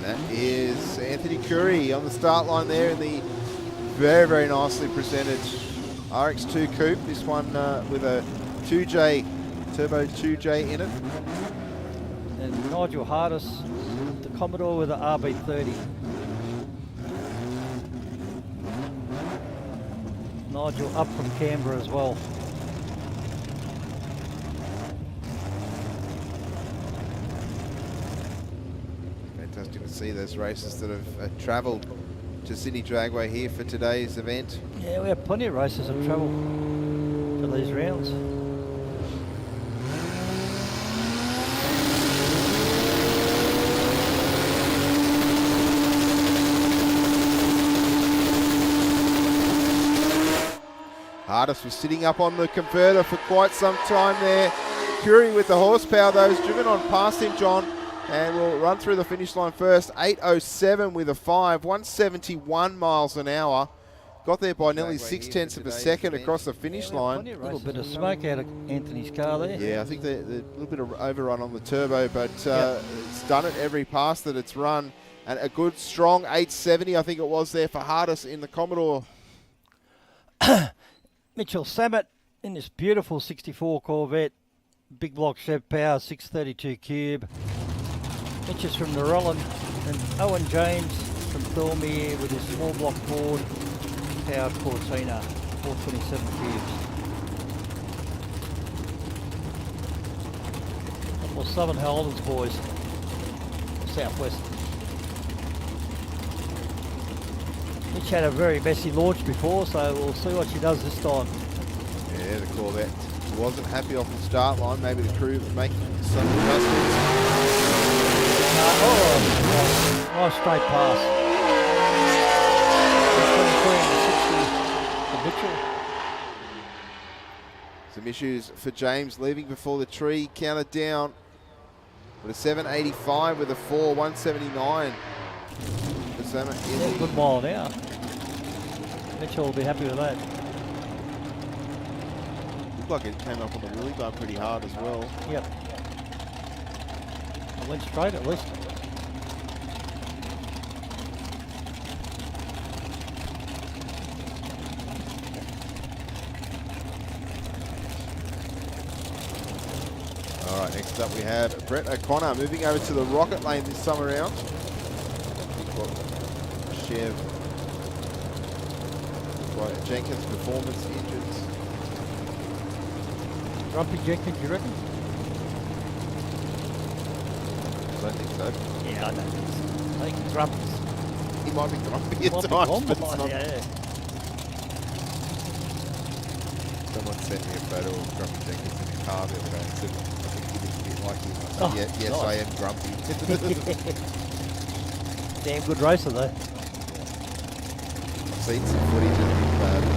That is Anthony Curry on the start line there in the very, very nicely presented RX2 coupe. This one with a 2J, turbo 2J in it. And Nigel Hardis, the Commodore with an RB30. Nigel up from Canberra as well. Fantastic to see those races that have travelled to Sydney Dragway here for today's event. Yeah, we have plenty of races that travel for these rounds. Hardis was sitting up on the converter for quite some time there. Curry with the horsepower though has driven on past him, John, and we'll run through the finish line first. 8:07 with a 5, 171 miles an hour. Got there by nearly 0.6 of a second across the finish line. A little bit of smoke out of Anthony's car there. Yeah, I think the little bit of overrun on the turbo, but it's done it every pass that it's run. And a good, strong 870, I think it was there for Hardis in the Commodore. Mitchell Samet in this beautiful 64 Corvette, big block Chev power, 632 cube. Mitch is from Narellan, and Owen James from Thormere with his small block Ford powered Cortina, 427 cubes. Well, Southern Holdens boys, Southwest. Mitch had a very messy launch before, so we'll see what she does this time. Yeah, the Corvette wasn't happy off the start line. Maybe the crew making some adjustments. Nice straight pass. Some issues for James leaving before the tree. Counted down with a 785 with a 4, 179. Yeah, good mile an hour. Mitchell will be happy with that. Looked like it came up on the wheelie bar pretty hard as well. Yep. It went straight at least. All right, next up we have Brett O'Connor moving over to the Rocket Lane this summer round. Chev by Jenkins Performance Engines. Grumpy Jenkins, you reckon? I don't think so. Yeah, I don't think so. I think Grumpy's. He might be grumpy at times, but it's not. Yeah. Someone sent me a photo of Grumpy Jenkins in his car the other day and said, I think he looks a bit like you. I said, yes, nice. I am grumpy. Damn good racer though. I've seen some footage of him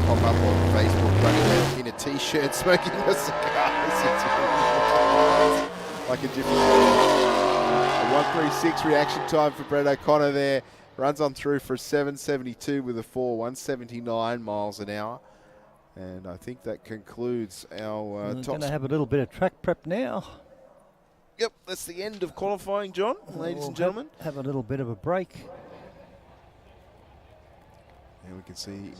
pop up on Facebook running out in a t-shirt smoking a cigar. Like a different a 136 reaction time for Brett O'Connor there. Runs on through for 772 with a 4, 179 miles an hour. And I think that concludes our We're going to have a little bit of track prep now. Yep, that's the end of qualifying, John, ladies and gentlemen. Have a little bit of a break. And we can see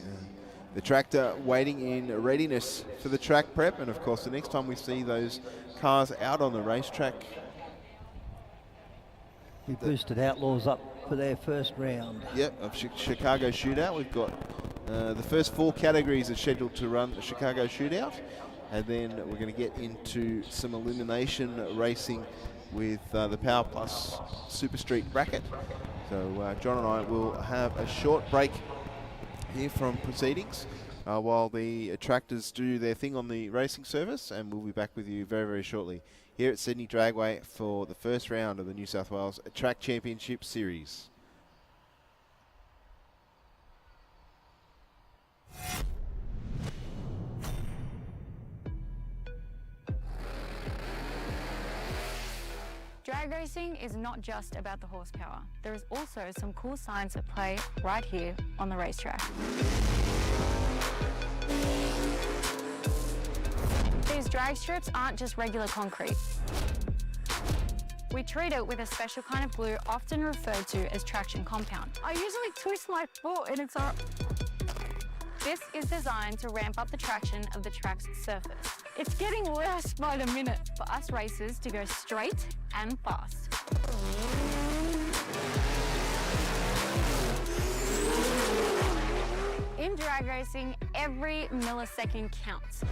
the tractor waiting in readiness for the track prep. And of course, the next time we see those cars out on the racetrack, We boosted Outlaws up for their first round. Yep, of Chicago Shootout. We've got the first 4 categories are scheduled to run the Chicago Shootout, and then we're going to get into some elimination racing with the Power Plus Super Street bracket. So John and I will have a short break here from proceedings while the tractors do their thing on the racing service, and we'll be back with you very, very shortly here at Sydney Dragway for the first round of the New South Wales Track Championship Series. Drag racing is not just about the horsepower. There is also some cool science at play right here on the racetrack. These drag strips aren't just regular concrete. We treat it with a special kind of glue often referred to as traction compound. I usually twist my foot and it's all... This is designed to ramp up the traction of the track's surface. It's getting worse by the minute for us racers to go straight and fast. In drag racing, every millisecond counts.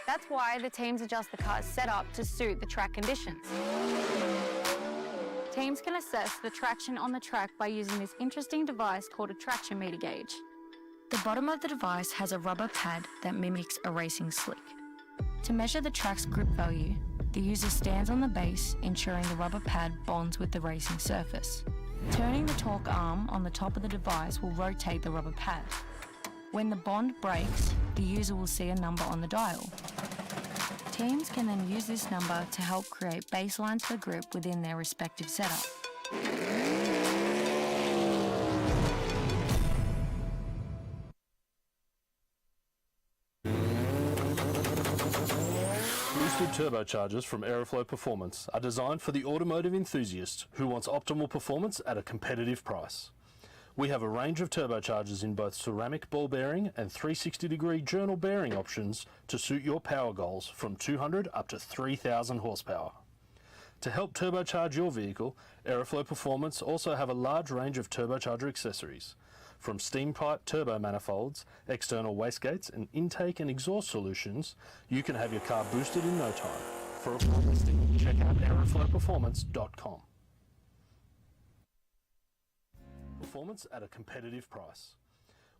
That's why the teams adjust the car's setup to suit the track conditions. Teams can assess the traction on the track by using this interesting device called a traction meter gauge. The bottom of the device has a rubber pad that mimics a racing slick. To measure the track's grip value, the user stands on the base, ensuring the rubber pad bonds with the racing surface. Turning the torque arm on the top of the device will rotate the rubber pad. When the bond breaks, the user will see a number on the dial. Teams can then use this number to help create baselines for grip within their respective setup. Boosted turbochargers from Aeroflow Performance are designed for the automotive enthusiast who wants optimal performance at a competitive price. We have a range of turbochargers in both ceramic ball bearing and 360-degree journal bearing options to suit your power goals from 200 up to 3,000 horsepower. To help turbocharge your vehicle, Aeroflow Performance also have a large range of turbocharger accessories. From steam pipe turbo manifolds, external wastegates and intake and exhaust solutions, you can have your car boosted in no time. For a full listing, check out aeroflowperformance.com. Performance at a competitive price.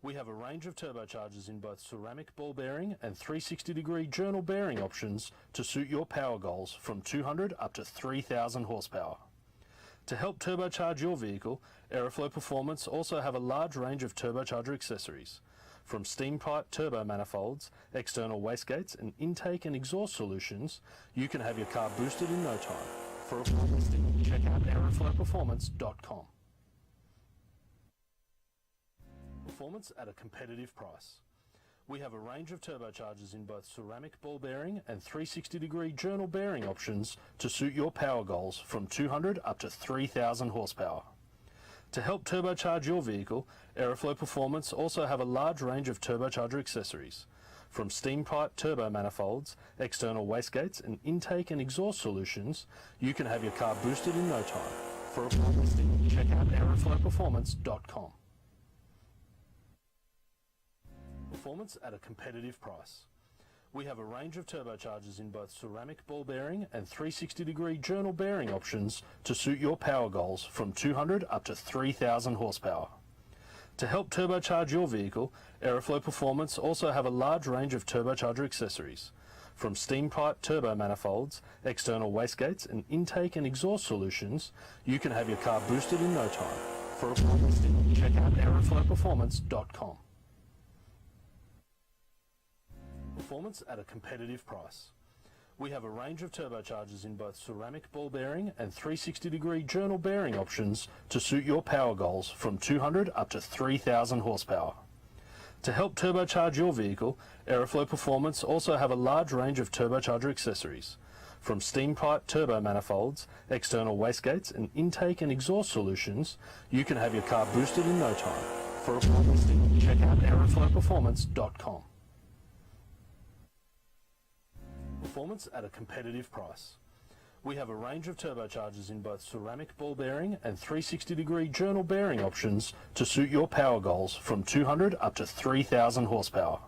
We have a range of turbochargers in both ceramic ball bearing and 360-degree journal bearing options to suit your power goals from 200 up to 3,000 horsepower. To help turbocharge your vehicle, Aeroflow Performance also have a large range of turbocharger accessories. From steam pipe turbo manifolds, external wastegates and intake and exhaust solutions, you can have your car boosted in no time. For a full listing, check out aeroflowperformance.com. Performance at a competitive price. We have a range of turbochargers in both ceramic ball bearing and 360-degree journal bearing options to suit your power goals from 200 up to 3,000 horsepower. To help turbocharge your vehicle, Aeroflow Performance also have a large range of turbocharger accessories. From steam pipe turbo manifolds, external wastegates and intake and exhaust solutions, you can have your car boosted in no time. For a full listing, check out aeroflowperformance.com. Performance at a competitive price. We have a range of turbochargers in both ceramic ball bearing and 360-degree journal bearing options to suit your power goals from 200 up to 3,000 horsepower. To help turbocharge your vehicle, Aeroflow Performance also have a large range of turbocharger accessories. From steam pipe turbo manifolds, external wastegates and intake and exhaust solutions, you can have your car boosted in no time. For a full listing, check out aeroflowperformance.com. Performance at a competitive price. We have a range of turbochargers in both ceramic ball bearing and 360-degree journal bearing options to suit your power goals from 200 up to 3,000 horsepower. To help turbocharge your vehicle, Aeroflow Performance also have a large range of turbocharger accessories. From steam pipe turbo manifolds, external wastegates and intake and exhaust solutions, you can have your car boosted in no time. For a full listing, check out aeroflowperformance.com. Performance at a competitive price. We have a range of turbochargers in both ceramic ball bearing and 360-degree journal bearing options to suit your power goals from 200 up to 3,000 horsepower.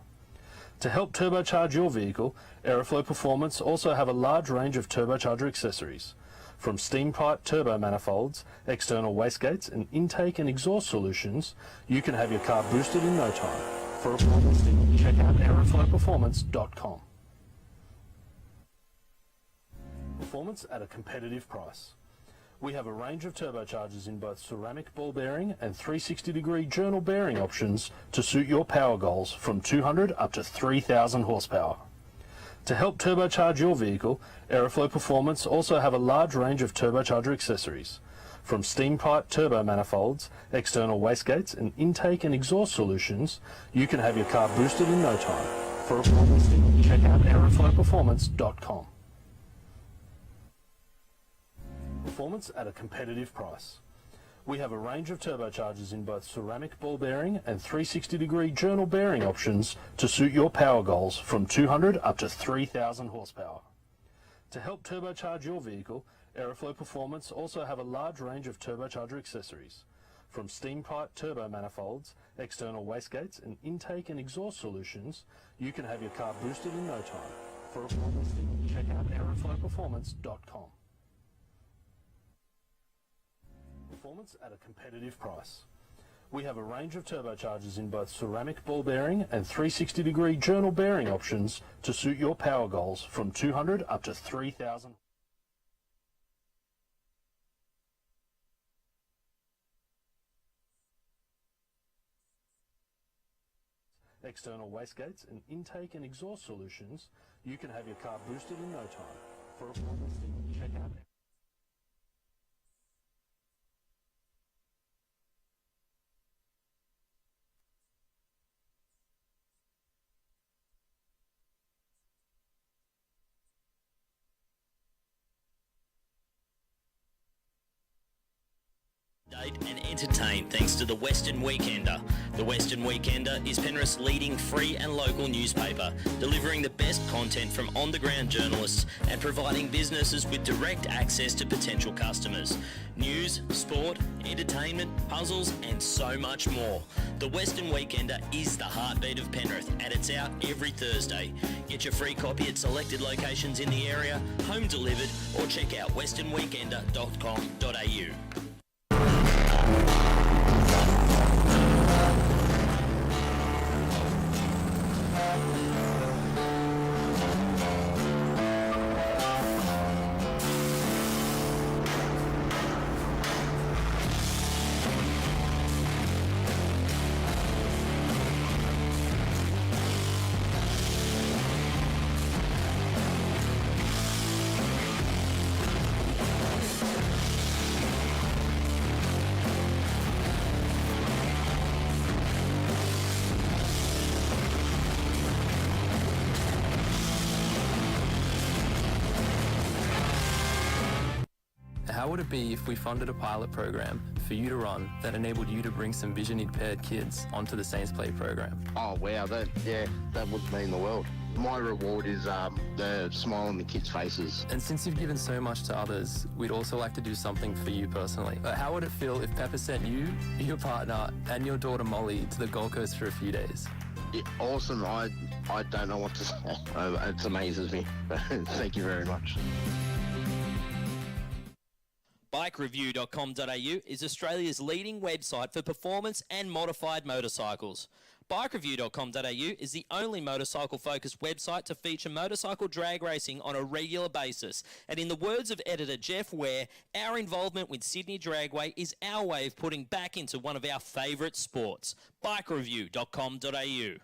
To help turbocharge your vehicle, Aeroflow Performance also have a large range of turbocharger accessories. From steam pipe turbo manifolds, external wastegates and intake and exhaust solutions, you can have your car boosted in no time. For a full listing, check out aeroflowperformance.com. Performance at a competitive price. We have a range of turbochargers in both ceramic ball bearing and 360-degree journal bearing options to suit your power goals from 200 up to 3,000 horsepower. To help turbocharge your vehicle, Aeroflow Performance also have a large range of turbocharger accessories. From steam pipe turbo manifolds, external wastegates and intake and exhaust solutions, you can have your car boosted in no time. For a full listing, check out aeroflowperformance.com. Performance at a competitive price. We have a range of turbochargers in both ceramic ball bearing and 360-degree journal bearing options to suit your power goals from 200 up to 3,000 horsepower. To help turbocharge your vehicle, Aeroflow Performance also have a large range of turbocharger accessories. From steam pipe turbo manifolds, external wastegates and intake and exhaust solutions, you can have your car boosted in no time. For a full listing, check out aeroflowperformance.com. Performance at a competitive price. We have a range of turbochargers in both ceramic ball bearing and 360-degree journal bearing options to suit your power goals from 200 up to 3,000. External wastegates and intake and exhaust solutions, you can have your car boosted in no time. For a full listing, check out and entertain thanks to the Western Weekender. The Western Weekender is Penrith's leading free and local newspaper, delivering the best content from on-the-ground journalists and providing businesses with direct access to potential customers. News, sport, entertainment, puzzles and so much more. The Western Weekender is the heartbeat of Penrith and it's out every Thursday. Get your free copy at selected locations in the area, home delivered, or check out westernweekender.com.au. How would it be if we funded a pilot program for you to run that enabled you to bring some vision impaired kids onto the Saints Play program? Oh wow, that would mean the world. My reward is the smile on the kids' faces. And since you've given so much to others, we'd also like to do something for you personally. How would it feel if Pepper sent you, your partner, and your daughter Molly to the Gold Coast for a few days? Yeah, awesome. I don't know what to say. It amazes me. Thank you very much. BikeReview.com.au is Australia's leading website for performance and modified motorcycles. BikeReview.com.au is the only motorcycle-focused website to feature motorcycle drag racing on a regular basis. And in the words of editor Jeff Ware, our involvement with Sydney Dragway is our way of putting back into one of our favourite sports. BikeReview.com.au.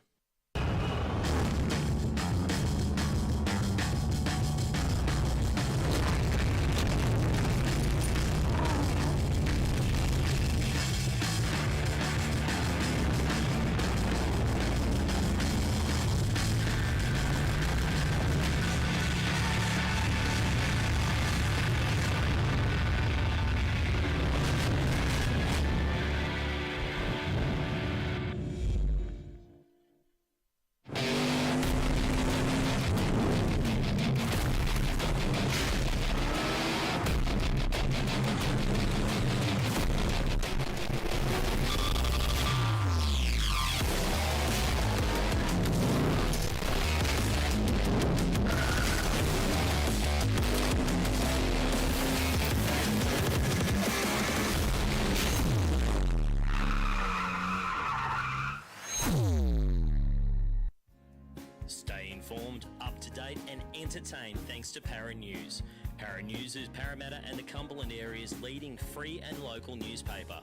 informed, up-to-date and entertained thanks to Para News. Para News is Parramatta and the Cumberland area's leading free and local newspaper,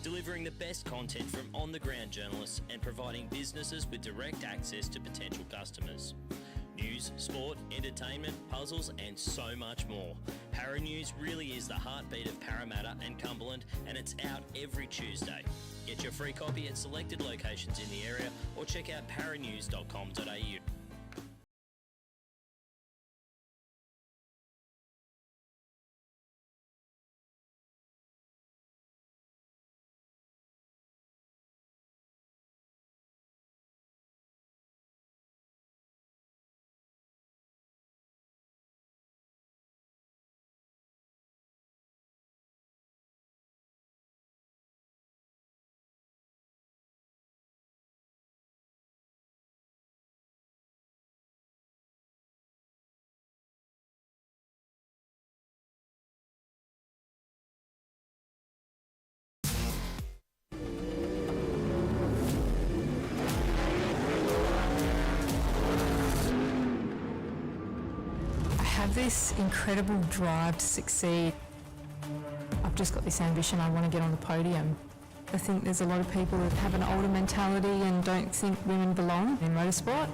delivering the best content from on-the-ground journalists and providing businesses with direct access to potential customers. News, sport, entertainment, puzzles and so much more. Para News really is the heartbeat of Parramatta and Cumberland, and it's out every Tuesday. Get your free copy at selected locations in the area or check out paranews.com.au. I have this incredible drive to succeed. I've just got this ambition, I want to get on the podium. I think there's a lot of people that have an older mentality and don't think women belong in motorsport,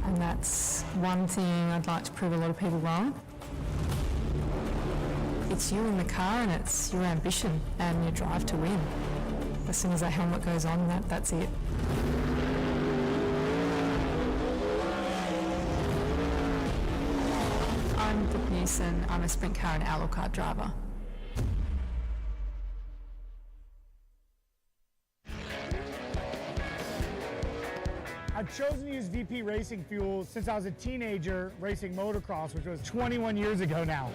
and that's one thing I'd like to prove a lot of people wrong. It's you in the car and it's your ambition and your drive to win. As soon as that helmet goes on, that's it. I'm Brooke Newson. I'm a sprint car and Outlaw car driver. I've chosen to use VP racing fuel since I was a teenager racing motocross, which was 21 years ago now.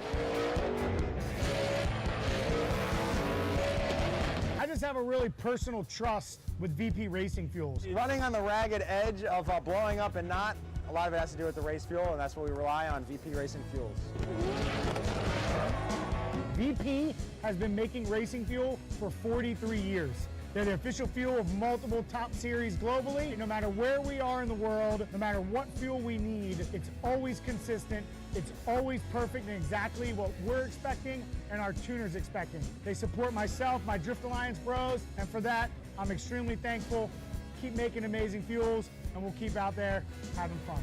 I just have a really personal trust with VP racing fuels. Running on the ragged edge of blowing up and not, a lot of it has to do with the race fuel, and that's what we rely on, VP racing fuels. VP has been making racing fuel for 43 years. They're the official fuel of multiple top series globally. No matter where we are in the world, no matter what fuel we need, it's always consistent, it's always perfect and exactly what we're expecting and our tuners expecting. They support myself, my Drift Alliance bros, and for that, I'm extremely thankful. Keep making amazing fuels, and we'll keep out there having fun.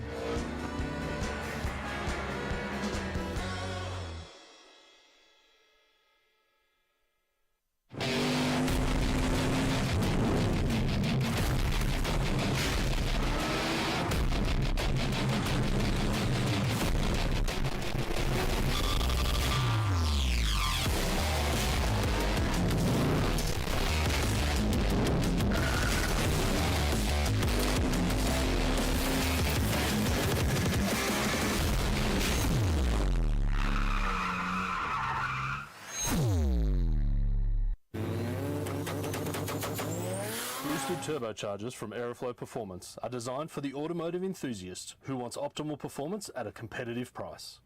Turbochargers from Aeroflow Performance are designed for the automotive enthusiast who wants optimal performance at a competitive price.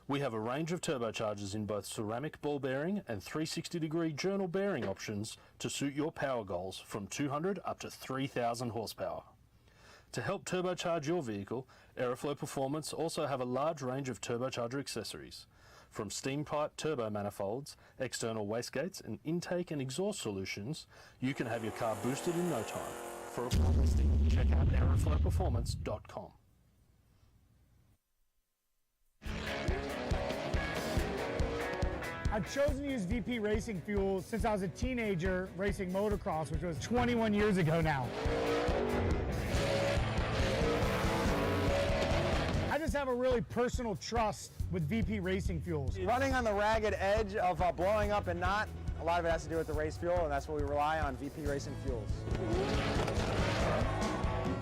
We have a range of turbochargers in both ceramic ball bearing and 360-degree journal bearing options to suit your power goals from 200 up to 3,000 horsepower. To help turbocharge your vehicle, Aeroflow Performance also have a large range of turbocharger accessories. From steam pipe turbo manifolds, external wastegates and intake and exhaust solutions, you can have your car boosted in no time. For a full listing, check out aeroflowperformance.com. I've chosen to use VP racing fuel since I was a teenager racing motocross, which was 21 years ago now. I just have a really personal trust with VP racing fuels. Running on the ragged edge of blowing up and not, a lot of it has to do with the race fuel, and that's what we rely on, VP racing fuels.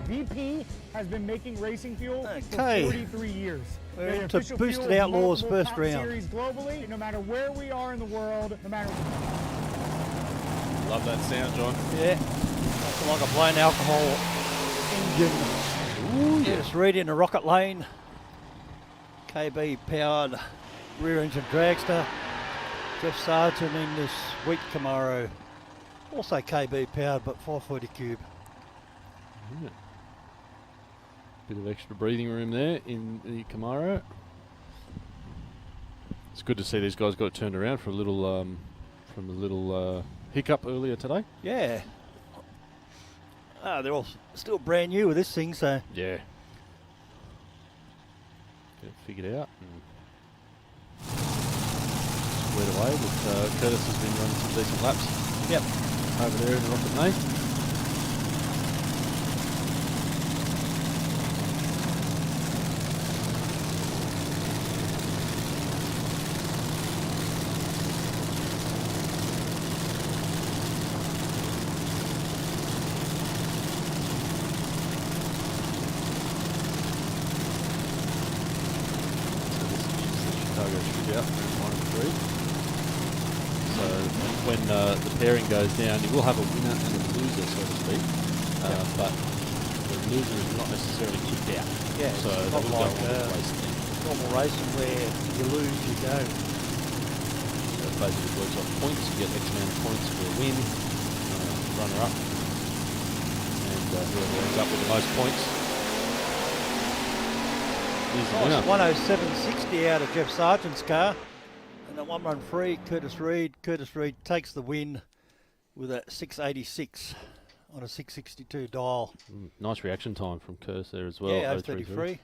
VP has been making racing fuel for Okay. 43 years. We're They're the into official Boosted fuel of Outlaws multiple first top round. series globally, no matter where we are in the world, no matter. Love that sound, John. Yeah, it's like a blown alcohol engine. Ooh, yeah. It's ready in the rocket lane. KB powered rear engine dragster. Jeff Sargent in this Wheat Camaro. Also KB powered, but 540 cube. Yeah. Bit of extra breathing room there in the Camaro. It's good to see these guys got turned around for a little from a little hiccup earlier today. Yeah. They're all still brand new with this thing, so. Yeah. Get it figured out. And squared away with Curtis has been running some decent laps. Yep. Over there in the Rocket Lane. The pairing goes down, you will have a winner and a loser, so to speak. But the loser is not necessarily kicked out. Yeah, so it's that not will like go on the race thing. Normal racing where you lose, you go. So it basically works off points. You get X amount of points for a win, runner-up, and whoever ends up with the most points is the winner. 107.60 out of Jeff Sargent's car. And a one-run free, Curtis Reed. Curtis Reed takes the win with a 686 on a 662 dial. Nice reaction time from Curtis there as well. Yeah, 033.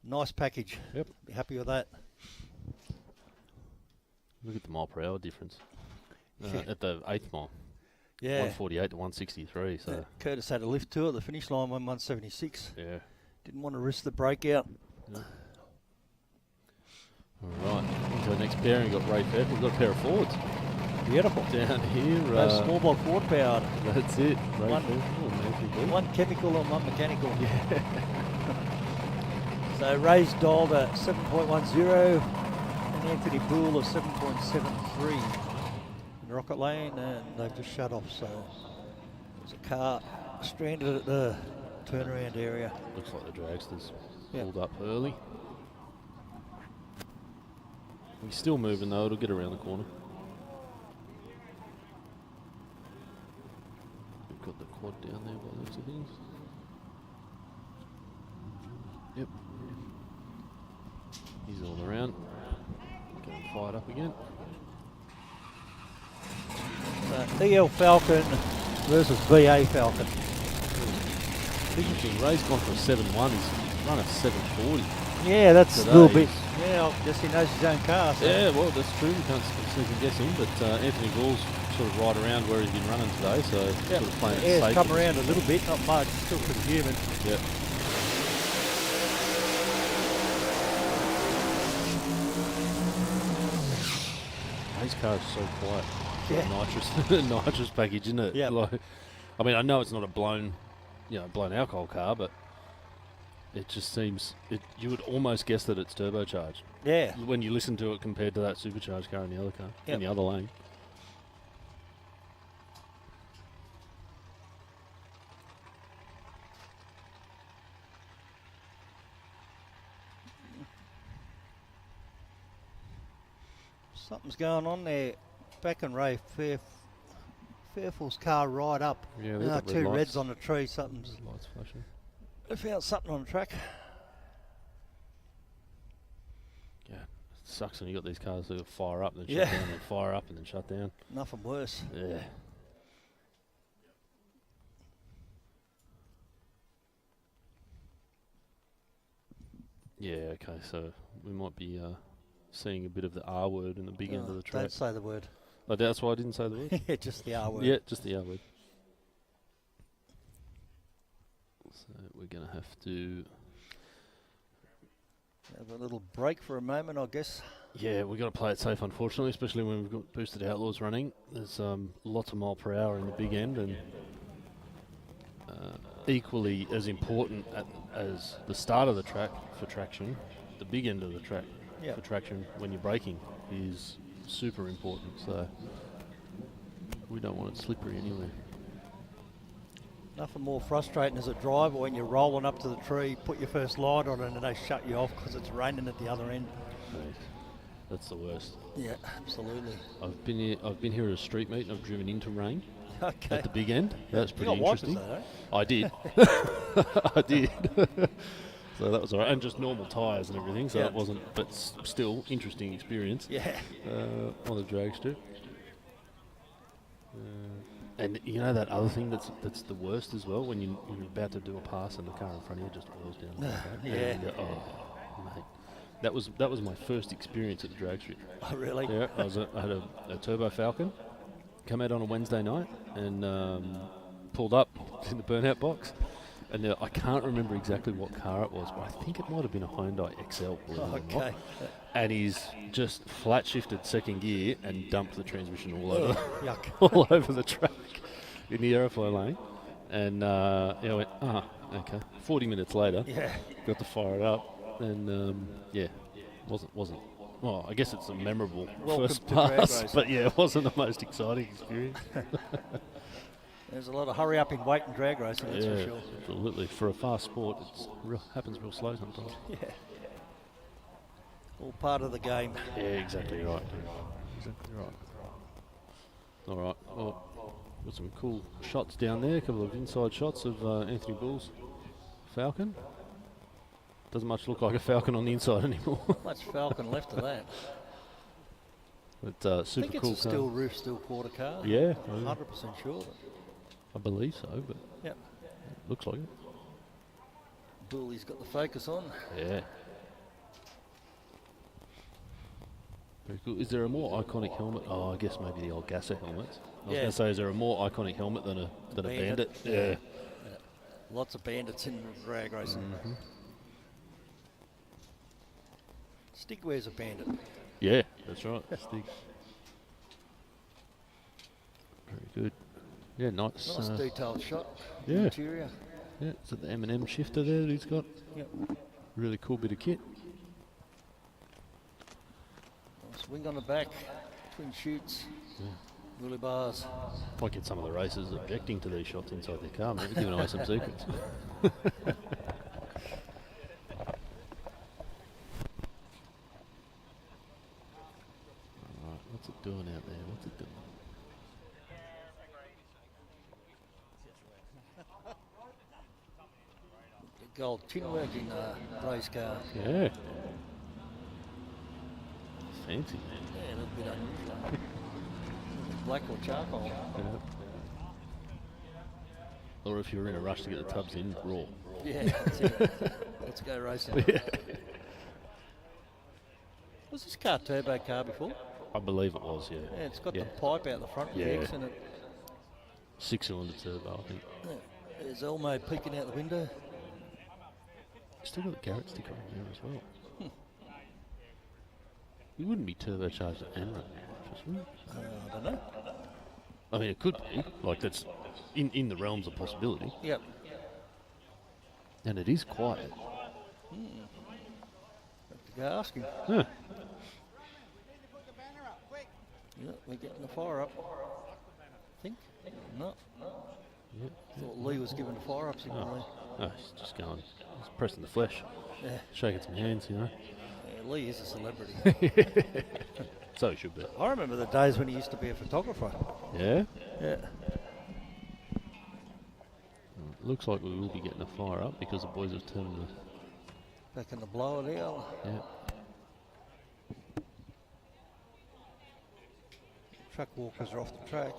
Nice package. Yep. Be happy with that. Look at the mile per hour difference at the 8th mile. Yeah. 148 to 163. So Curtis had a lift to it. The finish line went 176. Yeah. Didn't want to risk the breakout. Yeah. All right, into the next pairing, we've got Ray Fairfield. We've got a pair of Fords. Beautiful. Down here. Those small block Ford powered. That's it. One chemical and one mechanical. Yeah. So Ray's dialed at 7.10 and Anthony Poole of 7.73 in Rocket Lane, and they've just shut off. So there's a car stranded at the turnaround area. Looks like the dragster's pulled up early. He's still moving though, it'll get around the corner. We've got the quad down there by the looks of things. Yep. He's all around. Getting fired up again. EL Falcon versus VA Falcon. Interesting, Ray's gone for a 7.1, he's run a 7.40. Yeah, that's today. a little bit. Yeah, I guess he knows his own car. So. Yeah, well, that's true. You can't second guess him, but Anthony Gall's sort of right around where he's been running today, so sort of playing it safe. It's come around a little bit, not much. Still pretty human. Yep. His car is so quiet. Yeah. Nitrous, nitrous package, isn't it? Yeah. Like, I mean, I know it's not a blown alcohol car, but it just seems you would almost guess that it's turbocharged. Yeah. When you listen to it compared to that supercharged car in the other car, in the other lane. Something's going on there. Back and Ray Fairfield's car right up. Yeah, two reds on the tree. Something's lights flashing. They found something on the track. Yeah, it sucks when you got these cars that fire up and then shut down, and fire up and then shut down. Nothing worse. Yeah. Yeah. Okay. So we might be seeing a bit of the R word in the big end of the track. Don't say the word. Oh, that's why I didn't say the word? Yeah, just the R word. Yeah, just the R word. So we're going to have to have a little break for a moment, I guess. Yeah, we've got to play it safe, unfortunately, especially when we've got boosted Outlaws running. There's lots of mile per hour in the big end, and equally as important as the start of the track for traction, the big end of the track for traction when you're braking is super important. So we don't want it slippery anywhere. Nothing more frustrating as a driver when you're rolling up to the tree, put your first light on and they shut you off because it's raining at the other end. That's the worst. Yeah, absolutely. I've been here at a street meet and I've driven into rain at the big end. That's pretty You got wipers interesting. though, I did. I did. So that was all right. And just normal tyres and everything, so it wasn't, but still, interesting experience. Yeah. On the drag strip. And you know that other thing that's the worst as well, when you're about to do a pass and the car in front of you just oils down. Like that. Yeah. And you go, oh, mate. That was my first experience at the drag strip. Oh, really? Yeah, I had a Turbo Falcon come out on a Wednesday night and pulled up in the burnout box. And I can't remember exactly what car it was, but I think it might have been a Hyundai XL. Okay. And he's just flat shifted second gear and dumped the transmission all over, yuck. all over the track in the aeroflow lane. And I went, okay. 40 minutes later, got to fire it up, and wasn't. Well, I guess it's a memorable first pass, but it wasn't the most exciting experience. There's a lot of hurry up in weight and drag racing, that's for sure. Absolutely. For a fast sport, it happens real slow sometimes. Yeah. All part of the game. Yeah, exactly right. Exactly right. All right. Well, got some cool shots down there. A couple of inside shots of Anthony Bull's Falcon. Doesn't much look like a Falcon on the inside anymore. Much Falcon left of that. But super I think cool it's a steel roof, steel quarter car. Yeah. 100% sure. I believe so, but looks like it. Bully's got the focus on. Yeah. Very cool. Is there a more iconic helmet? Oh, I guess maybe the old Gasser helmets. I was going to say, is there a more iconic helmet than a Bandit? Yeah. Lots of Bandits in drag racing. Mm-hmm. Stig wears a Bandit. Yeah, that's right. Stig. Very good. Yeah, nice. Nice detailed shot. Yeah. Interior. Yeah, is it the M&M shifter there that he's got? Yep. Really cool bit of kit. Nice wing on the back. Twin shoots. Yeah. Wheelie bars. Might get some of the racers objecting to these shots inside their car, maybe giving away some secrets. Alright, what's it doing out there? What's it doing? Gold tin work in race car. Yeah. Fancy. Yeah, a little bit unusual. Black or charcoal. Yeah. Or if you're in a rush to get the tubs in, raw. Yeah, that's it. Let's go racing. Yeah. Was this car turbo car before? I believe it was, yeah. Yeah, it's got the pipe out the front with the X in it. 6-cylinder turbo, I think. Yeah. There's Elmo peeking out the window. Still got the Garrett sticker on there as well. It wouldn't be turbocharged and run just would it? I don't know. I mean, it could be. Like, that's in the realms of possibility. Yep. And it is quiet. Have to go ask him. Yeah. Yeah, we're getting the fire up. I think. No. Yeah. Thought Lee was giving the fire up signal. No, he's just going. He's pressing the flesh. Yeah. Shaking some hands, you know. Yeah, Lee is a celebrity. So he should be. I remember the days when he used to be a photographer. Yeah? Yeah. Looks like we will be getting a fire up because the boys have turned the... Back in the blower there. Yeah. Truck walkers are off the track.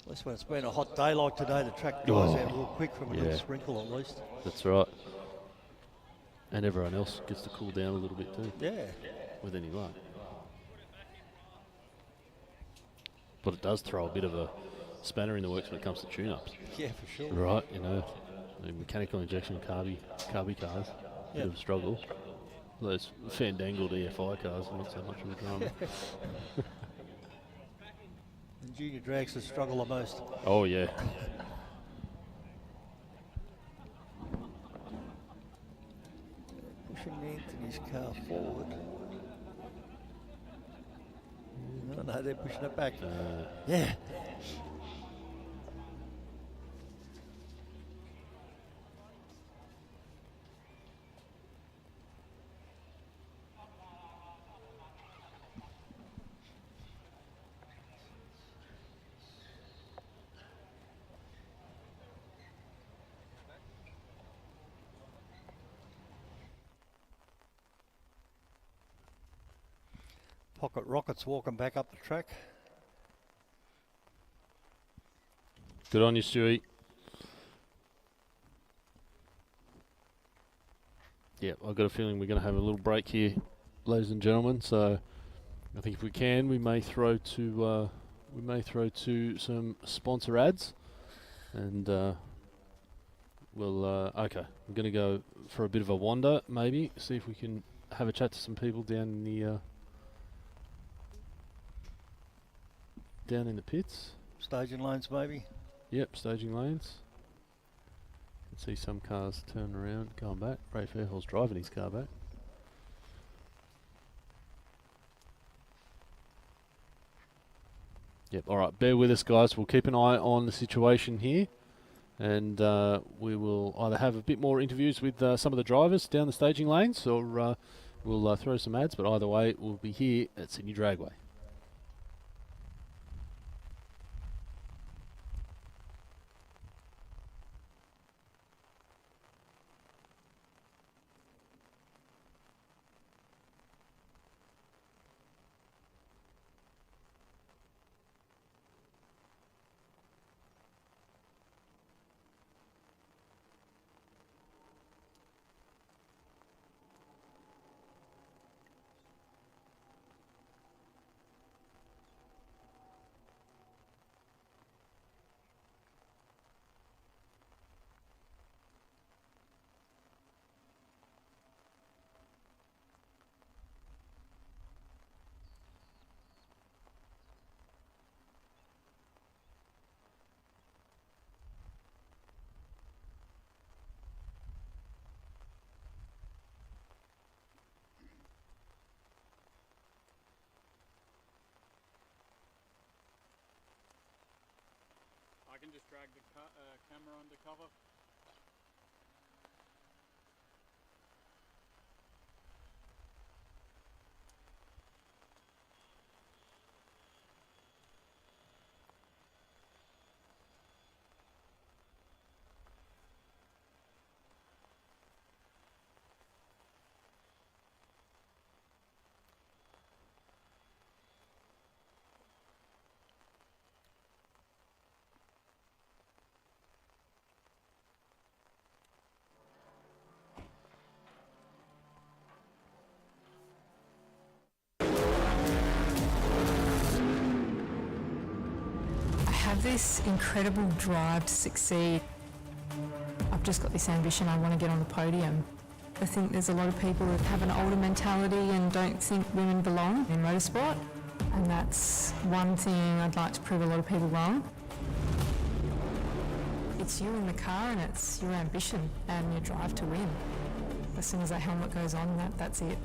At least when it's been a hot day like today, the track dries out real quick from a little sprinkle at least. That's right. And everyone else gets to cool down a little bit too. Yeah. With any luck. But it does throw a bit of a spanner in the works when it comes to tune-ups. Yeah, for sure. Right, you know, the mechanical injection carby cars, bit of a struggle. Those fandangled EFI cars are not so much of a drama. And junior dragsters struggle the most. Oh, yeah. Pushing Anthony's car forward. No, they're pushing it back. Yeah. Pocket rockets walking back up the track. Good on you, Stewie. Yeah, I've got a feeling we're going to have a little break here, ladies and gentlemen. So I think if we can, we may throw to some sponsor ads, and we'll okay. We're going to go for a bit of a wander, maybe see if we can have a chat to some people down in the pits. Staging lanes, maybe. Yep, staging lanes. Can see some cars turning around, going back. Ray Fairhall's driving his car back. Yep, alright, bear with us guys. We'll keep an eye on the situation here, and we will either have a bit more interviews with some of the drivers down the staging lanes, or we'll throw some ads, but either way, we'll be here at Sydney Dragway. I can just drag the camera under cover. Have this incredible drive to succeed. I've just got this ambition, I want to get on the podium. I think there's a lot of people that have an older mentality and don't think women belong in motorsport, and that's one thing I'd like to prove a lot of people wrong. It's you in the car and it's your ambition and your drive to win. As soon as that helmet goes on, that's it.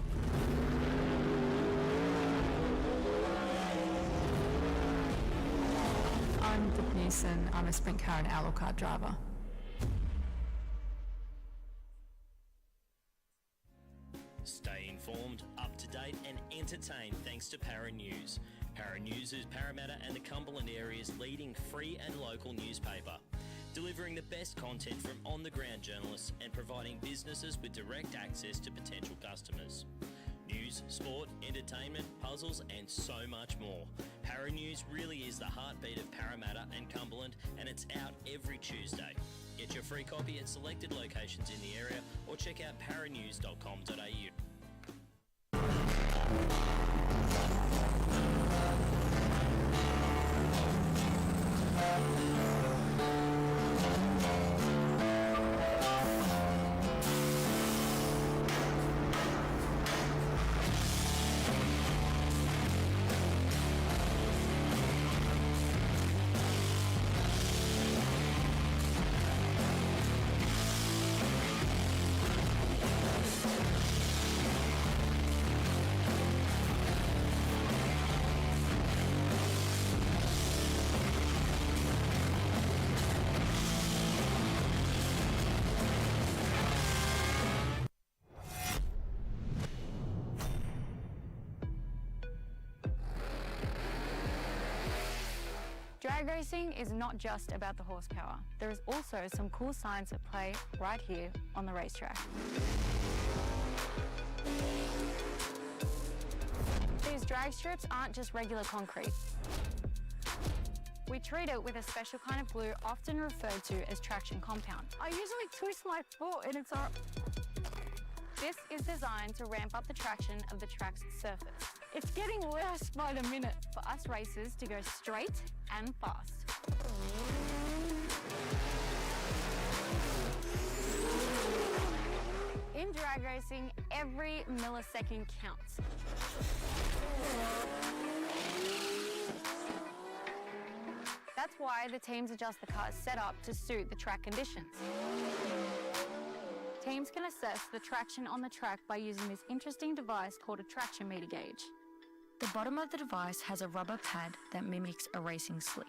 I'm Brooke Newson. I'm a sprint car and outlaw car driver. Stay informed, up to date and entertained thanks to Para News. Para News is Parramatta and the Cumberland area's leading free and local newspaper, delivering the best content from on-the-ground journalists and providing businesses with direct access to potential customers. News, sport, entertainment, puzzles and so much more. Para News really is the heartbeat of Parramatta and Cumberland, and it's out every Tuesday. Get your free copy at selected locations in the area or check out paranews.com.au. Drag racing is not just about the horsepower. There is also some cool science at play right here on the racetrack. These drag strips aren't just regular concrete. We treat it with a special kind of glue often referred to as traction compound. I usually twist my foot and it's all... This is designed to ramp up the traction of the track's surface. It's getting worse by the minute for us racers to go straight and fast. In drag racing, every millisecond counts. That's why the teams adjust the car's setup to suit the track conditions. Teams can assess the traction on the track by using this interesting device called a traction meter gauge. The bottom of the device has a rubber pad that mimics a racing slick.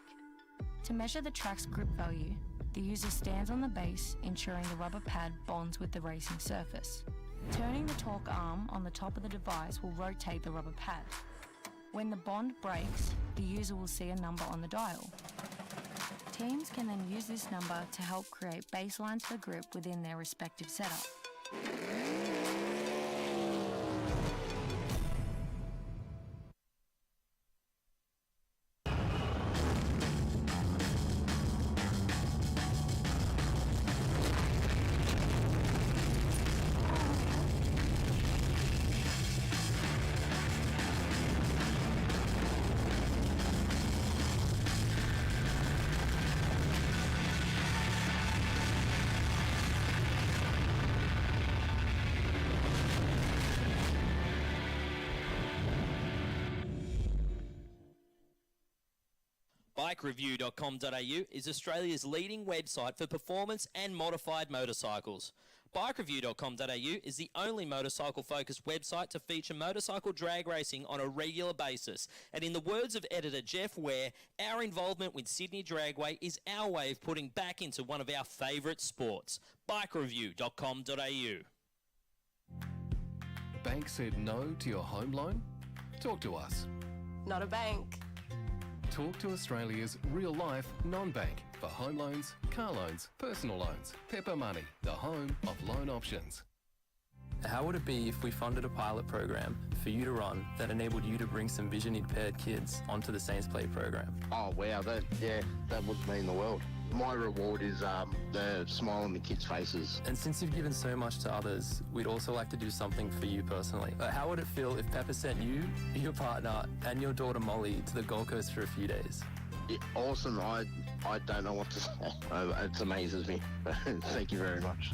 To measure the track's grip value, the user stands on the base, ensuring the rubber pad bonds with the racing surface. Turning the torque arm on the top of the device will rotate the rubber pad. When the bond breaks, the user will see a number on the dial. Teams can then use this number to help create baselines for grip within their respective setup. BikeReview.com.au is Australia's leading website for performance and modified motorcycles. BikeReview.com.au is the only motorcycle-focused website to feature motorcycle drag racing on a regular basis. And in the words of editor Jeff Ware, our involvement with Sydney Dragway is our way of putting back into one of our favourite sports. BikeReview.com.au. Bank said no to your home loan? Talk to us. Not a bank. Talk to Australia's real-life non-bank for home loans, car loans, personal loans. Pepper Money, the home of loan options. How would it be if we funded a pilot program for you to run that enabled you to bring some vision-impaired kids onto the Saints Play program? Oh wow, that would mean the world. My reward is the smile on the kids' faces. And since you've given so much to others, we'd also like to do something for you personally. How would it feel if Pepper sent you, your partner, and your daughter Molly to the Gold Coast for a few days? Yeah, awesome. I don't know what to say. It amazes me. Thank you very much.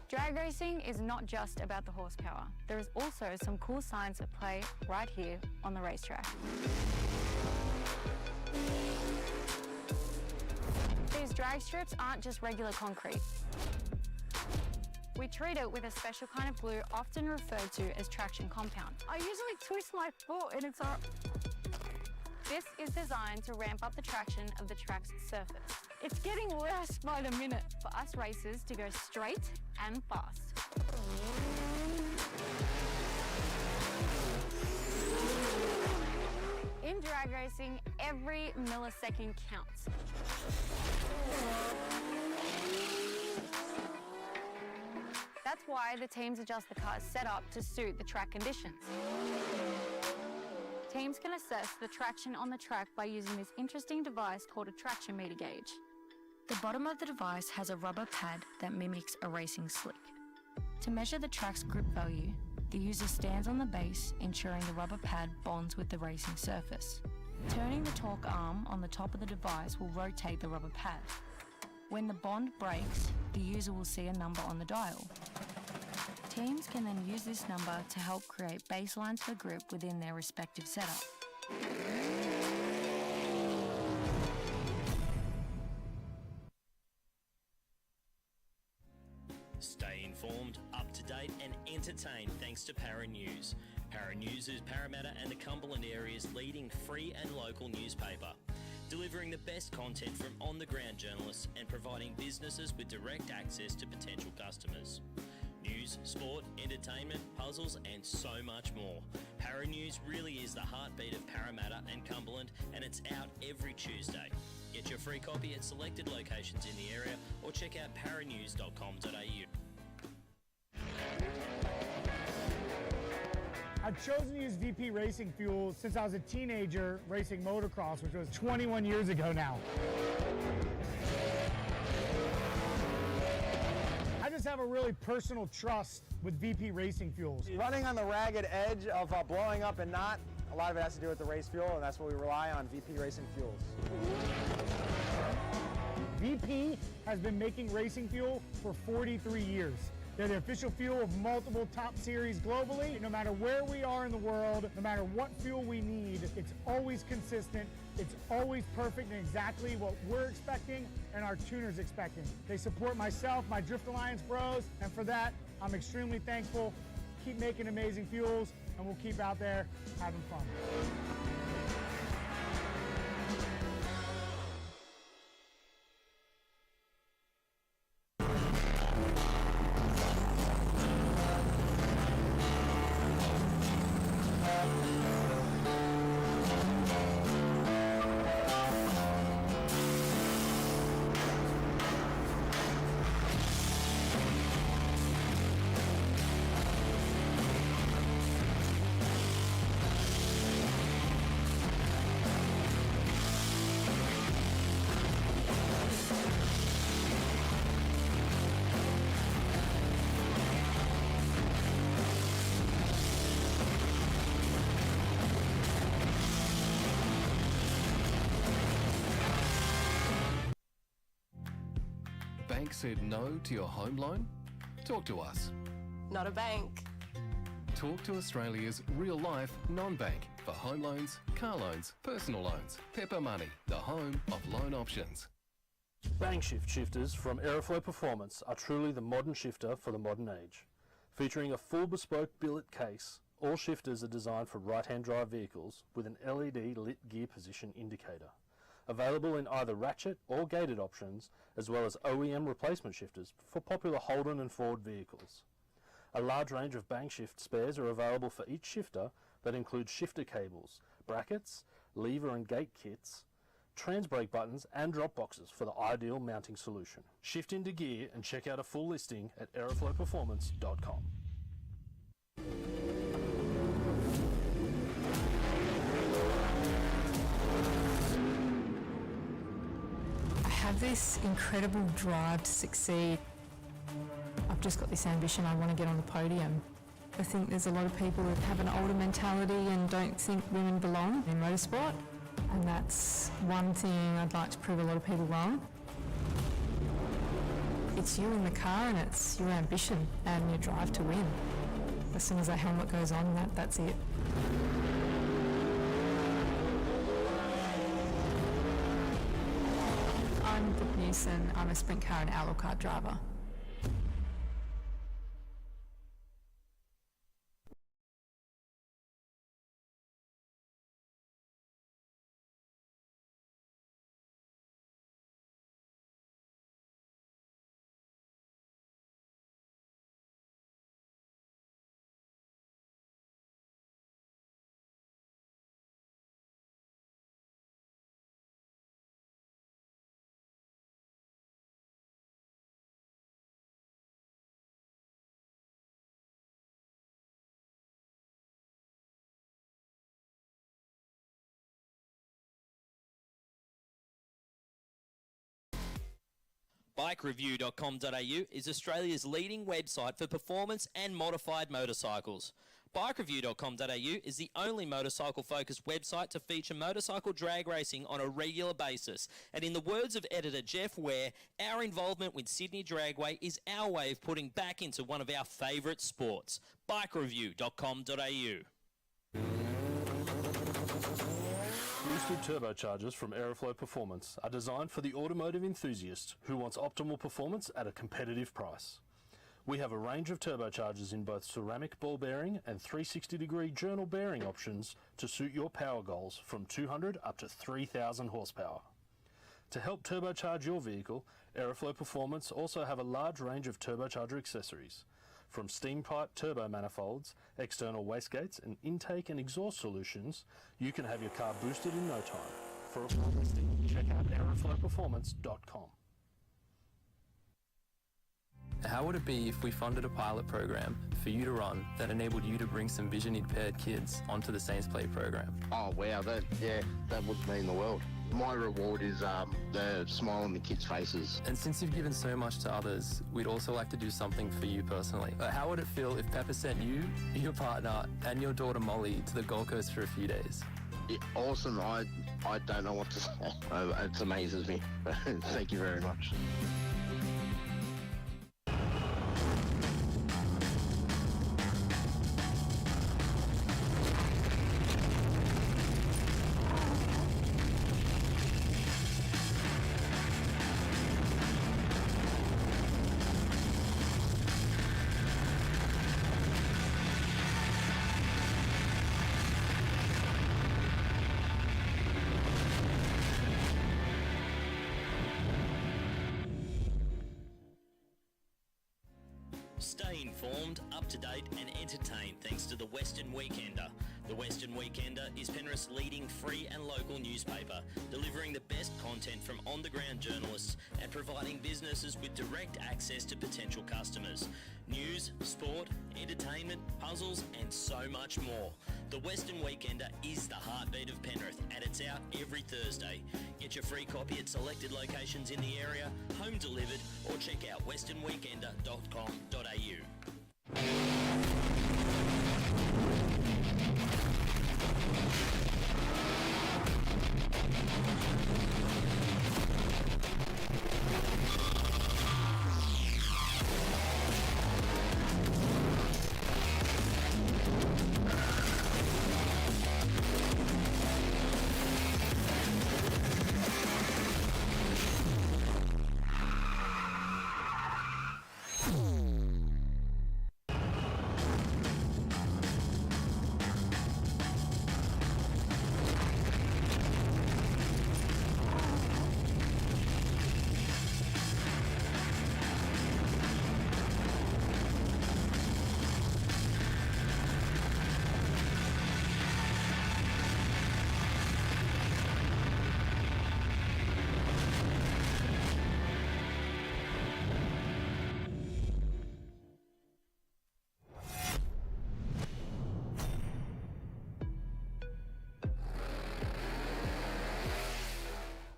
Drag racing is not just about the horsepower. There is also some cool science at play right here on the racetrack. These drag strips aren't just regular concrete. We treat it with a special kind of glue often referred to as traction compound. I usually twist my foot and it's all... This is designed to ramp up the traction of the track's surface. It's getting worse by the minute for us racers to go straight and fast. In drag racing, every millisecond counts. That's why the teams adjust the car's setup to suit the track conditions. Teams can assess the traction on the track by using this interesting device called a traction meter gauge. The bottom of the device has a rubber pad that mimics a racing slick. To measure the track's grip value, the user stands on the base, ensuring the rubber pad bonds with the racing surface. Turning the torque arm on the top of the device will rotate the rubber pad. When the bond breaks, the user will see a number on the dial. Teams can then use this number to help create baselines for grip within their respective setup. Stay informed, up to date and entertained thanks to Para News. Para News is Parramatta and the Cumberland area's leading free and local newspaper, delivering the best content from on-the-ground journalists and providing businesses with direct access to potential customers. News, sport, entertainment, puzzles and so much more. Para News really is the heartbeat of Parramatta and Cumberland, and it's out every Tuesday. Get your free copy at selected locations in the area or check out paranews.com.au. I've chosen to use VP racing fuel since I was a teenager racing motocross, which was 21 years ago now. I just have a really personal trust with VP racing fuels. Running on the ragged edge of blowing up and not, a lot of it has to do with the race fuel, and that's what we rely on, VP racing fuels. VP has been making racing fuel for 43 years. They're the official fuel of multiple top series globally. No matter where we are in the world, no matter what fuel we need, it's always consistent, it's always perfect and exactly what we're expecting and our tuners expecting. They support myself, my Drift Alliance bros, and for that, I'm extremely thankful. Keep making amazing fuels, and we'll keep out there having fun. Bank said no to your home loan? Talk to us. Not a bank. Talk to Australia's real-life non-bank for home loans, car loans, personal loans. Pepper Money, the home of loan options. Bankshift shifters from Aeroflow Performance are truly the modern shifter for the modern age. Featuring a full bespoke billet case, all shifters are designed for right-hand drive vehicles with an LED lit gear position indicator. Available in either ratchet or gated options, as well as OEM replacement shifters for popular Holden and Ford vehicles. A large range of Bankshift spares are available for each shifter that includes shifter cables, brackets, lever and gate kits, trans brake buttons and drop boxes for the ideal mounting solution. Shift into gear and check out a full listing at aeroflowperformance.com. I have this incredible drive to succeed. I've just got this ambition, I want to get on the podium. I think there's a lot of people that have an older mentality and don't think women belong in motorsport, and that's one thing I'd like to prove a lot of people wrong. It's you in the car and it's your ambition and your drive to win. As soon as that helmet goes on, that's it. I'm Brooke Newson. I'm a sprint car and outlaw car driver. BikeReview.com.au is Australia's leading website for performance and modified motorcycles. BikeReview.com.au is the only motorcycle-focused website to feature motorcycle drag racing on a regular basis. And in the words of editor Jeff Ware, our involvement with Sydney Dragway is our way of putting back into one of our favourite sports. BikeReview.com.au. Boosted turbochargers from Aeroflow Performance are designed for the automotive enthusiast who wants optimal performance at a competitive price. We have a range of turbochargers in both ceramic ball bearing and 360-degree journal bearing options to suit your power goals from 200 up to 3,000 horsepower. To help turbocharge your vehicle, Aeroflow Performance also have a large range of turbocharger accessories. From steam pipe turbo manifolds, external wastegates and intake and exhaust solutions, you can have your car boosted in no time. For a full listing, check out aeroflowperformance.com. How would it be if we funded a pilot program for you to run that enabled you to bring some vision impaired kids onto the Saints Play program? Oh wow, that would mean the world. My reward is the smile on the kids' faces. And since you've given so much to others, we'd also like to do something for you personally. How would it feel if Pepper sent you, your partner, and your daughter Molly to the Gold Coast for a few days? Yeah, awesome. I don't know what to say. It amazes me. Thank you very much. Stay informed, up to date and entertained thanks to the Western Weekender. The Western Weekender is Penrith's leading free and local newspaper, delivering the best content from on-the-ground journalists and providing businesses with direct access to potential customers. News, sport, entertainment, puzzles and so much more. The Western Weekender is the heartbeat of Penrith and it's out every Thursday. Get your free copy at selected locations in the area, home delivered, or check out westernweekender.com.au.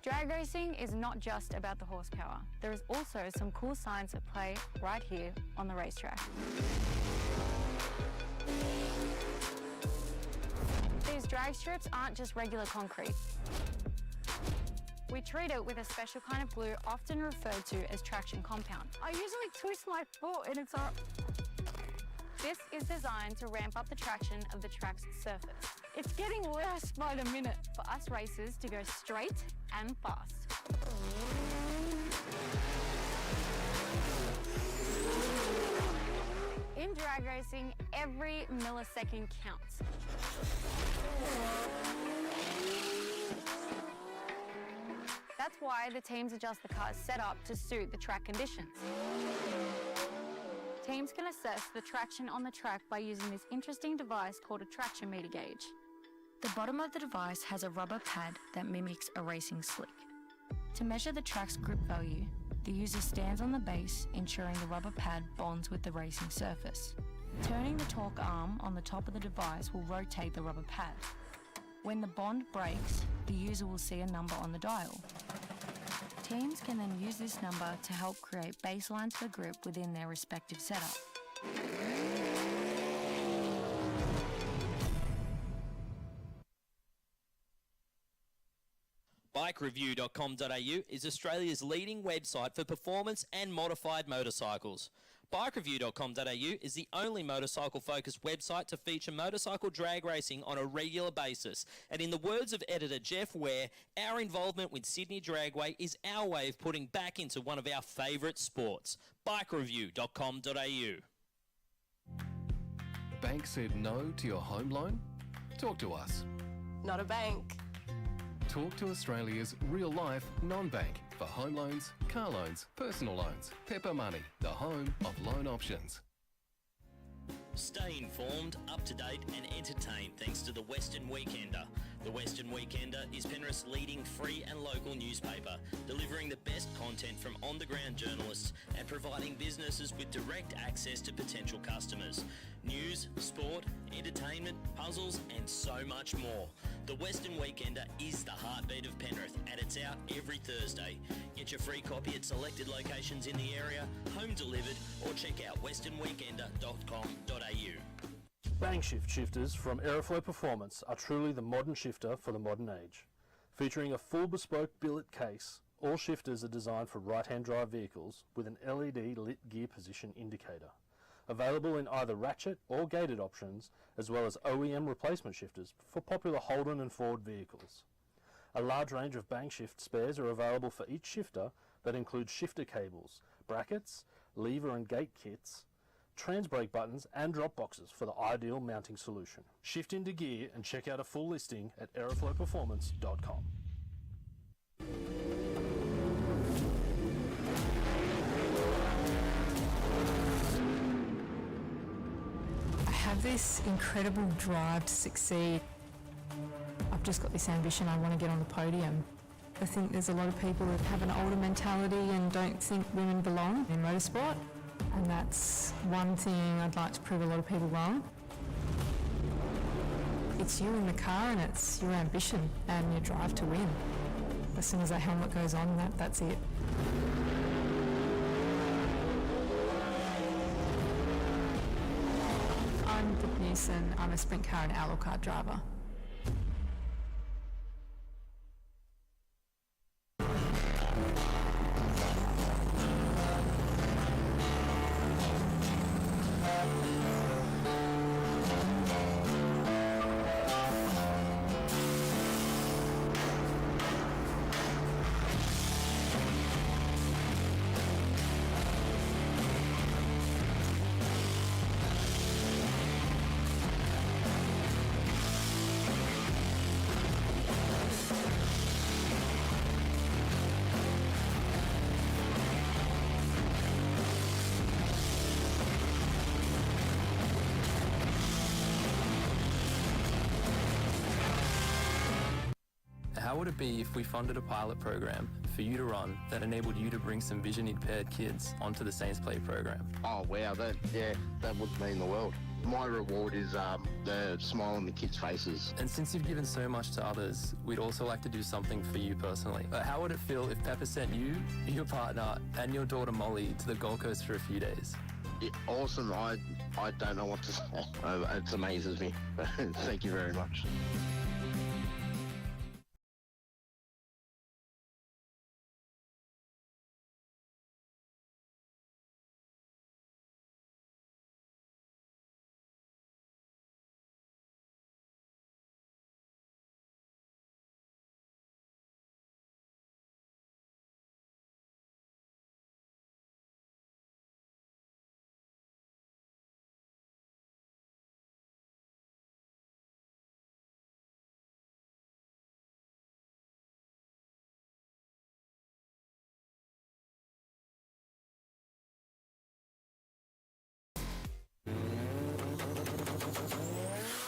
Drag racing is not just about the horsepower. There is also some cool science at play right here on the racetrack. These drag strips aren't just regular concrete. We treat it with a special kind of glue often referred to as traction compound. I usually twist my foot and it's all... This is designed to ramp up the traction of the track's surface. It's getting worse by the minute for us racers to go straight and fast. In drag racing, every millisecond counts. That's why the teams adjust the car's setup to suit the track conditions. Teams can assess the traction on the track by using this interesting device called a traction meter gauge. The bottom of the device has a rubber pad that mimics a racing slick. To measure the track's grip value, the user stands on the base, ensuring the rubber pad bonds with the racing surface. Turning the torque arm on the top of the device will rotate the rubber pad. When the bond breaks, the user will see a number on the dial. Teams can then use this number to help create baselines for grip within their respective setup. BikeReview.com.au is Australia's leading website for performance and modified motorcycles. BikeReview.com.au is the only motorcycle-focused website to feature motorcycle drag racing on a regular basis. And in the words of editor Jeff Ware, our involvement with Sydney Dragway is our way of putting back into one of our favourite sports. BikeReview.com.au. Bank said no to your home loan? Talk to us. Not a bank. Talk to Australia's real-life non-bank for home loans, car loans, personal loans. Pepper Money, the home of loan options. Stay informed, up to date and entertained thanks to the Western Weekender. The Western Weekender is Penrith's leading free and local newspaper, delivering the best content from on-the-ground journalists and providing businesses with direct access to potential customers. News, sport, entertainment, puzzles and so much more. The Western Weekender is the heartbeat of Penrith and it's out every Thursday. Get your free copy at selected locations in the area, home delivered, or check out westernweekender.com.au. Bang Shift shifters from Aeroflow Performance are truly the modern shifter for the modern age. Featuring a full bespoke billet case, all shifters are designed for right-hand drive vehicles with an LED lit gear position indicator. Available in either ratchet or gated options, as well as OEM replacement shifters for popular Holden and Ford vehicles. A large range of Bang Shift spares are available for each shifter that includes shifter cables, brackets, lever and gate kits, transbrake buttons and drop boxes for the ideal mounting solution. Shift into gear and check out a full listing at aeroflowperformance.com. I have this incredible drive to succeed. I've just got this ambition, I want to get on the podium. I think there's a lot of people that have an older mentality and don't think women belong in motorsport. And that's one thing I'd like to prove a lot of people wrong. It's you in the car and it's your ambition and your drive to win. As soon as that helmet goes on, that's it. I'm Brooke Newson. I'm a sprint car and outlaw car driver. How would it be if we funded a pilot program for you to run that enabled you to bring some vision-impaired kids onto the Saints Play program? Oh wow, that would mean the world. My reward is the smile on the kids' faces. And since you've given so much to others, we'd also like to do something for you personally. How would it feel if Pepper sent you, your partner, and your daughter Molly to the Gold Coast for a few days? Yeah, awesome. I don't know what to say. It amazes me. Thank you very much.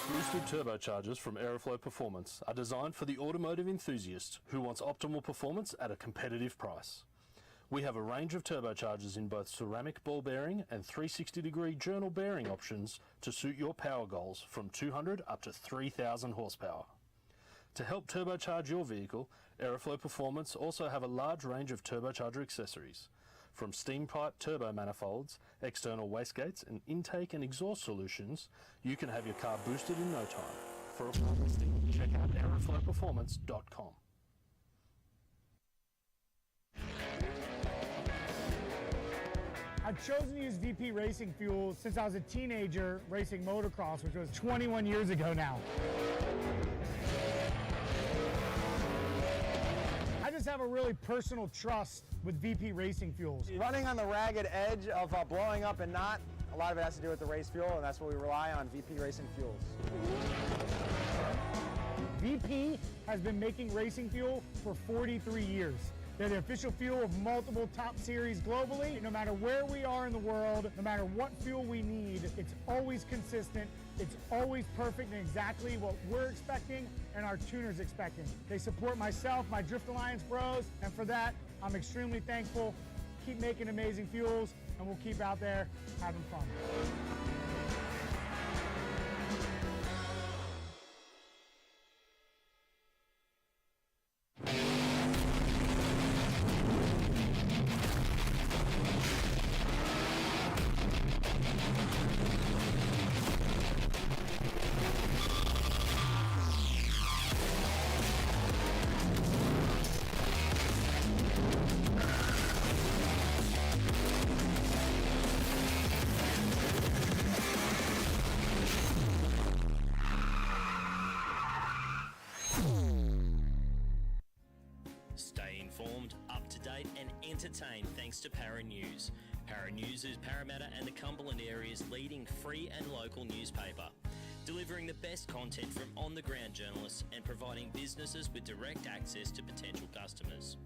Boosted turbochargers from Aeroflow Performance are designed for the automotive enthusiast who wants optimal performance at a competitive price. We have a range of turbochargers in both ceramic ball bearing and 360-degree journal bearing options to suit your power goals from 200 up to 3,000 horsepower. To help turbocharge your vehicle, Aeroflow Performance also have a large range of turbocharger accessories. From steam pipe turbo manifolds, external wastegates and intake and exhaust solutions, you can have your car boosted in no time. For a full listing, check out aeroflowperformance.com. I've chosen to use VP racing fuel since I was a teenager racing motocross, which was 21 years ago now. I just have a really personal trust with VP racing fuels. Running on the ragged edge of blowing up and not, a lot of it has to do with the race fuel, and that's what we rely on, VP racing fuels. VP has been making racing fuel for 43 years. They're the official fuel of multiple top series globally. No matter where we are in the world, no matter what fuel we need, it's always consistent. It's always perfect and exactly what we're expecting and our tuners expecting. They support myself, my Drift Alliance bros, and for that, I'm extremely thankful. Keep making amazing fuels, and we'll keep out there having fun. Stay informed, up to date and entertained thanks to Para News. Para News is Parramatta and the Cumberland area's leading free and local newspaper, delivering the best content from on-the-ground journalists and providing businesses with direct access to potential customers.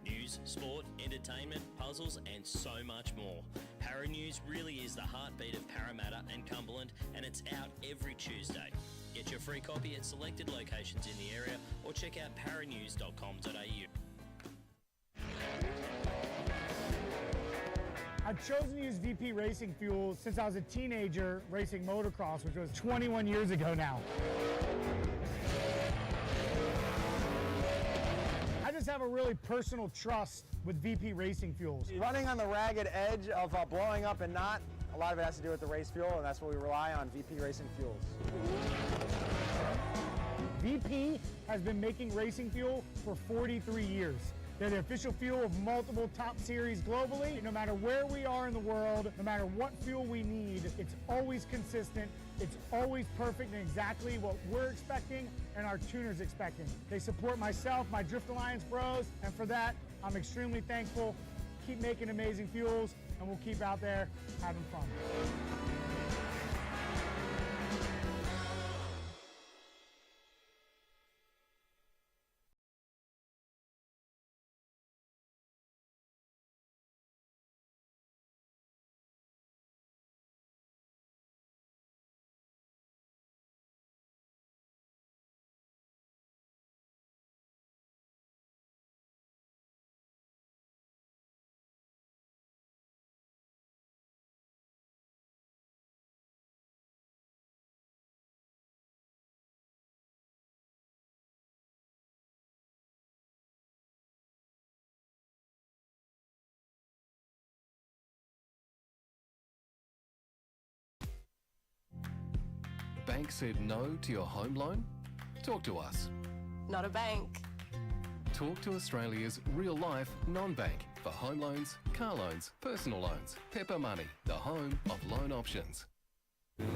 News, sport, entertainment, puzzles and so much more. Para News really is the heartbeat of Parramatta and Cumberland, and it's out every Tuesday. Get your free copy at selected locations in the area or check out paranews.com.au. I've chosen to use VP racing fuel since I was a teenager racing motocross, which was 21 years ago now. I just have a really personal trust with VP racing fuels. Running on the ragged edge of blowing up and not, a lot of it has to do with the race fuel, and that's what we rely on, VP racing fuels. VP has been making racing fuel for 43 years. They're the official fuel of multiple top series globally. No matter where we are in the world, no matter what fuel we need, it's always consistent. It's always perfect and exactly what we're expecting and our tuners expecting. They support myself, my Drift Alliance bros, and for that, I'm extremely thankful. Keep making amazing fuels, and we'll keep out there having fun. Bank said no to your home loan? Talk to us. Not a bank. Talk to Australia's real-life non-bank for home loans, car loans, personal loans. Pepper Money, the home of loan options. Boosted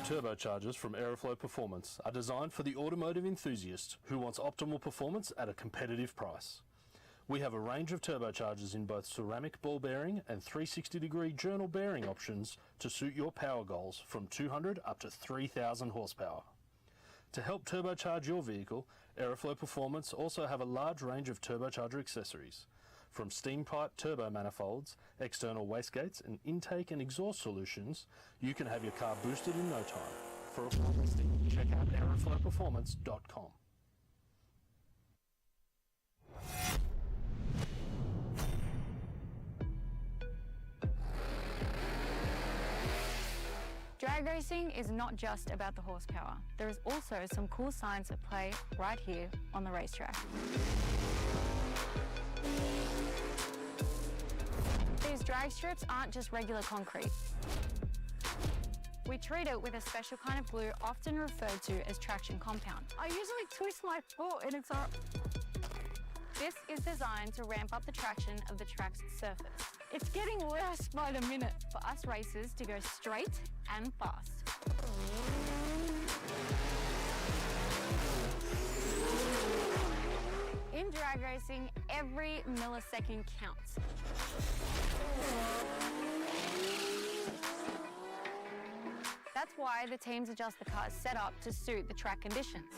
turbochargers from Aeroflow Performance are designed for the automotive enthusiast who wants optimal performance at a competitive price. We have a range of turbochargers in both ceramic ball bearing and 360-degree journal bearing options to suit your power goals from 200 up to 3,000 horsepower. To help turbocharge your vehicle, Aeroflow Performance also have a large range of turbocharger accessories. From steam pipe turbo manifolds, external wastegates and intake and exhaust solutions, you can have your car boosted in no time. For a full listing, check out aeroflowperformance.com. Drag racing is not just about the horsepower. There is also some cool science at play right here on the racetrack. These drag strips aren't just regular concrete. We treat it with a special kind of glue often referred to as traction compound. I usually twist my foot and it's This is designed to ramp up the traction of the track's surface. It's getting worse by the minute for us racers to go straight and fast. In drag racing, every millisecond counts. That's why the teams adjust the car's setup to suit the track conditions.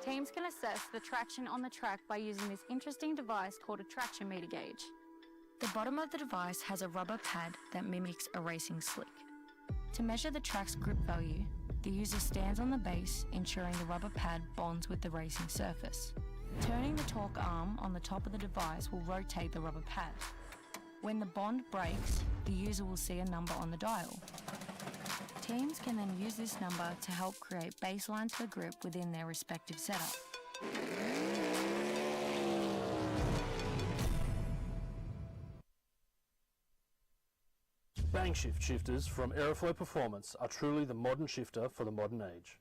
Teams can assess the traction on the track by using this interesting device called a traction meter gauge. The bottom of the device has a rubber pad that mimics a racing slick. To measure the track's grip value, the user stands on the base, ensuring the rubber pad bonds with the racing surface. Turning the torque arm on the top of the device will rotate the rubber pad. When the bond breaks, the user will see a number on the dial. Teams can then use this number to help create baselines for grip within their respective setup. Bang shift shifters from Aeroflow Performance are truly the modern shifter for the modern age.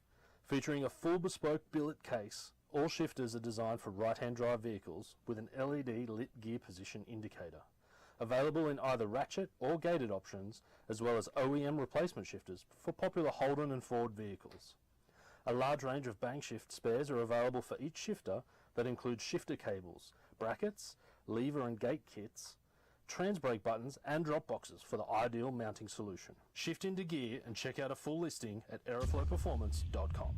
Featuring a full bespoke billet case, all shifters are designed for right-hand drive vehicles with an LED lit gear position indicator. Available in either ratchet or gated options, as well as OEM replacement shifters for popular Holden and Ford vehicles. A large range of Bang shift spares are available for each shifter that includes shifter cables, brackets, lever and gate kits, trans brake buttons and drop boxes for the ideal mounting solution. Shift into gear and check out a full listing at aeroflowperformance.com.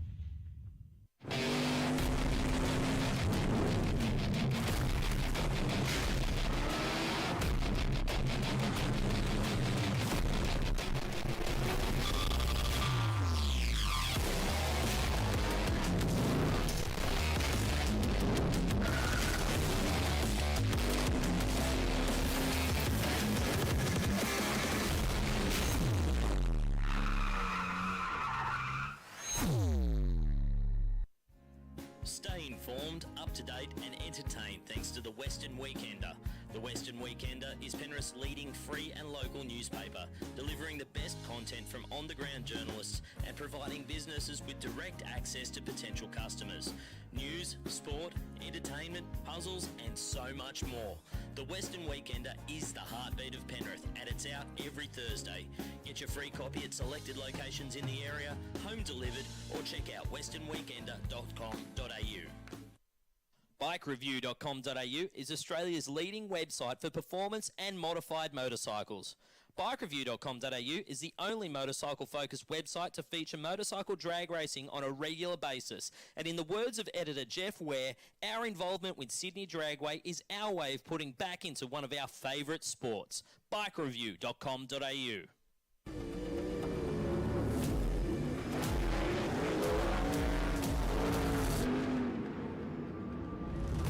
Stay informed, up to date and entertained thanks to the Western Weekender. The Western Weekender is Penrith's leading free and local newspaper, delivering the best content from on-the-ground journalists and providing businesses with direct access to potential customers. News, sport, entertainment, puzzles and so much more. The Western Weekender is the heartbeat of Penrith and it's out every Thursday. Get your free copy at selected locations in the area, home delivered, or check out westernweekender.com.au. BikeReview.com.au is Australia's leading website for performance and modified motorcycles. BikeReview.com.au is the only motorcycle-focused website to feature motorcycle drag racing on a regular basis. And in the words of editor Jeff Ware, our involvement with Sydney Dragway is our way of putting back into one of our favourite sports. BikeReview.com.au.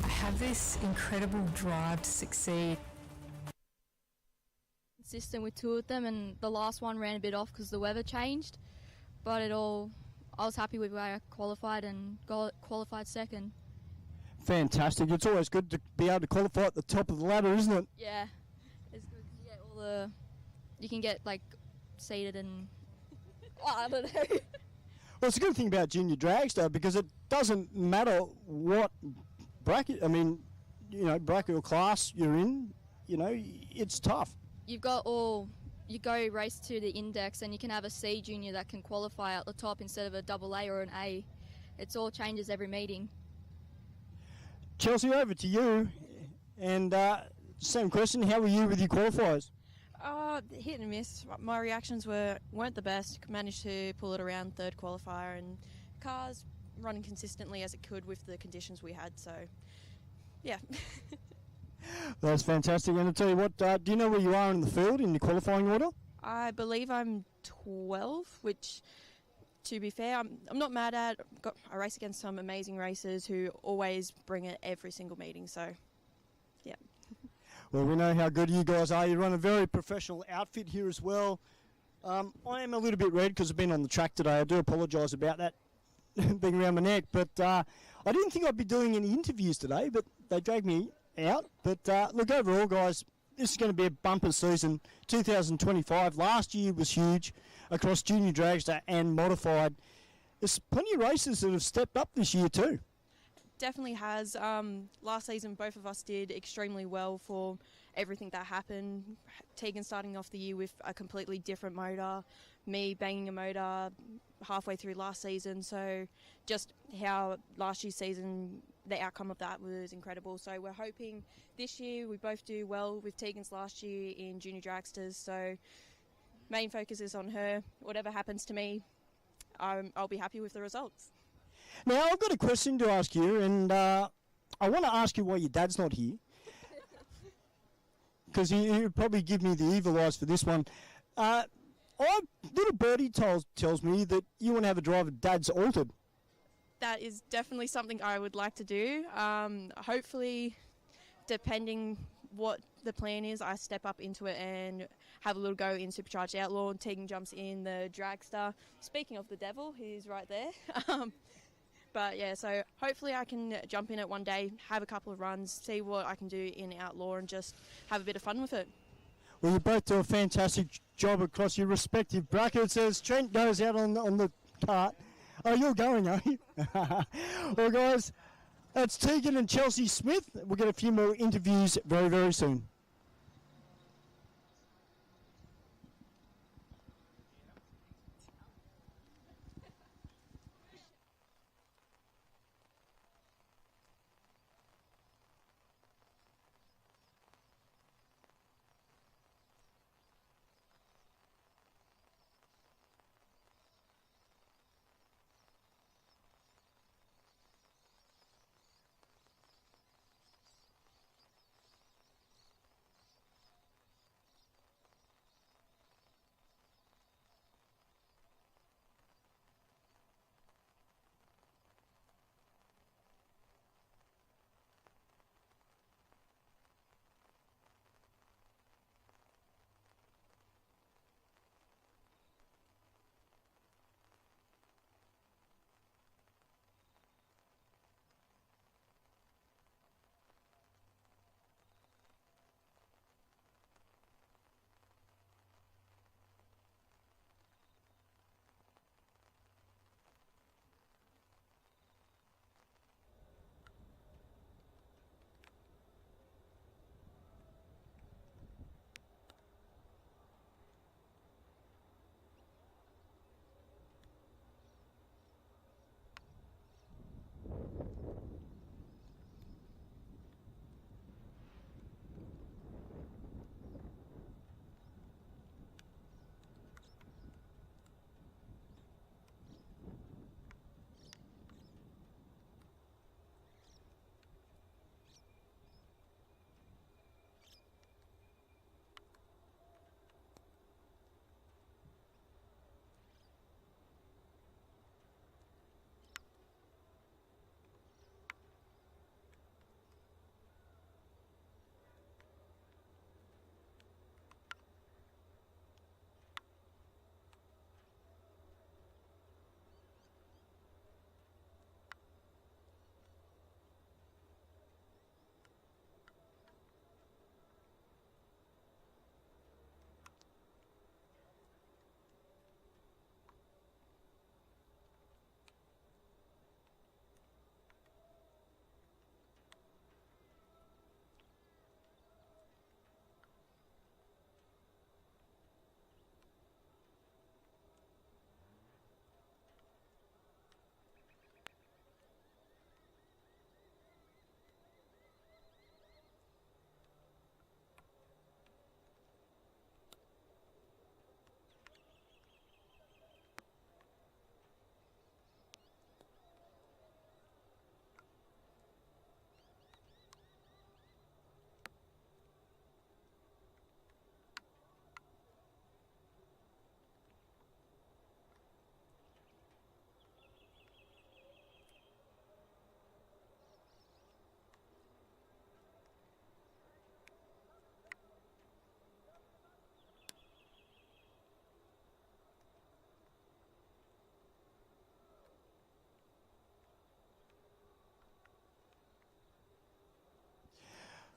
I have this incredible drive to succeed. Consistent with two of them, and the last one ran a bit off because the weather changed, but I was happy with where I qualified and qualified second. Fantastic. It's always good to be able to qualify at the top of the ladder, isn't it? Yeah, it's good to get you can get like seated and I don't know. Well, it's a good thing about junior dragster because it doesn't matter what bracket, bracket or class you're in, it's tough. You go race to the index and you can have a C junior that can qualify at the top instead of a double A or an A. It's all changes every meeting. Chelsea, over to you. And same question, how were you with your qualifiers? Hit and miss. My reactions weren't the best. Managed to pull it around third qualifier, and cars running consistently as it could with the conditions we had, so yeah. That's fantastic. And I'll tell you what, do you know where you are in the field in your qualifying order? I believe I'm 12, which, to be fair, I'm not mad at. I race against some amazing racers who always bring it every single meeting, so yeah. Well, we know how good you guys are. You run a very professional outfit here as well. I am a little bit red because I've been on the track today. I do apologise about that being around my neck, but I didn't think I'd be doing any interviews today, but they dragged me out. But look, overall, guys, this is going to be a bumper season. 2025 last year was huge across junior dragster and modified. There's plenty of races that have stepped up this year too. Definitely has. Last season, both of us did extremely well for everything that happened. Tegan starting off the year with a completely different motor, me banging a motor halfway through last season. So just how last year's season, the outcome of that was incredible. So we're hoping this year we both do well with Tegan's last year in junior dragsters. So main focus is on her. Whatever happens to me, I'll be happy with the results. Now, I've got a question to ask you, and I want to ask you why your dad's not here. Because he'll probably give me the evil eyes for this one. Little birdie tells me that you want to have a drive of Dad's altered. That is definitely something I would like to do. Hopefully, depending what the plan is, I step up into it and have a little go in Supercharged Outlaw. Tegan jumps in the dragster. Speaking of the devil, he's right there. But yeah, so hopefully I can jump in it one day, have a couple of runs, see what I can do in Outlaw and just have a bit of fun with it. Well, you both do a fantastic job across your respective brackets as Trent goes out on the cart. Oh, you're going, are you? Well, guys, that's Tegan and Chelsea Smith. We'll get a few more interviews very, very soon.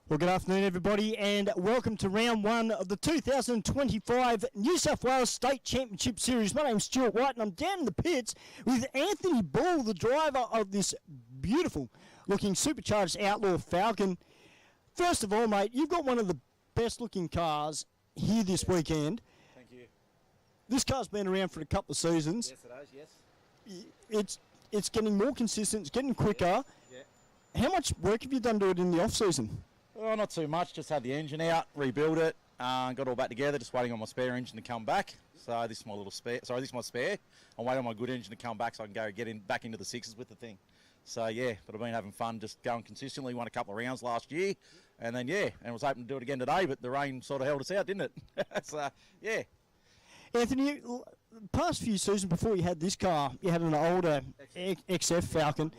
Well, good afternoon, everybody, and welcome to round one of the 2025 New South Wales State Championship Series. My name's Stuart White, and I'm down in the pits with Anthony Ball, the driver of this beautiful-looking supercharged Outlaw Falcon. First of all, mate, you've got one of the best-looking cars here this weekend. Thank you. This car's been around for a couple of seasons. Yes, it has, yes. It's getting more consistent, it's getting quicker. Yeah. How much work have you done to it in the off-season? Oh, not too much. Just had the engine out, rebuilt it, Got all back together, just waiting on my spare engine to come back. So this is my little spare. Sorry, this is my spare. I'm waiting on my good engine to come back so I can go back into the sixes with the thing. So yeah, but I've been having fun just going consistently. Won a couple of rounds last year, and then and was hoping to do it again today, but the rain sort of held us out, didn't it? So yeah. Anthony, past few seasons before you had this car, you had an older XF Falcon.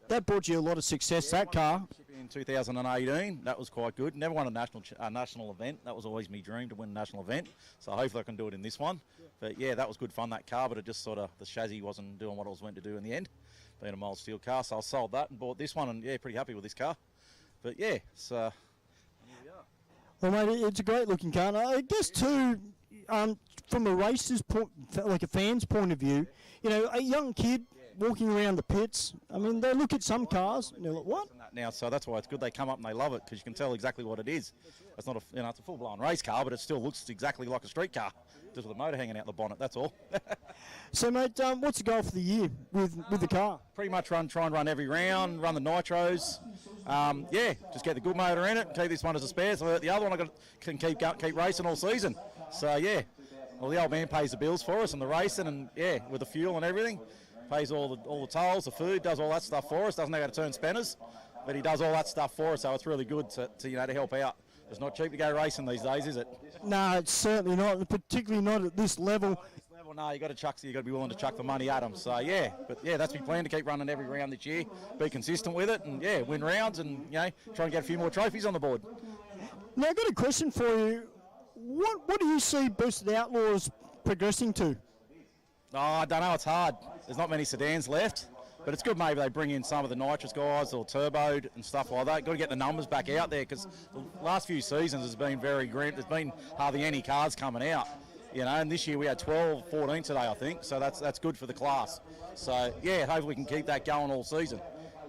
That brought you a lot of success, that car. In 2018, that was quite good. Never won a national event. That was always my dream, to win a national event. So hopefully I can do it in this one. But yeah, that was good fun, that car, but it just sort of, the chassis wasn't doing what it was meant to do in the end, being a mild steel car. So I sold that and bought this one, and yeah, pretty happy with this car. But yeah, so here we are. Well, mate, it's a great looking car. And I guess too, from a racer's point, like a fan's point of view, you know, a young kid walking around the pits, I mean, they look at some cars and they're like, what? Now, so that's why it's good they come up and they love it, because you can tell exactly what it is. It's not it's a full-blown race car, but it still looks exactly like a street car, just with a motor hanging out the bonnet. That's all. So, mate, what's the goal for the year with the car? Pretty much try and run every round, run the nitros. Just get the good motor in it, keep this one as a spare. So the other one can keep racing all season. So yeah, well, the old man pays the bills for us and the racing, and yeah, with the fuel and everything. Pays all the tolls, the food, does all that stuff for us. Doesn't know how to turn spanners, but he does all that stuff for us. So it's really good to help out. It's not cheap to go racing these days, is it? No, it's certainly not, particularly not at this level. No, you got to be willing to chuck the money at them. So yeah, but yeah, that's my plan, to keep running every round this year, be consistent with it, and yeah, win rounds, and try and get a few more trophies on the board. Now I've got a question for you. What do you see Boosted Outlaws progressing to? Oh, I don't know. It's hard. There's not many sedans left, but it's good maybe they bring in some of the nitrous guys or turboed and stuff like that. Got to get the numbers back out there, because the last few seasons has been very grim. There's been hardly any cars coming out, and this year we had 12, 14 today, I think. So that's good for the class. So yeah, hopefully we can keep that going all season.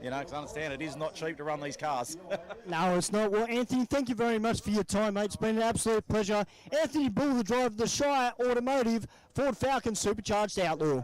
Because I understand it is not cheap to run these cars. No, it's not. Well, Anthony, thank you very much for your time, mate. It's been an absolute pleasure. Anthony Bull, the driver of the Shire Automotive Ford Falcon Supercharged Outlaw.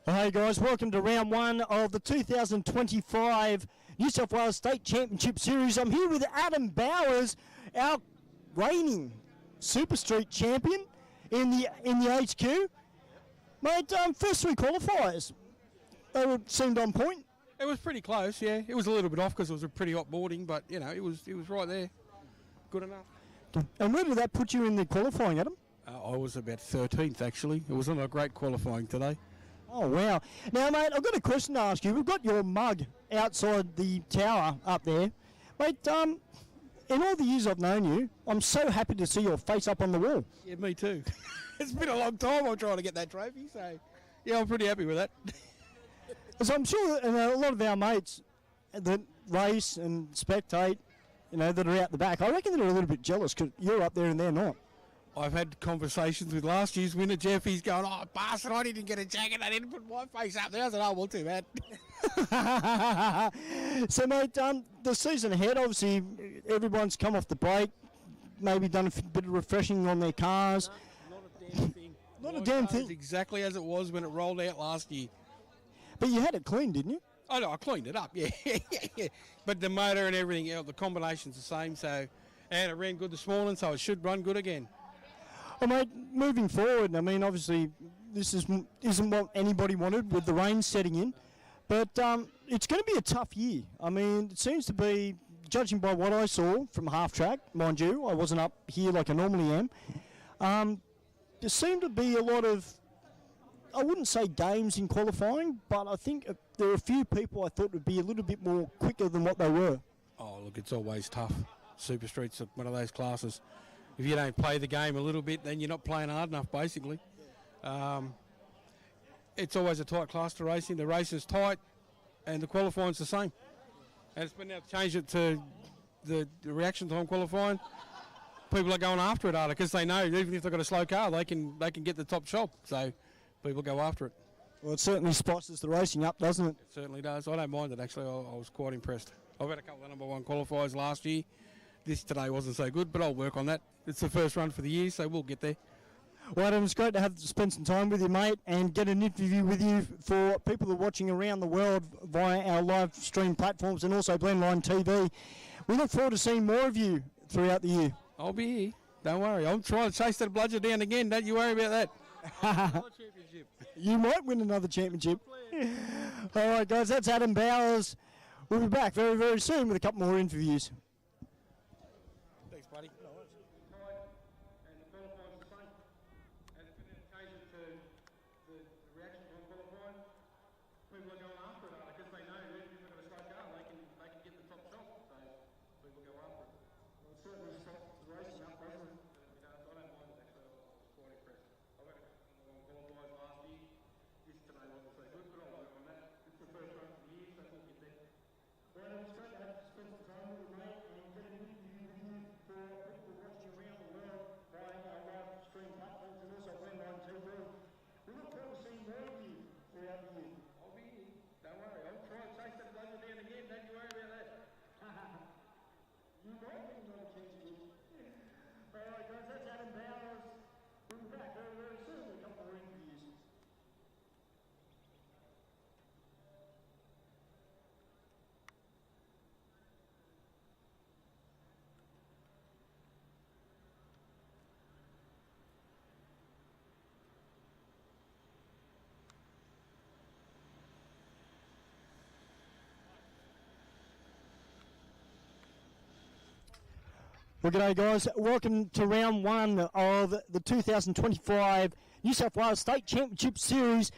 Well, hey guys, welcome to round one of the 2025 New South Wales State Championship Series. I'm here with Adam Bowers, our reigning Super Street champion in the HQ. Mate, first three qualifiers, they seemed on point. It was pretty close, yeah. It was a little bit off because it was a pretty hot morning, but you know, it was right there. Good enough. And where did that put you in the qualifying, Adam? I was about 13th actually. It wasn't a great qualifying today. Oh, wow. Now, mate, I've got a question to ask you. We've got your mug outside the tower up there. Mate, in all the years I've known you, I'm so happy to see your face up on the wall. Yeah, me too. It's been a long time I'm trying to get that trophy, so yeah, I'm pretty happy with that. So I'm sure that, a lot of our mates that race and spectate, you know, that are out the back, I reckon they're a little bit jealous because you're up there and they're not. I've had conversations with last year's winner, Jeff. He's going, oh, bastard, I didn't get a jacket. I didn't put my face up there. I said, oh, well, too bad. So, mate, the season ahead, obviously, everyone's come off the break, maybe done a bit of refreshing on their cars. Not a damn thing. Not a damn thing. Exactly as it was when it rolled out last year. But you had it clean, didn't you? Oh, no, I cleaned it up, yeah. But the motor and everything, the combination's the same, so, and it ran good this morning, so it should run good again. Well, mate, moving forward, I mean, obviously, this isn't what anybody wanted with the rain setting in, but it's going to be a tough year. I mean, it seems to be, judging by what I saw from half track, mind you, I wasn't up here like I normally am, there seemed to be a lot of, I wouldn't say games in qualifying, but I think there are a few people I thought would be a little bit more quicker than what they were. Oh, look, it's always tough. Super Street's one of those classes. If you don't play the game a little bit, then you're not playing hard enough, basically. It's always a tight class to racing. The race is tight, and the qualifying's the same. And it's been now changed it to the reaction time qualifying. People are going after it harder because they know even if they've got a slow car, they can get the top shop. So people go after it. Well, it certainly spices the racing up, doesn't it? It certainly does. I don't mind it, actually. I was quite impressed. I've had a couple of number one qualifiers last year. This today wasn't so good, but I'll work on that. It's the first run for the year, so we'll get there. Well, Adam, it's great to spend some time with you, mate, and get an interview with you for people that are watching around the world via our live stream platforms and also Blendline TV. We look forward to seeing more of you throughout the year. I'll be here. Don't worry. I'm trying to chase that bludger down again. Don't you worry about that. You might win another championship. All right, guys, that's Adam Bowers. We'll be back very, very soon with a couple more interviews. Thanks, buddy. Well, g'day guys. Welcome to round one of the 2025 New South Wales State Championship Series.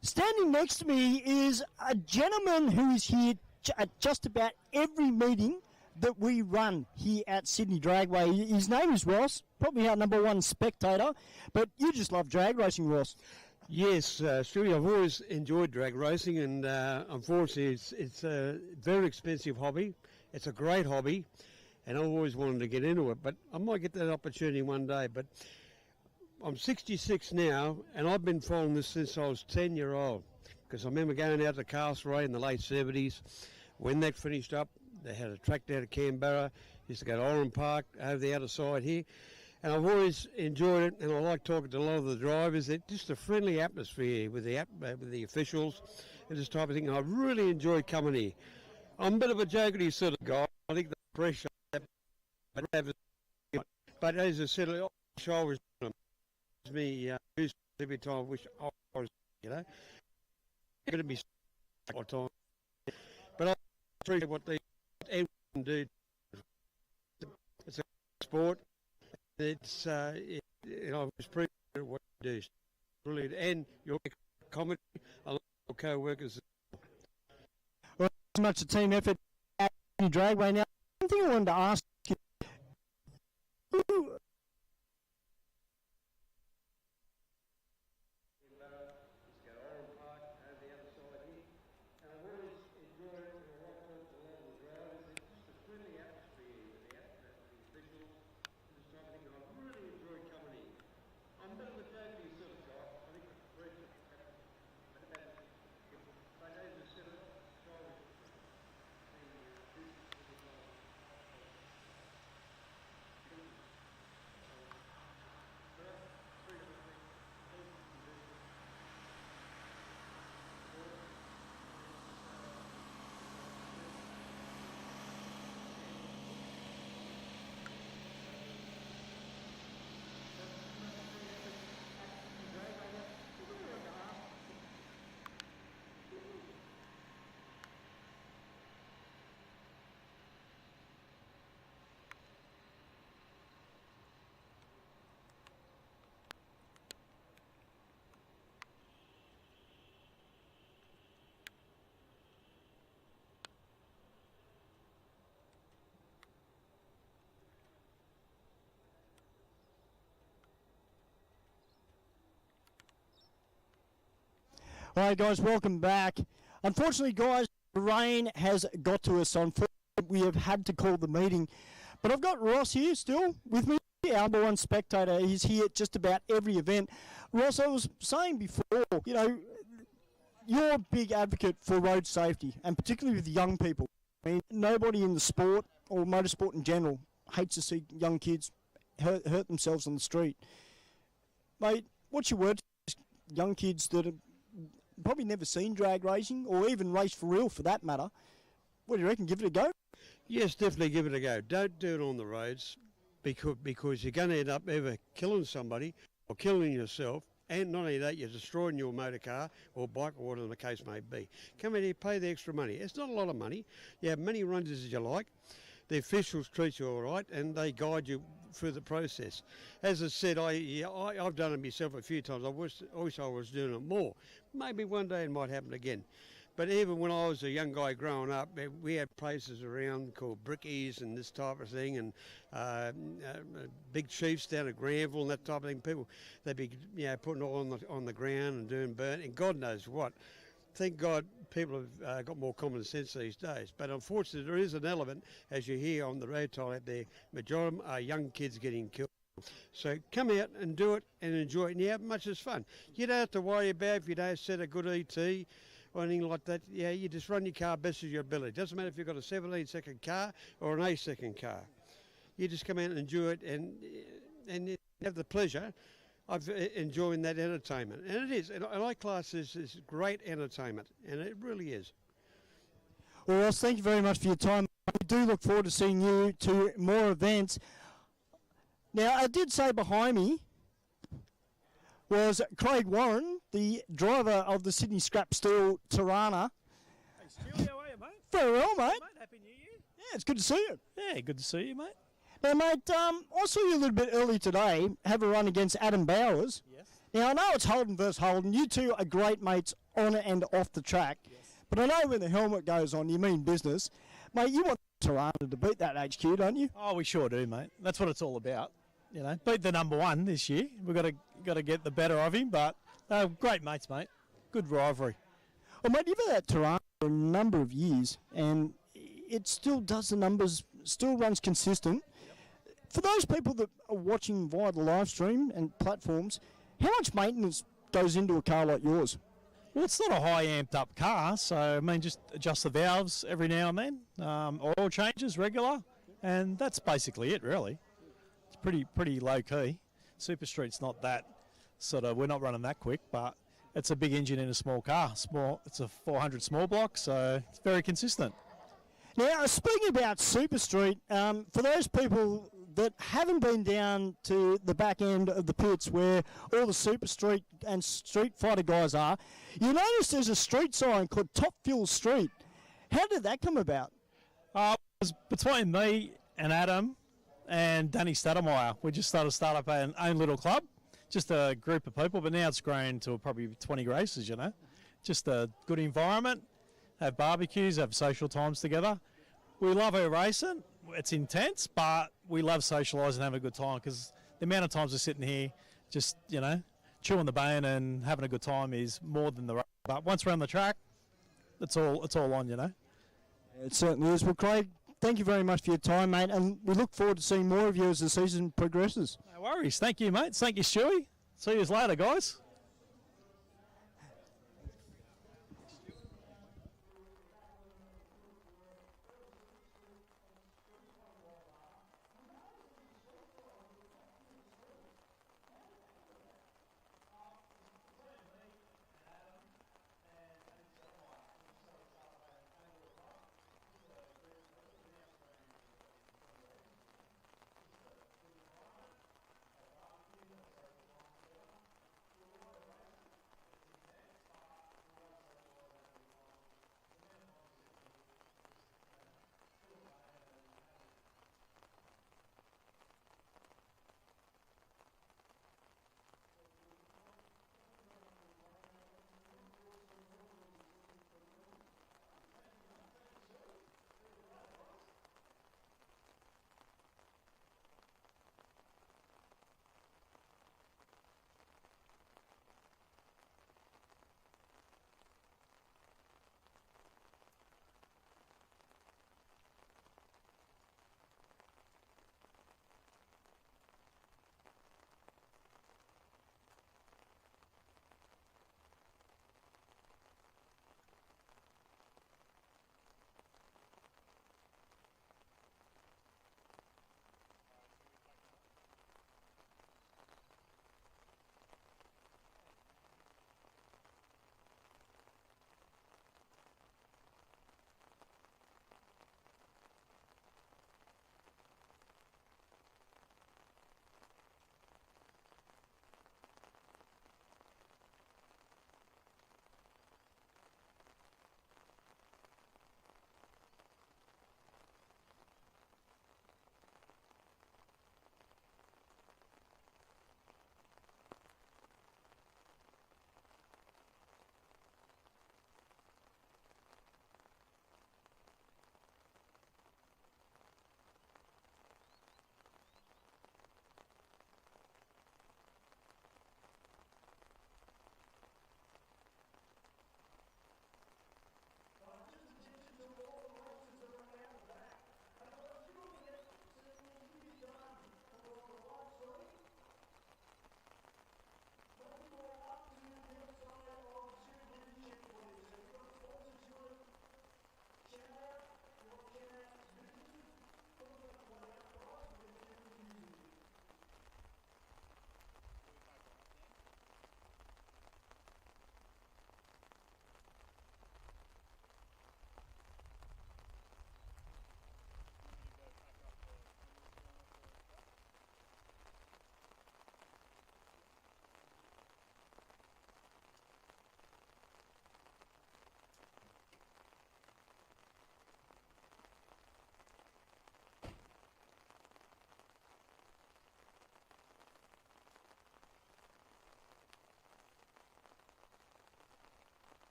Standing next to me is a gentleman who is here at just about every meeting that we run here at Sydney Dragway. His name is Ross, probably our number one spectator, but you just love drag racing, Ross. Yes, Stewie, I've always enjoyed drag racing, and unfortunately it's a very expensive hobby. It's a great hobby, and I've always wanted to get into it, but I might get that opportunity one day. But I'm 66 now, and I've been following this since I was 10-year-old, because I remember going out to Castlereagh in the late 70s. When that finished up, they had a track down at Canberra, used to go to Oran Park over the other side here, And I've always enjoyed it, and I like talking to a lot of the drivers. It's just a friendly atmosphere with the officials and this type of thing. I really enjoy coming here. I'm a bit of a jokey sort of guy. I think the pressure, but as I said, I wish I was me every time. I wish I was, going to be all the time. But I appreciate what they do. It's a sport. It's I was appreciate what you do. Brilliant, and your comedy, I love your co-workers. Well, so much a team effort at Dragway. Now, one thing I wanted to ask you. All right, guys, welcome back. Unfortunately, guys, the rain has got to us. Unfortunately, we have had to call the meeting. But I've got Ross here still with me, our number one spectator. He's here at just about every event. Ross, I was saying before, you're a big advocate for road safety, and particularly with young people. I mean, nobody in the sport or motorsport in general hates to see young kids hurt themselves on the street. Mate, what's your word to young kids that have probably never seen drag racing or even race for real for that matter? What do you reckon? Give it a go? Yes, definitely give it a go. Don't do it on the roads because you're going to end up either killing somebody or killing yourself, and not only that, you're destroying your motor car or bike or whatever the case may be. Come in here, pay the extra money. It's not a lot of money. You have many runs as you like. The officials treat you all right, and they guide you through the process. As I said, I've done it myself a few times. I wish I was doing it more. Maybe one day it might happen again. But even when I was a young guy growing up, we had places around called Brickies and this type of thing, and big chiefs down at Granville and that type of thing. People, they'd be putting it all on the ground and doing burn, and God knows what. Thank God people have got more common sense these days. But unfortunately, there is an element, as you hear on the road tile out there, majority are young kids getting killed. So come out and do it and enjoy it, and you have much as fun. You don't have to worry about if you don't set a good ET or anything like that. Yeah, you just run your car best as your ability. It doesn't matter if you've got a 17-second car or an 8-second car. You just come out and enjoy it and have the pleasure of enjoying that entertainment. And it is. And I class this as great entertainment, and it really is. Well, Ross, thank you very much for your time. We do look forward to seeing you to more events. Now, I did say behind me was Craig Warren, the driver of the Sydney Scrap Steel Tirana. Hey, Stu, how are you, mate? Very well, mate. Happy New Year. Yeah, it's good to see you. Yeah, good to see you, mate. Now, mate, I saw you a little bit early today have a run against Adam Bowers. Yes. Now, I know it's Holden versus Holden. You two are great mates on and off the track. Yes. But I know when the helmet goes on, you mean business. Mate, you want Tirana to beat that HQ, don't you? Oh, we sure do, mate. That's what it's all about. You know, beat the number one this year. We've got to get the better of him, but great mates, mate. Good rivalry. Well, mate, you've had that Tirana for a number of years, and it still does the numbers, still runs consistent. For those people that are watching via the live stream and platforms, how much maintenance goes into a car like yours? Well, it's not a high amped up car, so I mean, just adjust the valves every now and then, oil changes regular, and that's basically it, really. It's pretty low key. Super Street's not that sort of, we're not running that quick, but it's a big engine in a small car. It's a 400 small block, so it's very consistent. Now, speaking about Super Street, for those people that haven't been down to the back end of the pits where all the Super Street and Street Fighter guys are, you notice there's a street sign called Top Fuel Street. How did that come about? It was between me and Adam and Danny Stademeyer. We just started up our own little club, just a group of people, but now it's grown to probably 20 races, you know. Just a good environment, have barbecues, have social times together. We love our racing. It's intense, but we love socialising and having a good time, because the amount of times we're sitting here just, you know, chewing the bone and having a good time is more than the race. But once we're on the track, it's all on, you know. It certainly is. Well, Craig, thank you very much for your time, mate, and we look forward to seeing more of you as the season progresses. No worries. Thank you, mate. Thank you, Stewie. See you later, guys.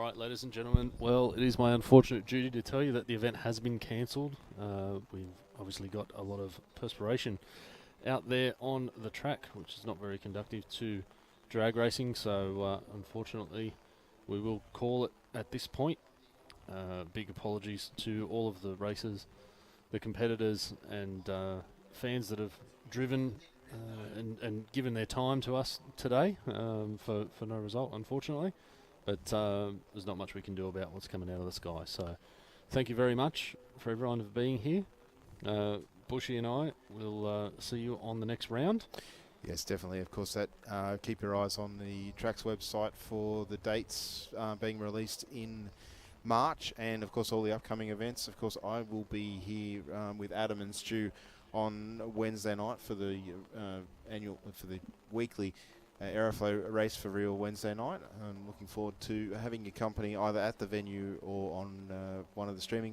All right, ladies and gentlemen, well, it is my unfortunate duty to tell you that the event has been cancelled. We've obviously got a lot of perspiration out there on the track, which is not very conducive to drag racing, so unfortunately we will call it at this point. Big apologies to all of the racers, the competitors and fans that have driven and given their time to us today for no result, unfortunately. But there's not much we can do about what's coming out of the sky. So thank you very much for everyone for being here. Bushy and I will see you on the next round. Yes, definitely. Of course, that keep your eyes on the Track's website for the dates being released in March, and of course all the upcoming events. Of course, I will be here with Adam and Stu on Wednesday night for the weekly Aeroflow Race for Real Wednesday night. I'm looking forward to having your company either at the venue or on one of the streaming